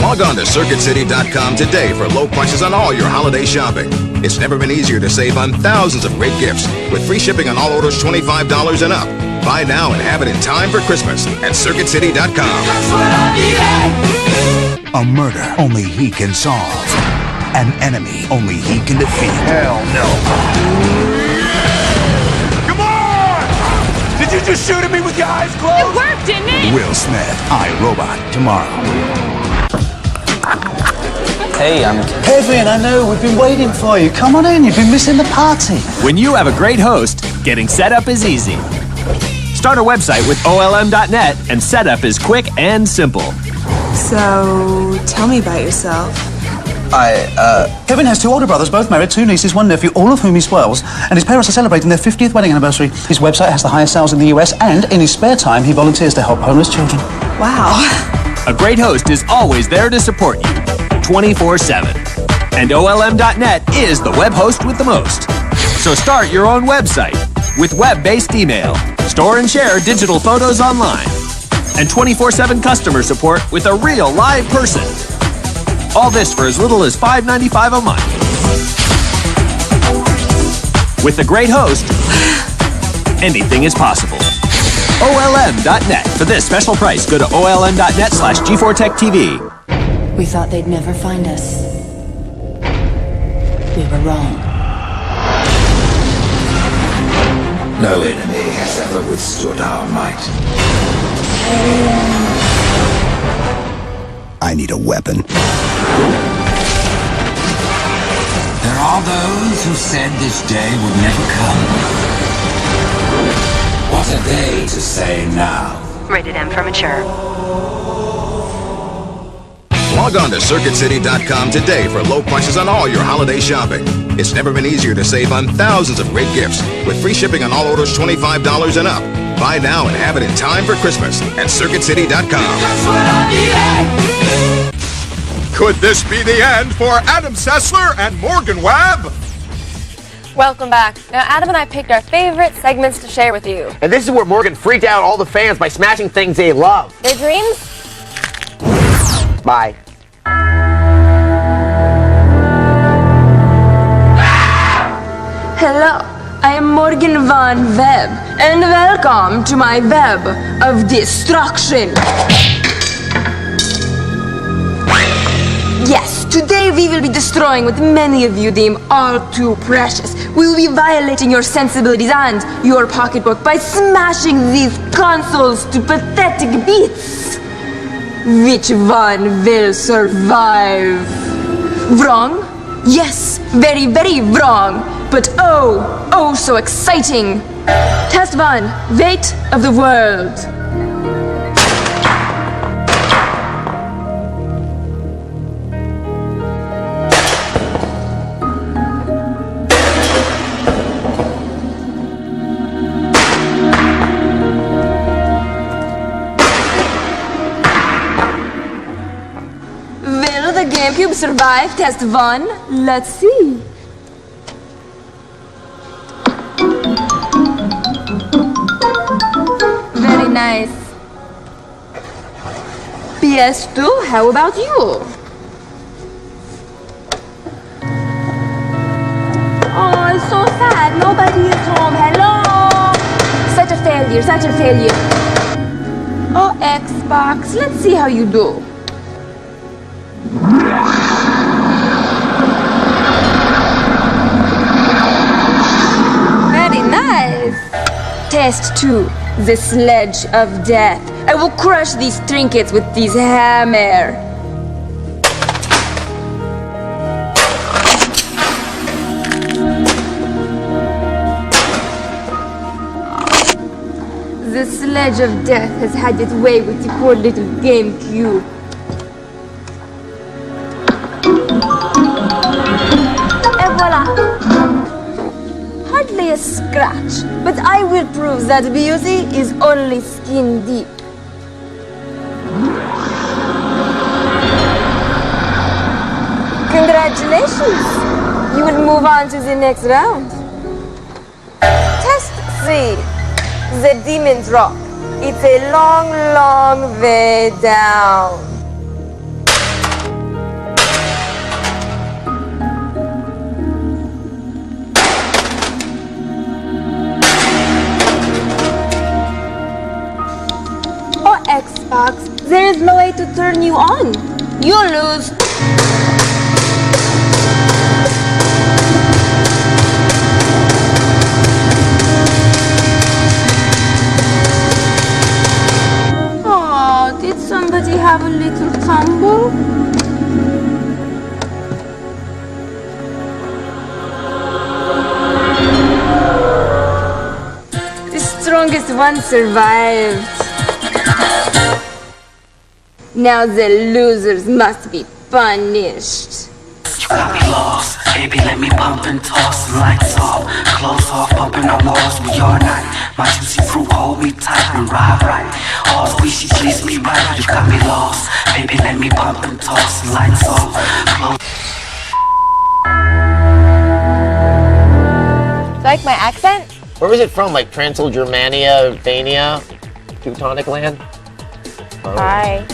Log on to CircuitCity.com today for low prices on all your holiday shopping. It's never been easier to save on thousands of great gifts with free shipping on all orders $25 and up. Buy now and have it in time for Christmas at CircuitCity.com. A murder only he can solve. An enemy only he can defeat. Hell no. Come on! Did you just shoot at me with your eyes closed? It worked, didn't it? Will Smith, iRobot, tomorrow. Hey, Kevin, I know, we've been waiting for you. Come on in, you've been missing the party. When you have a great host, getting set up is easy. Start a website with OLM.net and setup is quick and simple. So, tell me about yourself. Kevin has two older brothers, both married, two nieces, one nephew, all of whom he spoils, and his parents are celebrating their 50th wedding anniversary. His website has the highest sales in the US, and in his spare time, he volunteers to help homeless children. Wow. A great host is always there to support you, 24/7. And OLM.net is the web host with the most. So start your own website with web-based email, store and share digital photos online, and 24/7 customer support with a real live person. All this for as little as $5.95 a month. With a great host, anything is possible. OLM.net. For this special price, go to OLM.net/G4TechTV. We thought they'd never find us. We were wrong. No enemy has ever withstood our might. I need a weapon. There are those who said this day would never come. What are they to say now? Rated M for mature. Log on to CircuitCity.com today for low prices on all your holiday shopping. It's never been easier to save on thousands of great gifts with free shipping on all orders $25 and up. Buy now and have it in time for Christmas at CircuitCity.com. Could this be the end for Adam Sessler and Morgan Webb? Welcome back. Now, Adam and I picked our favorite segments to share with you. And this is where Morgan freaked out all the fans by smashing things they love. Their dreams? Bye. Hello, I am Morgan Van Webb, and welcome to my web of destruction. Yes, today we will be destroying what many of you deem all too precious. We will be violating your sensibilities and your pocketbook by smashing these consoles to pathetic bits. Which one will survive? Wrong? Yes, very, very wrong. But oh so exciting. Test 1, weight of the world. Will the GameCube survive test 1? Let's see. Very nice. PS2, how about you? Oh, it's so sad. Nobody is home. Hello? Such a failure, such a failure. Oh, Xbox, let's see how you do. Test 2, the Sledge of Death. I will crush these trinkets with this hammer. The Sledge of Death has had its way with the poor little GameCube. Et voila! Hardly a scratch, but I will prove that beauty is only skin deep. Congratulations! You will move on to the next round. Test 3. The Demon Drop. It's a long, long way down. Oh, Xbox, there is no way to turn you on. You lose. Did somebody have a little tumble? The strongest one survived. Now the losers must be punished. You got me lost, baby, let me pump and toss. Lights off, clothes off, bumping on walls. We are not, my juicy fruit, hold me tight and ride right. All squeeze, please me right. You got me lost, baby, let me pump and toss. Lights off, clothes. Like my accent? Where was it from? Like Transylgermania, Vania, Teutonic land? Oh. Hi.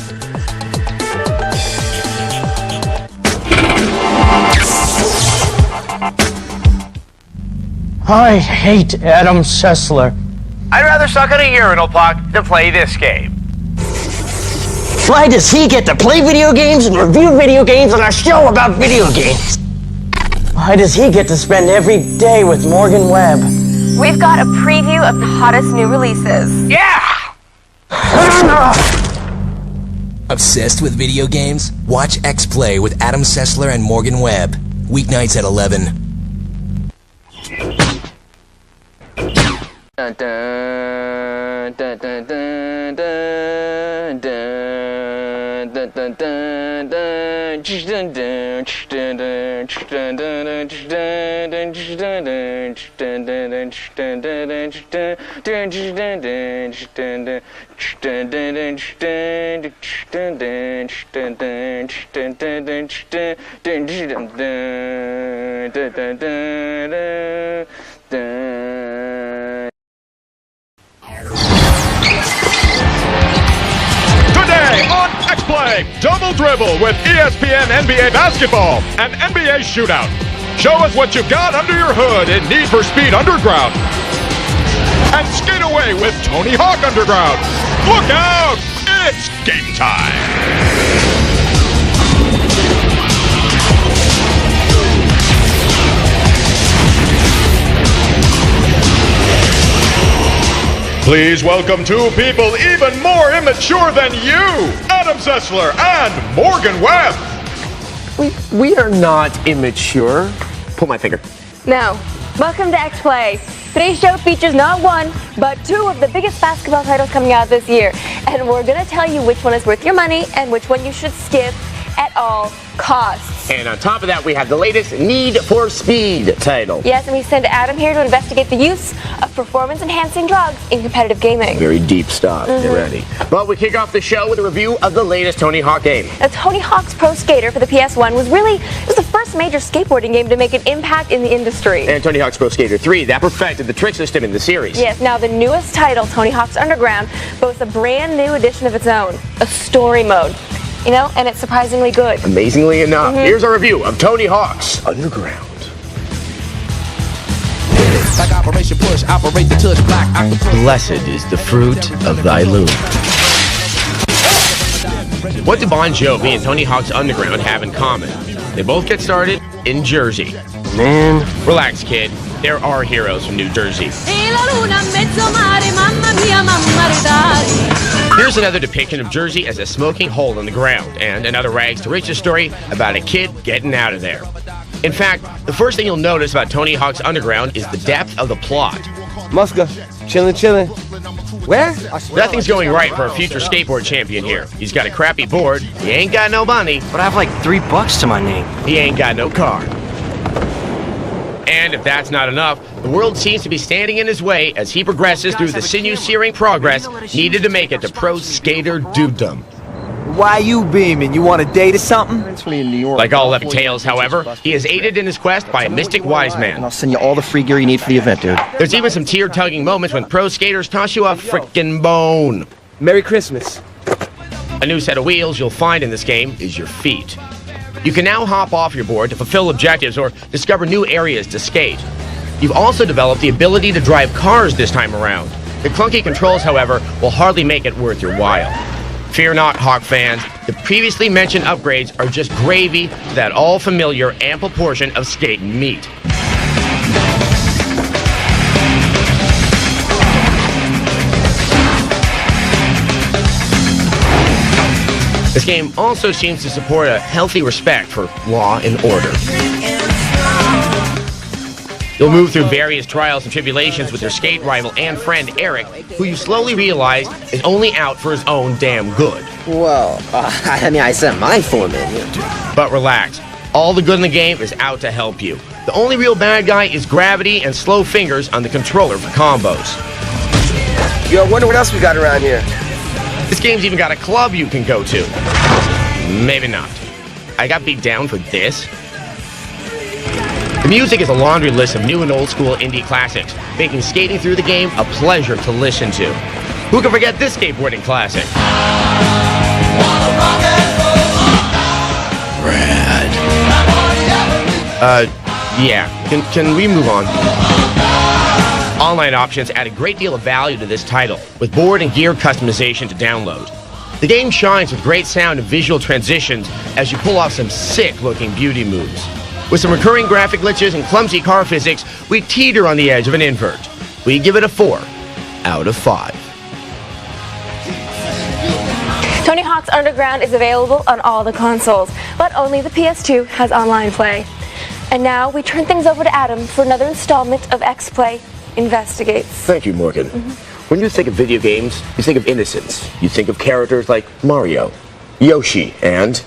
I hate Adam Sessler. I'd rather suck on a urinal puck than play this game. Why does he get to play video games and review video games on our show about video games? Why does he get to spend every day with Morgan Webb? We've got a preview of the hottest new releases. Yeah! Obsessed with video games? Watch X-Play with Adam Sessler and Morgan Webb. Weeknights at 11. Dun, dun, dun, dun, dun, dun, dun, dun, dun, dun, dun, dun, Today on X-Play, double dribble with ESPN NBA basketball and NBA shootout. Show us what you've got under your hood in Need for Speed Underground. And skate away with Tony Hawk Underground. Look out! It's game time. Please welcome two people even more immature than you, Adam Sessler and Morgan Webb. We are not immature. Pull my finger. Now, welcome to X-Play. Today's show features not one, but two of the biggest basketball titles coming out this year. And we're going to tell you which one is worth your money and which one you should skip at all costs. And on top of that, we have the latest Need for Speed title. Yes, and we send Adam here to investigate the use of performance-enhancing drugs in competitive gaming. Very deep stuff. Get ready. But we kick off the show with a review of the latest Tony Hawk game. Now, Tony Hawk's Pro Skater for the PS1 was the first major skateboarding game to make an impact in the industry. And Tony Hawk's Pro Skater 3, that perfected the trick system in the series. Yes, now the newest title, Tony Hawk's Underground, boasts a brand new edition of its own, a story mode. You know, and it's surprisingly good. Amazingly enough, here's a review of Tony Hawk's Underground. Like Operation Push, operate the touch black. Blessed is the fruit of thy loom. What do Bon Jovi and Tony Hawk's Underground have in common? They both get started in Jersey. Man. Relax, kid. There are heroes from New Jersey. Here's another depiction of Jersey as a smoking hole in the ground, and another rags to riches story about a kid getting out of there. In fact, the first thing you'll notice about Tony Hawk's Underground is the depth of the plot. Muska, chillin'. Where? Nothing's going right for a future skateboard champion here. He's got a crappy board, he ain't got no money, But I have like $3 to my name. he ain't got no car. And if that's not enough, the world seems to be standing in his way as he progresses through the sinew-searing progress needed to make it to pro skater dudedom. Why you beaming? You want a date or something? Like all epic tales, however, he is aided in his quest by a mystic wise man. I'll send you all the free gear you need for the event, dude. There's even some tear-tugging moments when pro skaters toss you a frickin' bone. Merry Christmas. A new set of wheels you'll find in this game is your feet. You can now hop off your board to fulfill objectives or discover new areas to skate. You've also developed the ability to drive cars this time around. The clunky controls, however, will hardly make it worth your while. Fear not, Hawk fans. The previously mentioned upgrades are just gravy to that all-familiar ample portion of skating meat. This game also seems to support a healthy respect for law and order. You'll move through various trials and tribulations with your skate rival and friend Eric, who you slowly realize is only out for his own damn good. Well, I sent my form in. But relax, all the good in the game is out to help you. The only real bad guy is gravity and slow fingers on the controller for combos. Yo, I wonder what else we got around here. This game's even got a club you can go to. Maybe not. I got beat down for this. The music is a laundry list of new and old school indie classics, making skating through the game a pleasure to listen to. Who can forget this skateboarding classic? Rad. Yeah. Can we move on? Online options add a great deal of value to this title, with board and gear customization to download. The game shines with great sound and visual transitions as you pull off some sick-looking beauty moves. With some recurring graphic glitches and clumsy car physics, we teeter on the edge of an invert. We give it a 4 out of 5. Tony Hawk's Underground is available on all the consoles, but only the PS2 has online play. And now we turn things over to Adam for another installment of X-Play Investigates. Thank you, Morgan. When you think of video games, you think of innocence. You think of characters like Mario, Yoshi, and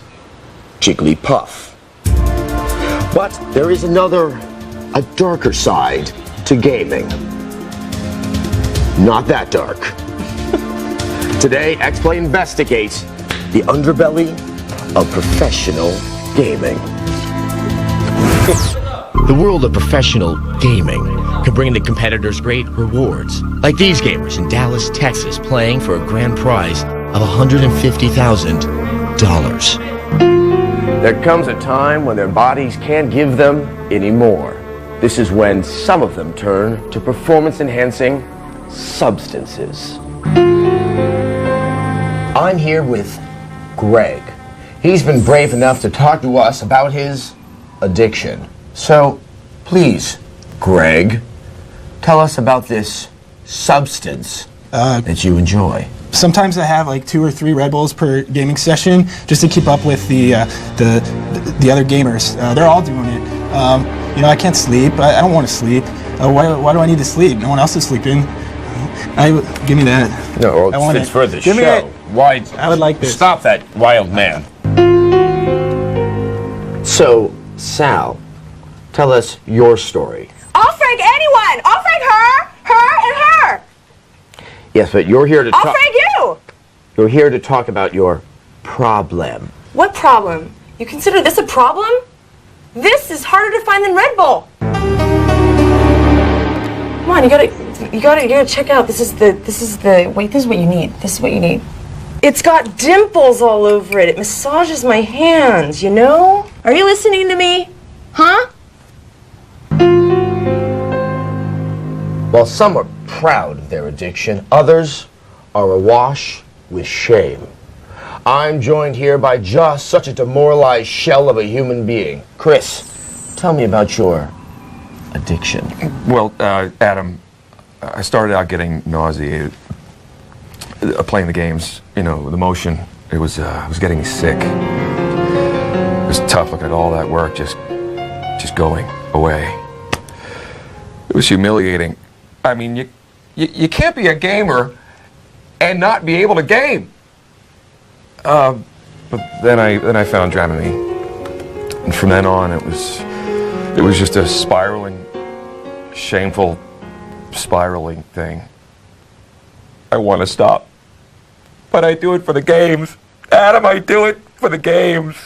Jigglypuff. But there is a darker side to gaming. Not that dark. Today, X-Play investigates the underbelly of professional gaming. The world of professional gaming can bring the competitors great rewards, like these gamers in Dallas, Texas, playing for a grand prize of $150,000. There comes a time when their bodies can't give them any more. This is when some of them turn to performance-enhancing substances. I'm here with Greg. He's been brave enough to talk to us about his addiction. So, please, Greg, tell us about this substance that you enjoy. Sometimes I have like 2 or 3 Red Bulls per gaming session just to keep up with the other gamers. They're all doing it. I can't sleep. I don't want to sleep. Why do I need to sleep? No one else is sleeping. Give me that. No, I want it's it. for the Give me show. it. Why? I would like this. Stop that wild man. So, Sal, tell us your story. I'll frank anyone! I'll frank her and her! Yes, but you're here to I'll talk. frank you! You're here to talk about your problem. What problem? You consider this a problem? This is harder to find than Red Bull. Come on, you gotta check out. This is what you need. This is what you need. It's got dimples all over it. It massages my hands, you know? Are you listening to me? Huh? While some are proud of their addiction, others are awash with shame. I'm joined here by just such a demoralized shell of a human being. Chris, tell me about your addiction. Well, Adam, I started out getting nauseated playing the games. You know, the motion. It was getting me sick. It was tough looking at all that work just going away. It was humiliating. I mean, you can't be a gamer and not be able to game. But then I found Dramamine, and from then on it was just a spiraling, shameful, spiraling thing. I want to stop, but I do it for the games. Adam, I do it for the games.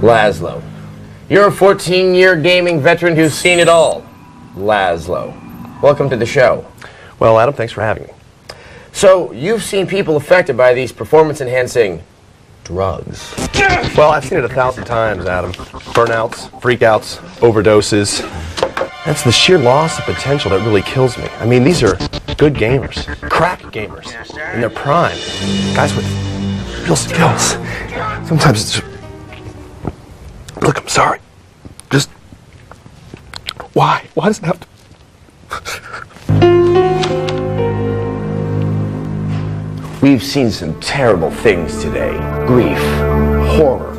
Laszlo. You're a 14-year gaming veteran who's seen it all. Laszlo, welcome to the show. Well, Adam, thanks for having me. So, you've seen people affected by these performance-enhancing drugs. Well, I've seen it 1,000 times, Adam. Burnouts, freakouts, overdoses. That's the sheer loss of potential that really kills me. I mean, these are good gamers, crack gamers, in their prime. Guys with real skills. Sometimes it's just... Look, I'm sorry. Just... Why? Why does it have to... We've seen some terrible things today. Grief, horror,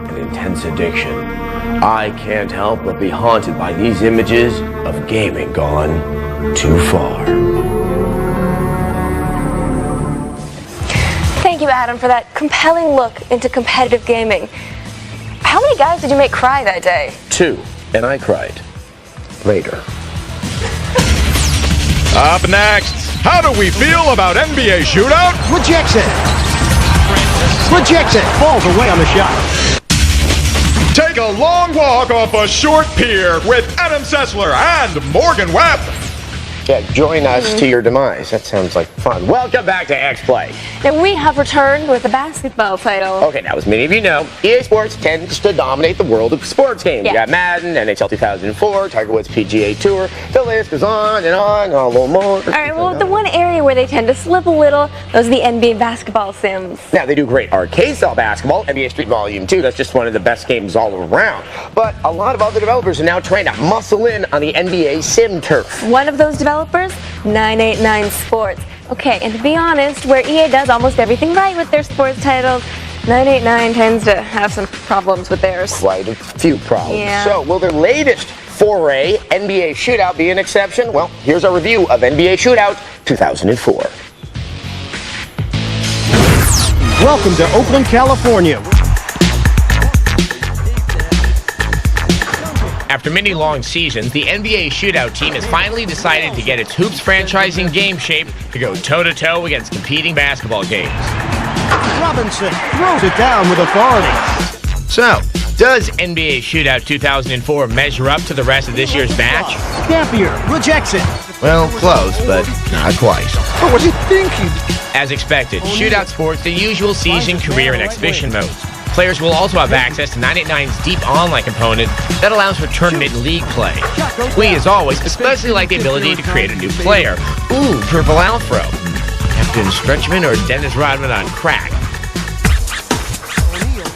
and intense addiction. I can't help but be haunted by these images of gaming gone too far. Thank you, Adam, for that compelling look into competitive gaming. How many guys did you make cry that day? 2, and I cried. Later. Up next, how do we feel about NBA shootout? Rejects it. Rejects it. Falls away on the shot. Take a long walk off a short pier with Adam Sessler and Morgan Webb. Yeah, join us to your demise. That sounds like fun. Welcome back to X-Play. Now, we have returned with a basketball title. Okay, now as many of you know, EA Sports tends to dominate the world of sports games. Yeah. You got Madden, NHL 2004, Tiger Woods PGA Tour. The list goes on and on, a little more. All right, well, the one area where they tend to slip a little, those are the NBA basketball sims. Now, they do great arcade-style basketball, NBA Street Volume 2. That's just one of the best games all around. But a lot of other developers are now trying to muscle in on the NBA sim turf. One of those developers, 989 Sports. Okay, and to be honest, where EA does almost everything right with their sports titles, 989 tends to have some problems with theirs. Quite a few problems. Yeah. So, will their latest foray, NBA Shootout, be an exception? Well, here's our review of NBA Shootout 2004. Welcome to Oakland, California. After many long seasons, the NBA Shootout team has finally decided to get its Hoops franchising game shape to go toe-to-toe against competing basketball games. Robinson throws it down with authority. So, does NBA Shootout 2004 measure up to the rest of this year's batch? Dampier rejects it. Well, close, but not quite. But what do you think? As expected, Shootout sports the usual season, career, and exhibition modes. Players will also have access to 989's deep online component that allows for tournament and league play. We, as always, especially like the ability to create a new player. Ooh, Purple Alfro. Captain Stretchman or Dennis Rodman on crack.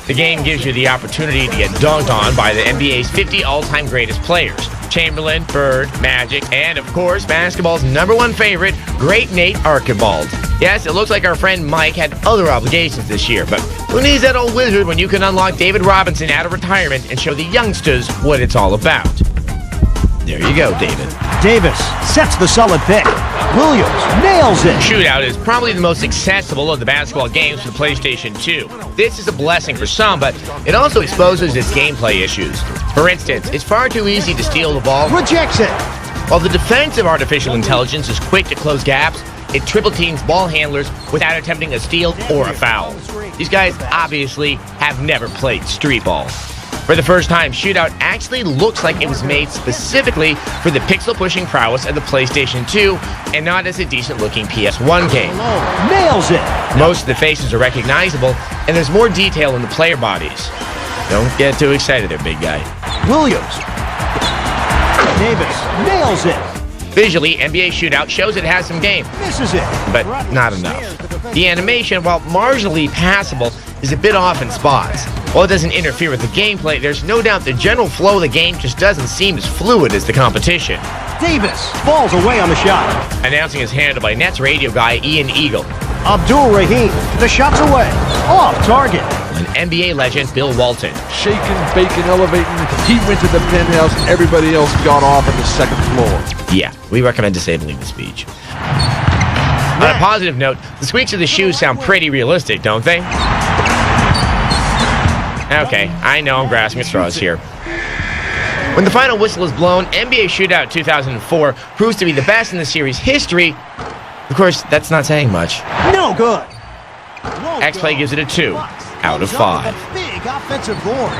The game gives you the opportunity to get dunked on by the NBA's 50 all-time greatest players. Chamberlain, Bird, Magic, and of course, basketball's #1 favorite, Great Nate Archibald. Yes, it looks like our friend Mike had other obligations this year, but who needs that old wizard when you can unlock David Robinson out of retirement and show the youngsters what it's all about? There you go, David. Davis sets the solid pick. Williams nails it. Shootout is probably the most accessible of the basketball games for the PlayStation 2. This is a blessing for some, but it also exposes its gameplay issues. For instance, it's far too easy to steal the ball. Rejects it. While the defensive artificial intelligence is quick to close gaps, it triple teams ball handlers without attempting a steal or a foul. These guys obviously have never played street ball. For the first time, Shootout actually looks like it was made specifically for the pixel-pushing prowess of the PlayStation 2 and not as a decent-looking PS1 game. Nails it. Most of the faces are recognizable, and there's more detail in the player bodies. Don't get too excited there, big guy. Williams. Davis nails it. Visually, NBA Shootout shows it has some game, This is it. but not enough. The animation, while marginally passable, is a bit off in spots. While it doesn't interfere with the gameplay, there's no doubt the general flow of the game just doesn't seem as fluid as the competition. Davis falls away on the shot. Announcing is handled by Nets radio guy Ian Eagle. Abdul Rahim, the shot's away. Off target. And NBA legend Bill Walton. Shaking, baking, elevating. He went to the penthouse, everybody else got off on the second floor. Yeah, we recommend disabling the speech. On a positive note, the squeaks of the shoes sound pretty realistic, don't they? Okay, I know I'm grasping at straws here. When the final whistle is blown, NBA Shootout 2004 proves to be the best in the series' history. Of course, that's not saying much. No good. X-Play gives it a 2 out of 5. Big offensive board.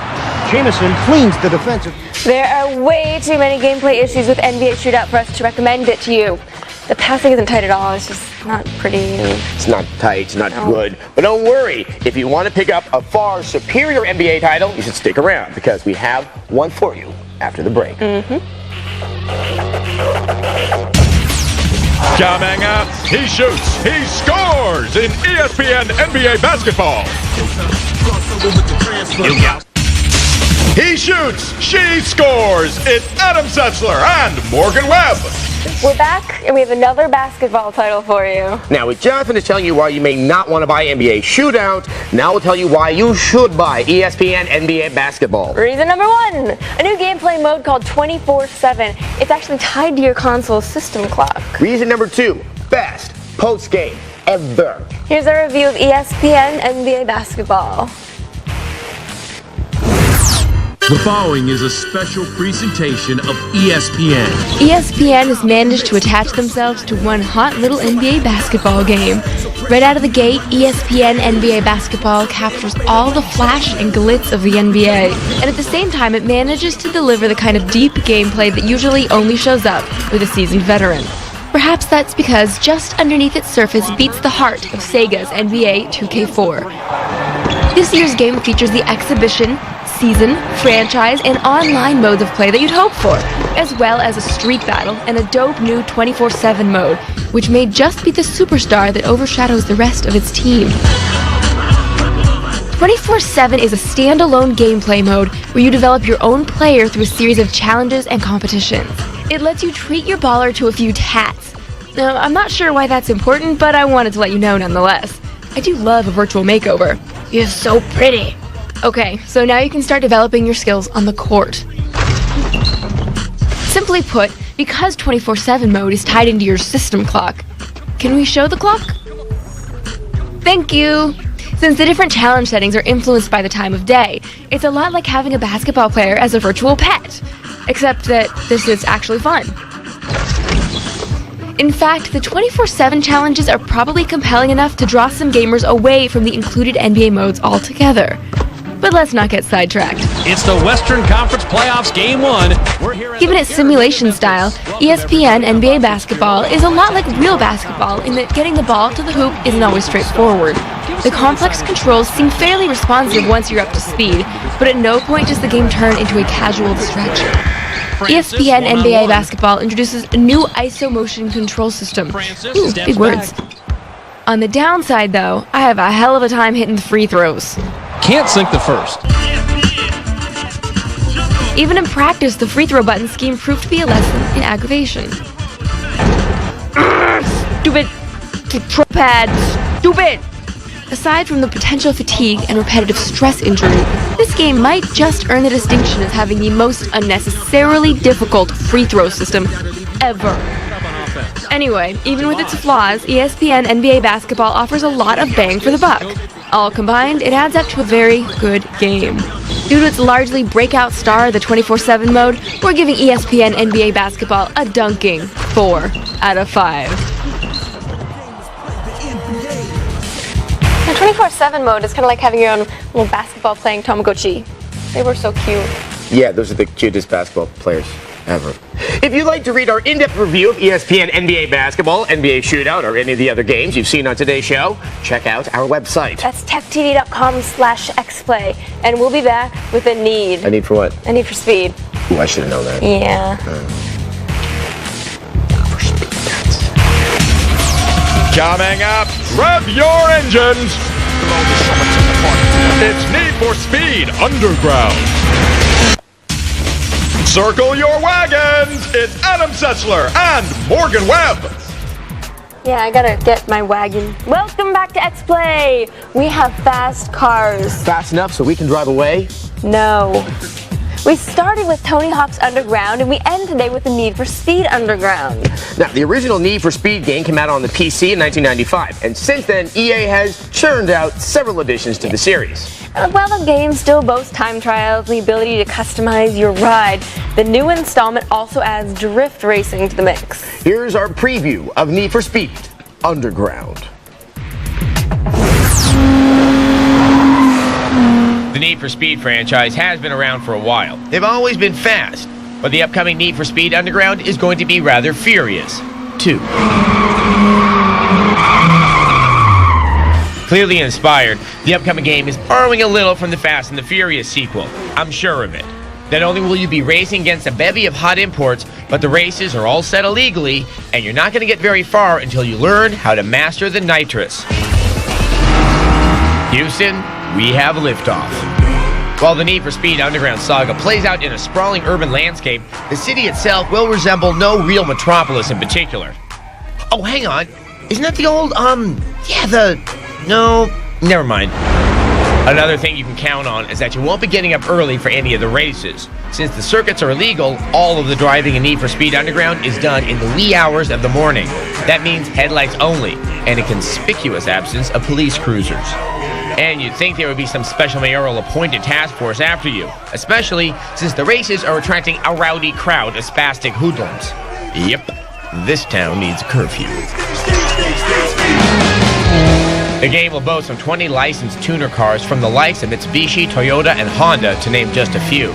Jamison cleans the defensive. There are way too many gameplay issues with NBA Shootout for us to recommend it to you. The passing isn't tight at all. It's just not pretty. It's not tight, it's not good. But don't worry, if you want to pick up a far superior NBA title, you should stick around because we have one for you after the break. Coming up, he shoots, he scores in ESPN NBA basketball. He shoots, she scores in Adam Setzler and Morgan Webb. We're back, and we have another basketball title for you. Now, with Jonathan is telling you why you may not want to buy NBA Shootout, now we'll tell you why you should buy ESPN NBA Basketball. Reason number 1, a new gameplay mode called 24/7. It's actually tied to your console's system clock. Reason number 2, best post-game ever. Here's a review of ESPN NBA Basketball. The following is a special presentation of ESPN. ESPN has managed to attach themselves to one hot little NBA basketball game. Right out of the gate, ESPN NBA Basketball captures all the flash and glitz of the NBA. And at the same time, it manages to deliver the kind of deep gameplay that usually only shows up with a seasoned veteran. Perhaps that's because just underneath its surface beats the heart of Sega's NBA 2K4. This year's game features the exhibition, season, franchise, and online modes of play that you'd hope for, as well as a streak battle and a dope new 24/7 mode, which may just be the superstar that overshadows the rest of its team. 24/7 is a standalone gameplay mode where you develop your own player through a series of challenges and competitions. It lets you treat your baller to a few tats. Now, I'm not sure why that's important, but I wanted to let you know nonetheless. I do love a virtual makeover. You're so pretty. Okay, so now you can start developing your skills on the court. Simply put, because 24/7 mode is tied into your system clock. Can we show the clock? Thank you! Since the different challenge settings are influenced by the time of day, it's a lot like having a basketball player as a virtual pet. Except that this is actually fun. In fact, the 24/7 challenges are probably compelling enough to draw some gamers away from the included NBA modes altogether. But let's not get sidetracked. It's the Western Conference Playoffs Game 1. We're here at Given its simulation style, ESPN NBA Basketball is a lot like real basketball in that getting the ball to the hoop isn't always straightforward. The complex controls seem fairly responsive once you're up to speed, but at no point does the game turn into a casual distraction. ESPN NBA Basketball introduces a new ISO motion control system. Ooh, big words. On the downside, though, I have a hell of a time hitting the free throws. Can't sink the first. Even in practice, the free throw button scheme proved to be a lesson in aggravation. Stupid control pad. Stupid! Aside from the potential fatigue and repetitive stress injury, this game might just earn the distinction as having the most unnecessarily difficult free throw system ever. Anyway, even with its flaws, ESPN NBA Basketball offers a lot of bang for the buck. All combined, it adds up to a very good game. Due to its largely breakout star, the 24/7 mode, we're giving ESPN NBA Basketball a dunking 4 out of 5. The 24/7 mode is kind of like having your own little basketball playing Tamagotchi. They were so cute. Yeah, those are the cutest basketball players ever. If you'd like to read our in-depth review of ESPN NBA Basketball, NBA Shootout, or any of the other games you've seen on today's show, check out our website. That's techtv.com/xplay. And we'll be back with a need. A need for what? A need for speed. Ooh, I should have known that. Yeah. Coming up, rev your engines. It's Need for Speed Underground. Circle your wagons. It's Adam Sessler and Morgan Webb. Yeah, I gotta get my wagon. Welcome back to X-Play. We have fast cars. Fast enough so we can drive away? No. We started with Tony Hawk's Underground, and we end today with the Need for Speed Underground. Now, the original Need for Speed game came out on the PC in 1995, and since then, EA has churned out several additions to the series. While the game still boasts time trials and the ability to customize your ride, the new installment also adds drift racing to the mix. Here's our preview of Need for Speed Underground. The Need for Speed franchise has been around for a while. They've always been fast, but the upcoming Need for Speed Underground is going to be rather furious, too. Clearly inspired, the upcoming game is borrowing a little from the Fast and the Furious sequel. I'm sure of it. Not only will you be racing against a bevy of hot imports, but the races are all set illegally, and you're not going to get very far until you learn how to master the nitrous. Houston, we have liftoff. While the Need for Speed Underground saga plays out in a sprawling urban landscape, the city itself will resemble no real metropolis in particular. Oh, hang on. Isn't that the old, No, never mind. Another thing you can count on is that you won't be getting up early for any of the races. Since the circuits are illegal, all of the driving in Need for Speed Underground is done in the wee hours of the morning. That means headlights only, and a conspicuous absence of police cruisers. And you'd think there would be some special mayoral appointed task force after you, especially since the races are attracting a rowdy crowd of spastic hoodlums. Yep, this town needs a curfew. The game will boast some 20 licensed tuner cars from the likes of Mitsubishi, Toyota, and Honda, to name just a few.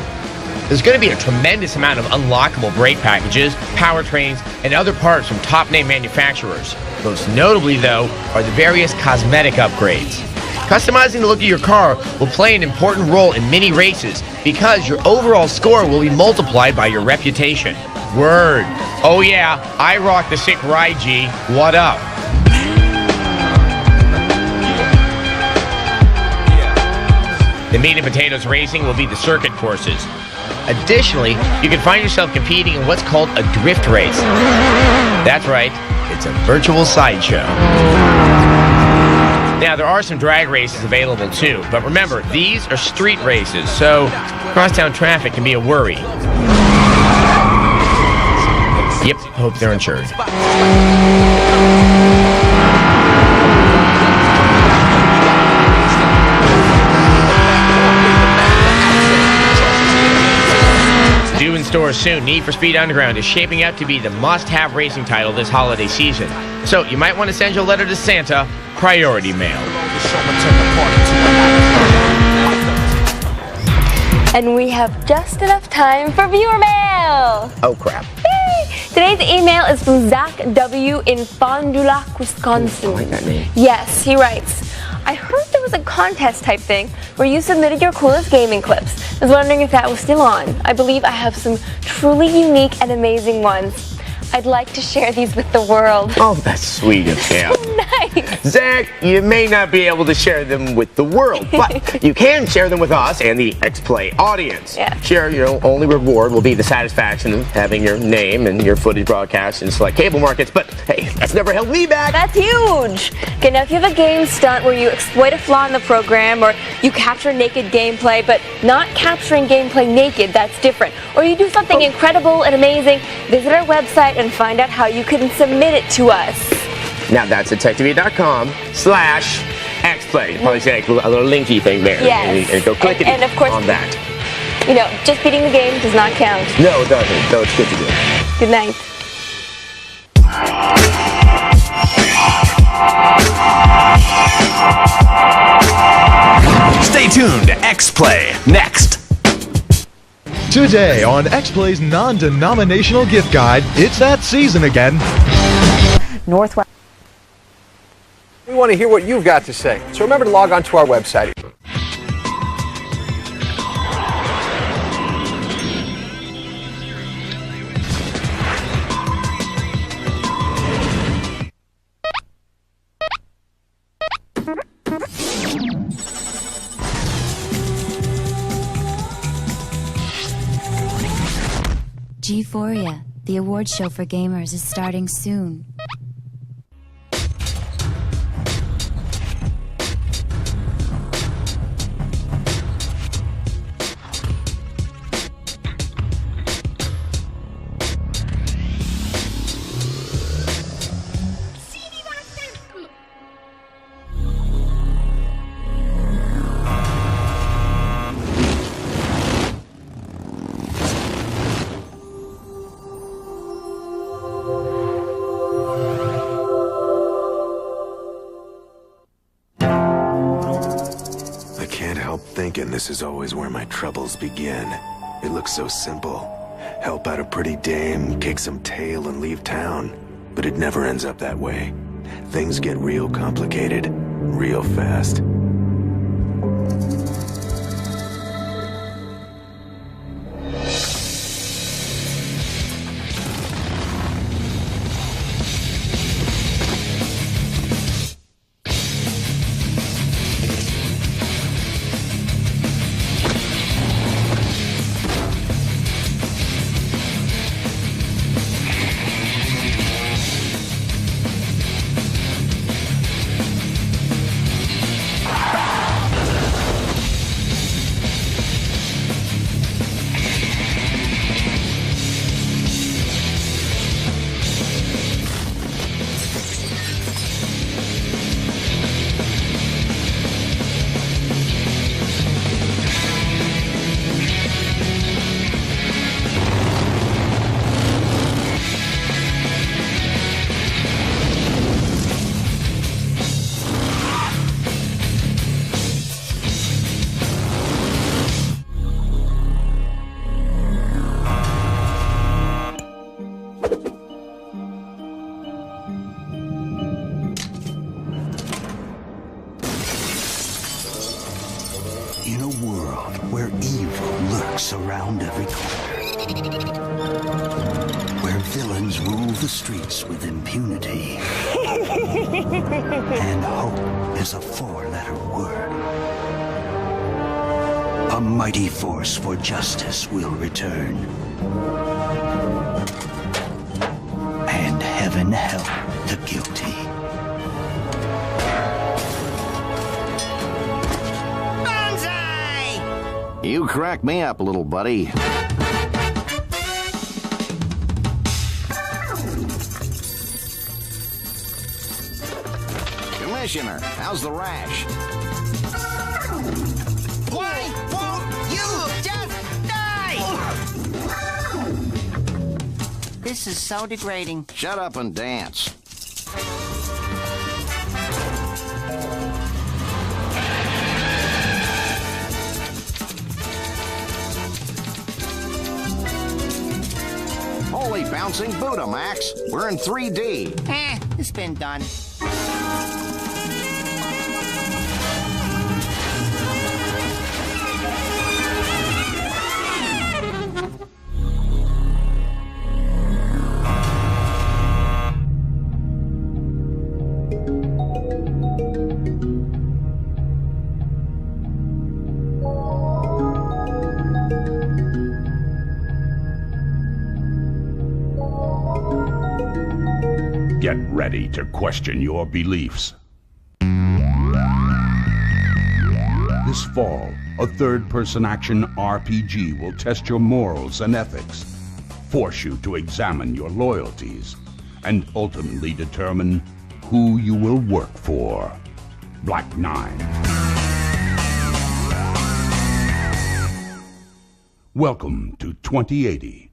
There's going to be a tremendous amount of unlockable brake packages, powertrains, and other parts from top-name manufacturers. Most notably, though, are the various cosmetic upgrades. Customizing the look of your car will play an important role in many races because your overall score will be multiplied by your reputation. Word. Oh yeah, I rock the sick ride, G. What up? The meat and potatoes racing will be the circuit courses. Additionally, you can find yourself competing in what's called a drift race. That's right, it's a virtual sideshow. Now, there are some drag races available too, but remember, these are street races, so crosstown traffic can be a worry. Yep, hope they're insured. Due in stores soon, Need for Speed Underground is shaping up to be the must-have racing title this holiday season. So you might want to send your letter to Santa, priority mail. And we have just enough time for viewer mail. Oh, crap. Yay! Today's email is from Zach W. in Fond du Lac, Wisconsin. I like that name. Yes, he writes, I heard there was a contest type thing where you submitted your coolest gaming clips. I was wondering if that was still on. I believe I have some truly unique and amazing ones. I'd like to share these with the world. Oh, that's sweet of him. Nice. Zach, you may not be able to share them with the world, but you can share them with us and the X-Play audience. Yeah. Sure, your only reward will be the satisfaction of having your name and your footage broadcast in select cable markets, but hey, that's never held me back. That's huge. Okay, now if you have a game stunt where you exploit a flaw in the program, or you capture naked gameplay, but not capturing gameplay naked, that's different. Or you do something incredible and amazing, visit our website and find out how you can submit it to us. Now that's at techtv.com/xplay. Probably say a little linky thing there. Yes. And go click it and of course, on that. You know, just beating the game does not count. No, it doesn't. So it's good to do. Good night. Stay tuned to X-Play next. Today on X-Play's non-denominational gift guide, it's that season again. Northwest. We want to hear what you've got to say, so remember to log on to our website. G4ia, the award show for gamers, is starting soon. This is always where my troubles begin. It looks so simple. Help out a pretty dame, kick some tail, and leave town. But it never ends up that way. Things get real complicated, real fast. Around every corner, where villains rule the streets with impunity, and hope is a four-letter word. A mighty force for justice will return, and heaven help the guilty. You crack me up, little buddy. Commissioner, how's the rash? Why won't you just die? This is so degrading. Shut up and dance. Holy bouncing Buddha, Max. We're in 3D. It's been done. Get ready to question your beliefs. This fall, a third-person action RPG will test your morals and ethics, force you to examine your loyalties, and ultimately determine who you will work for. Black 9. Welcome to 2080.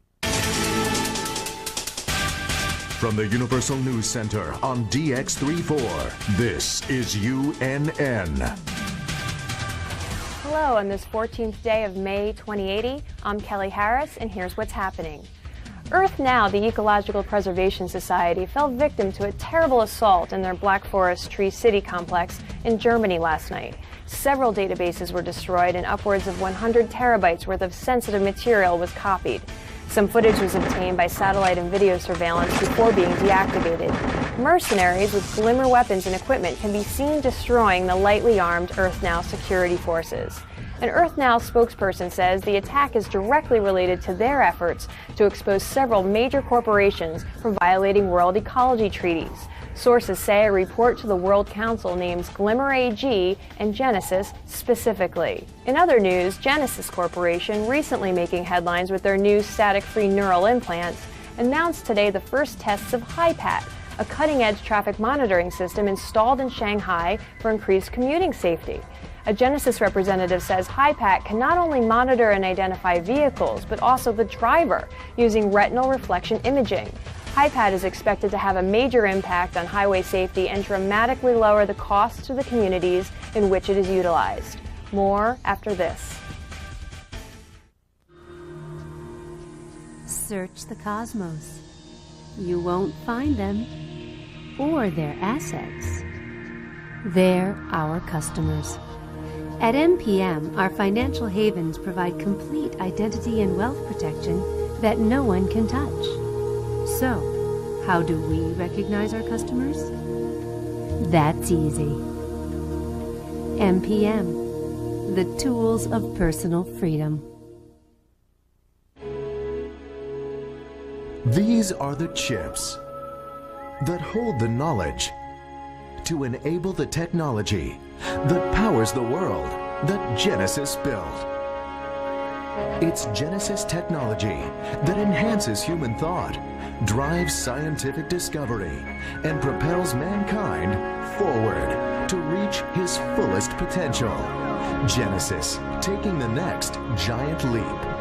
From the Universal News Center on DX34, this is UNN. Hello, on this 14th day of May 2080, I'm Kelly Harris, and here's what's happening. Earth Now, the Ecological Preservation Society, fell victim to a terrible assault in their Black Forest Tree City complex in Germany last night. Several databases were destroyed and upwards of 100 terabytes worth of sensitive material was copied. Some footage was obtained by satellite and video surveillance before being deactivated. Mercenaries with glimmer weapons and equipment can be seen destroying the lightly armed Earth Now security forces. An Earth Now spokesperson says the attack is directly related to their efforts to expose several major corporations for violating world ecology treaties. Sources say a report to the World Council names Glimmer AG and Genesis specifically. In other news, Genesis Corporation, recently making headlines with their new static-free neural implants, announced today the first tests of HiPAT, a cutting-edge traffic monitoring system installed in Shanghai for increased commuting safety. A Genesis representative says HiPAT can not only monitor and identify vehicles, but also the driver using retinal reflection imaging. HiPAT is expected to have a major impact on highway safety and dramatically lower the costs to the communities in which it is utilized. More after this. Search the cosmos. You won't find them or their assets. They're our customers. At MPM, our financial havens provide complete identity and wealth protection that no one can touch. So, how do we recognize our customers? That's easy. MPM, the tools of personal freedom. These are the chips that hold the knowledge to enable the technology that powers the world that Genesis built. It's Genesis technology that enhances human thought, drives scientific discovery, and propels mankind forward to reach his fullest potential. Genesis, taking the next giant leap.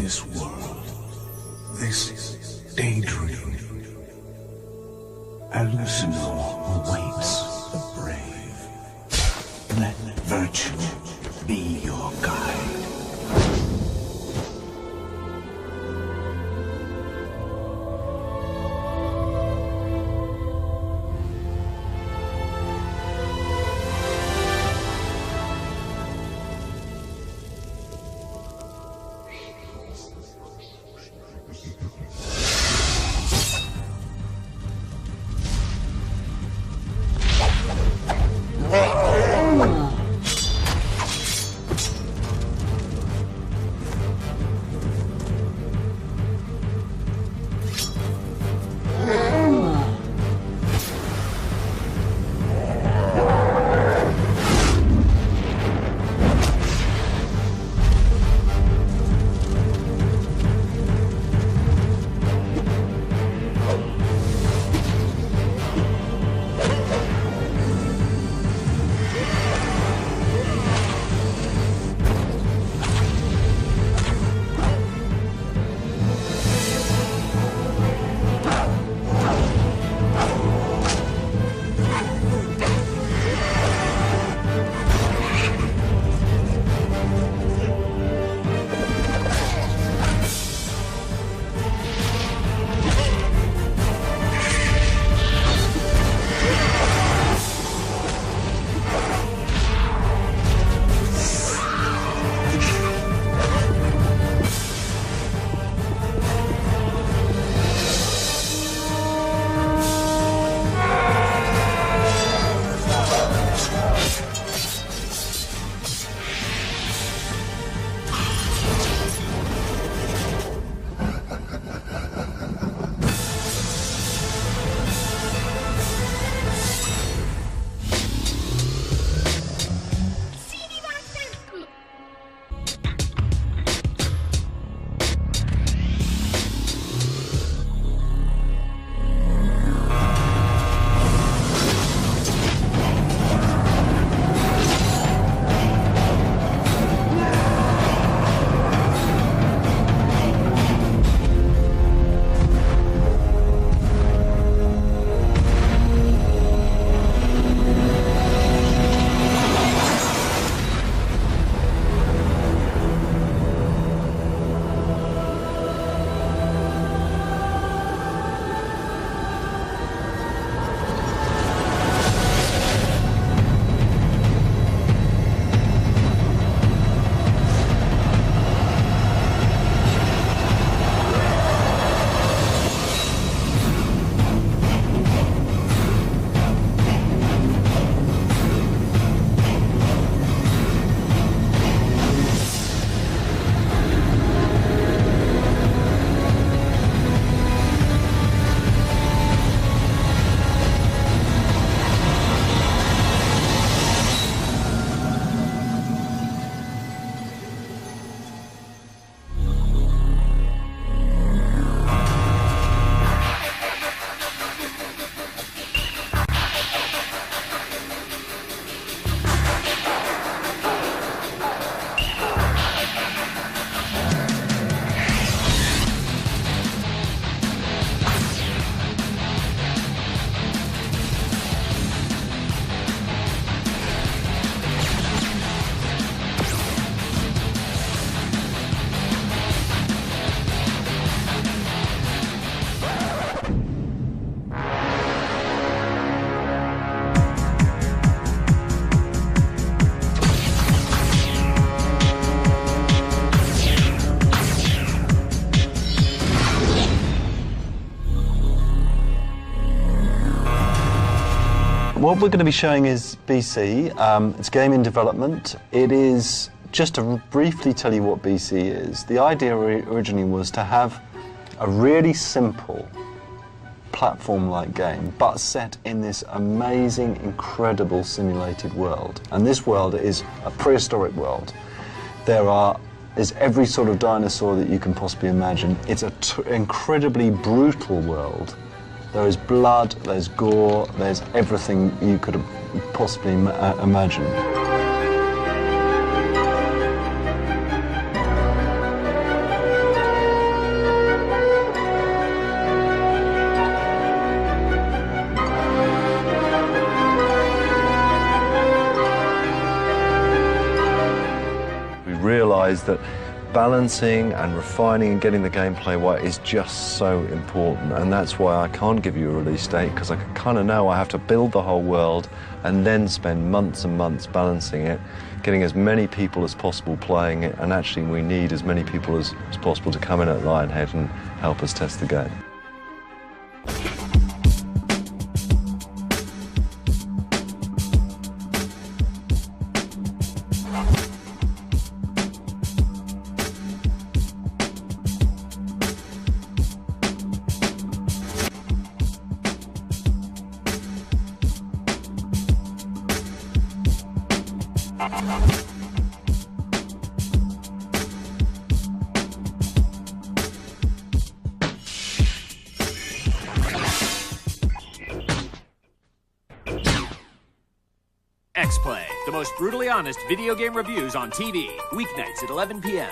this world, this daydream. Hallucinor awaits the brave. Let virtue be your guide. What we're going to be showing is BC. It's game in development. It is, just to briefly tell you what BC is, the idea originally was to have a really simple platform-like game, but set in this amazing, incredible simulated world. And this world is a prehistoric world. There is every sort of dinosaur that you can possibly imagine. It's an incredibly brutal world. There is blood, there's gore, there's everything you could possibly imagine. Realize that balancing and refining and getting the gameplay right is just so important, and that's why I can't give you a release date, because I kind of know I have to build the whole world and then spend months and months balancing it, getting as many people as possible playing it, and actually we need as many people as possible to come in at Lionhead and help us test the game. X-Play, the most brutally honest video game reviews on TV, weeknights at 11 p.m.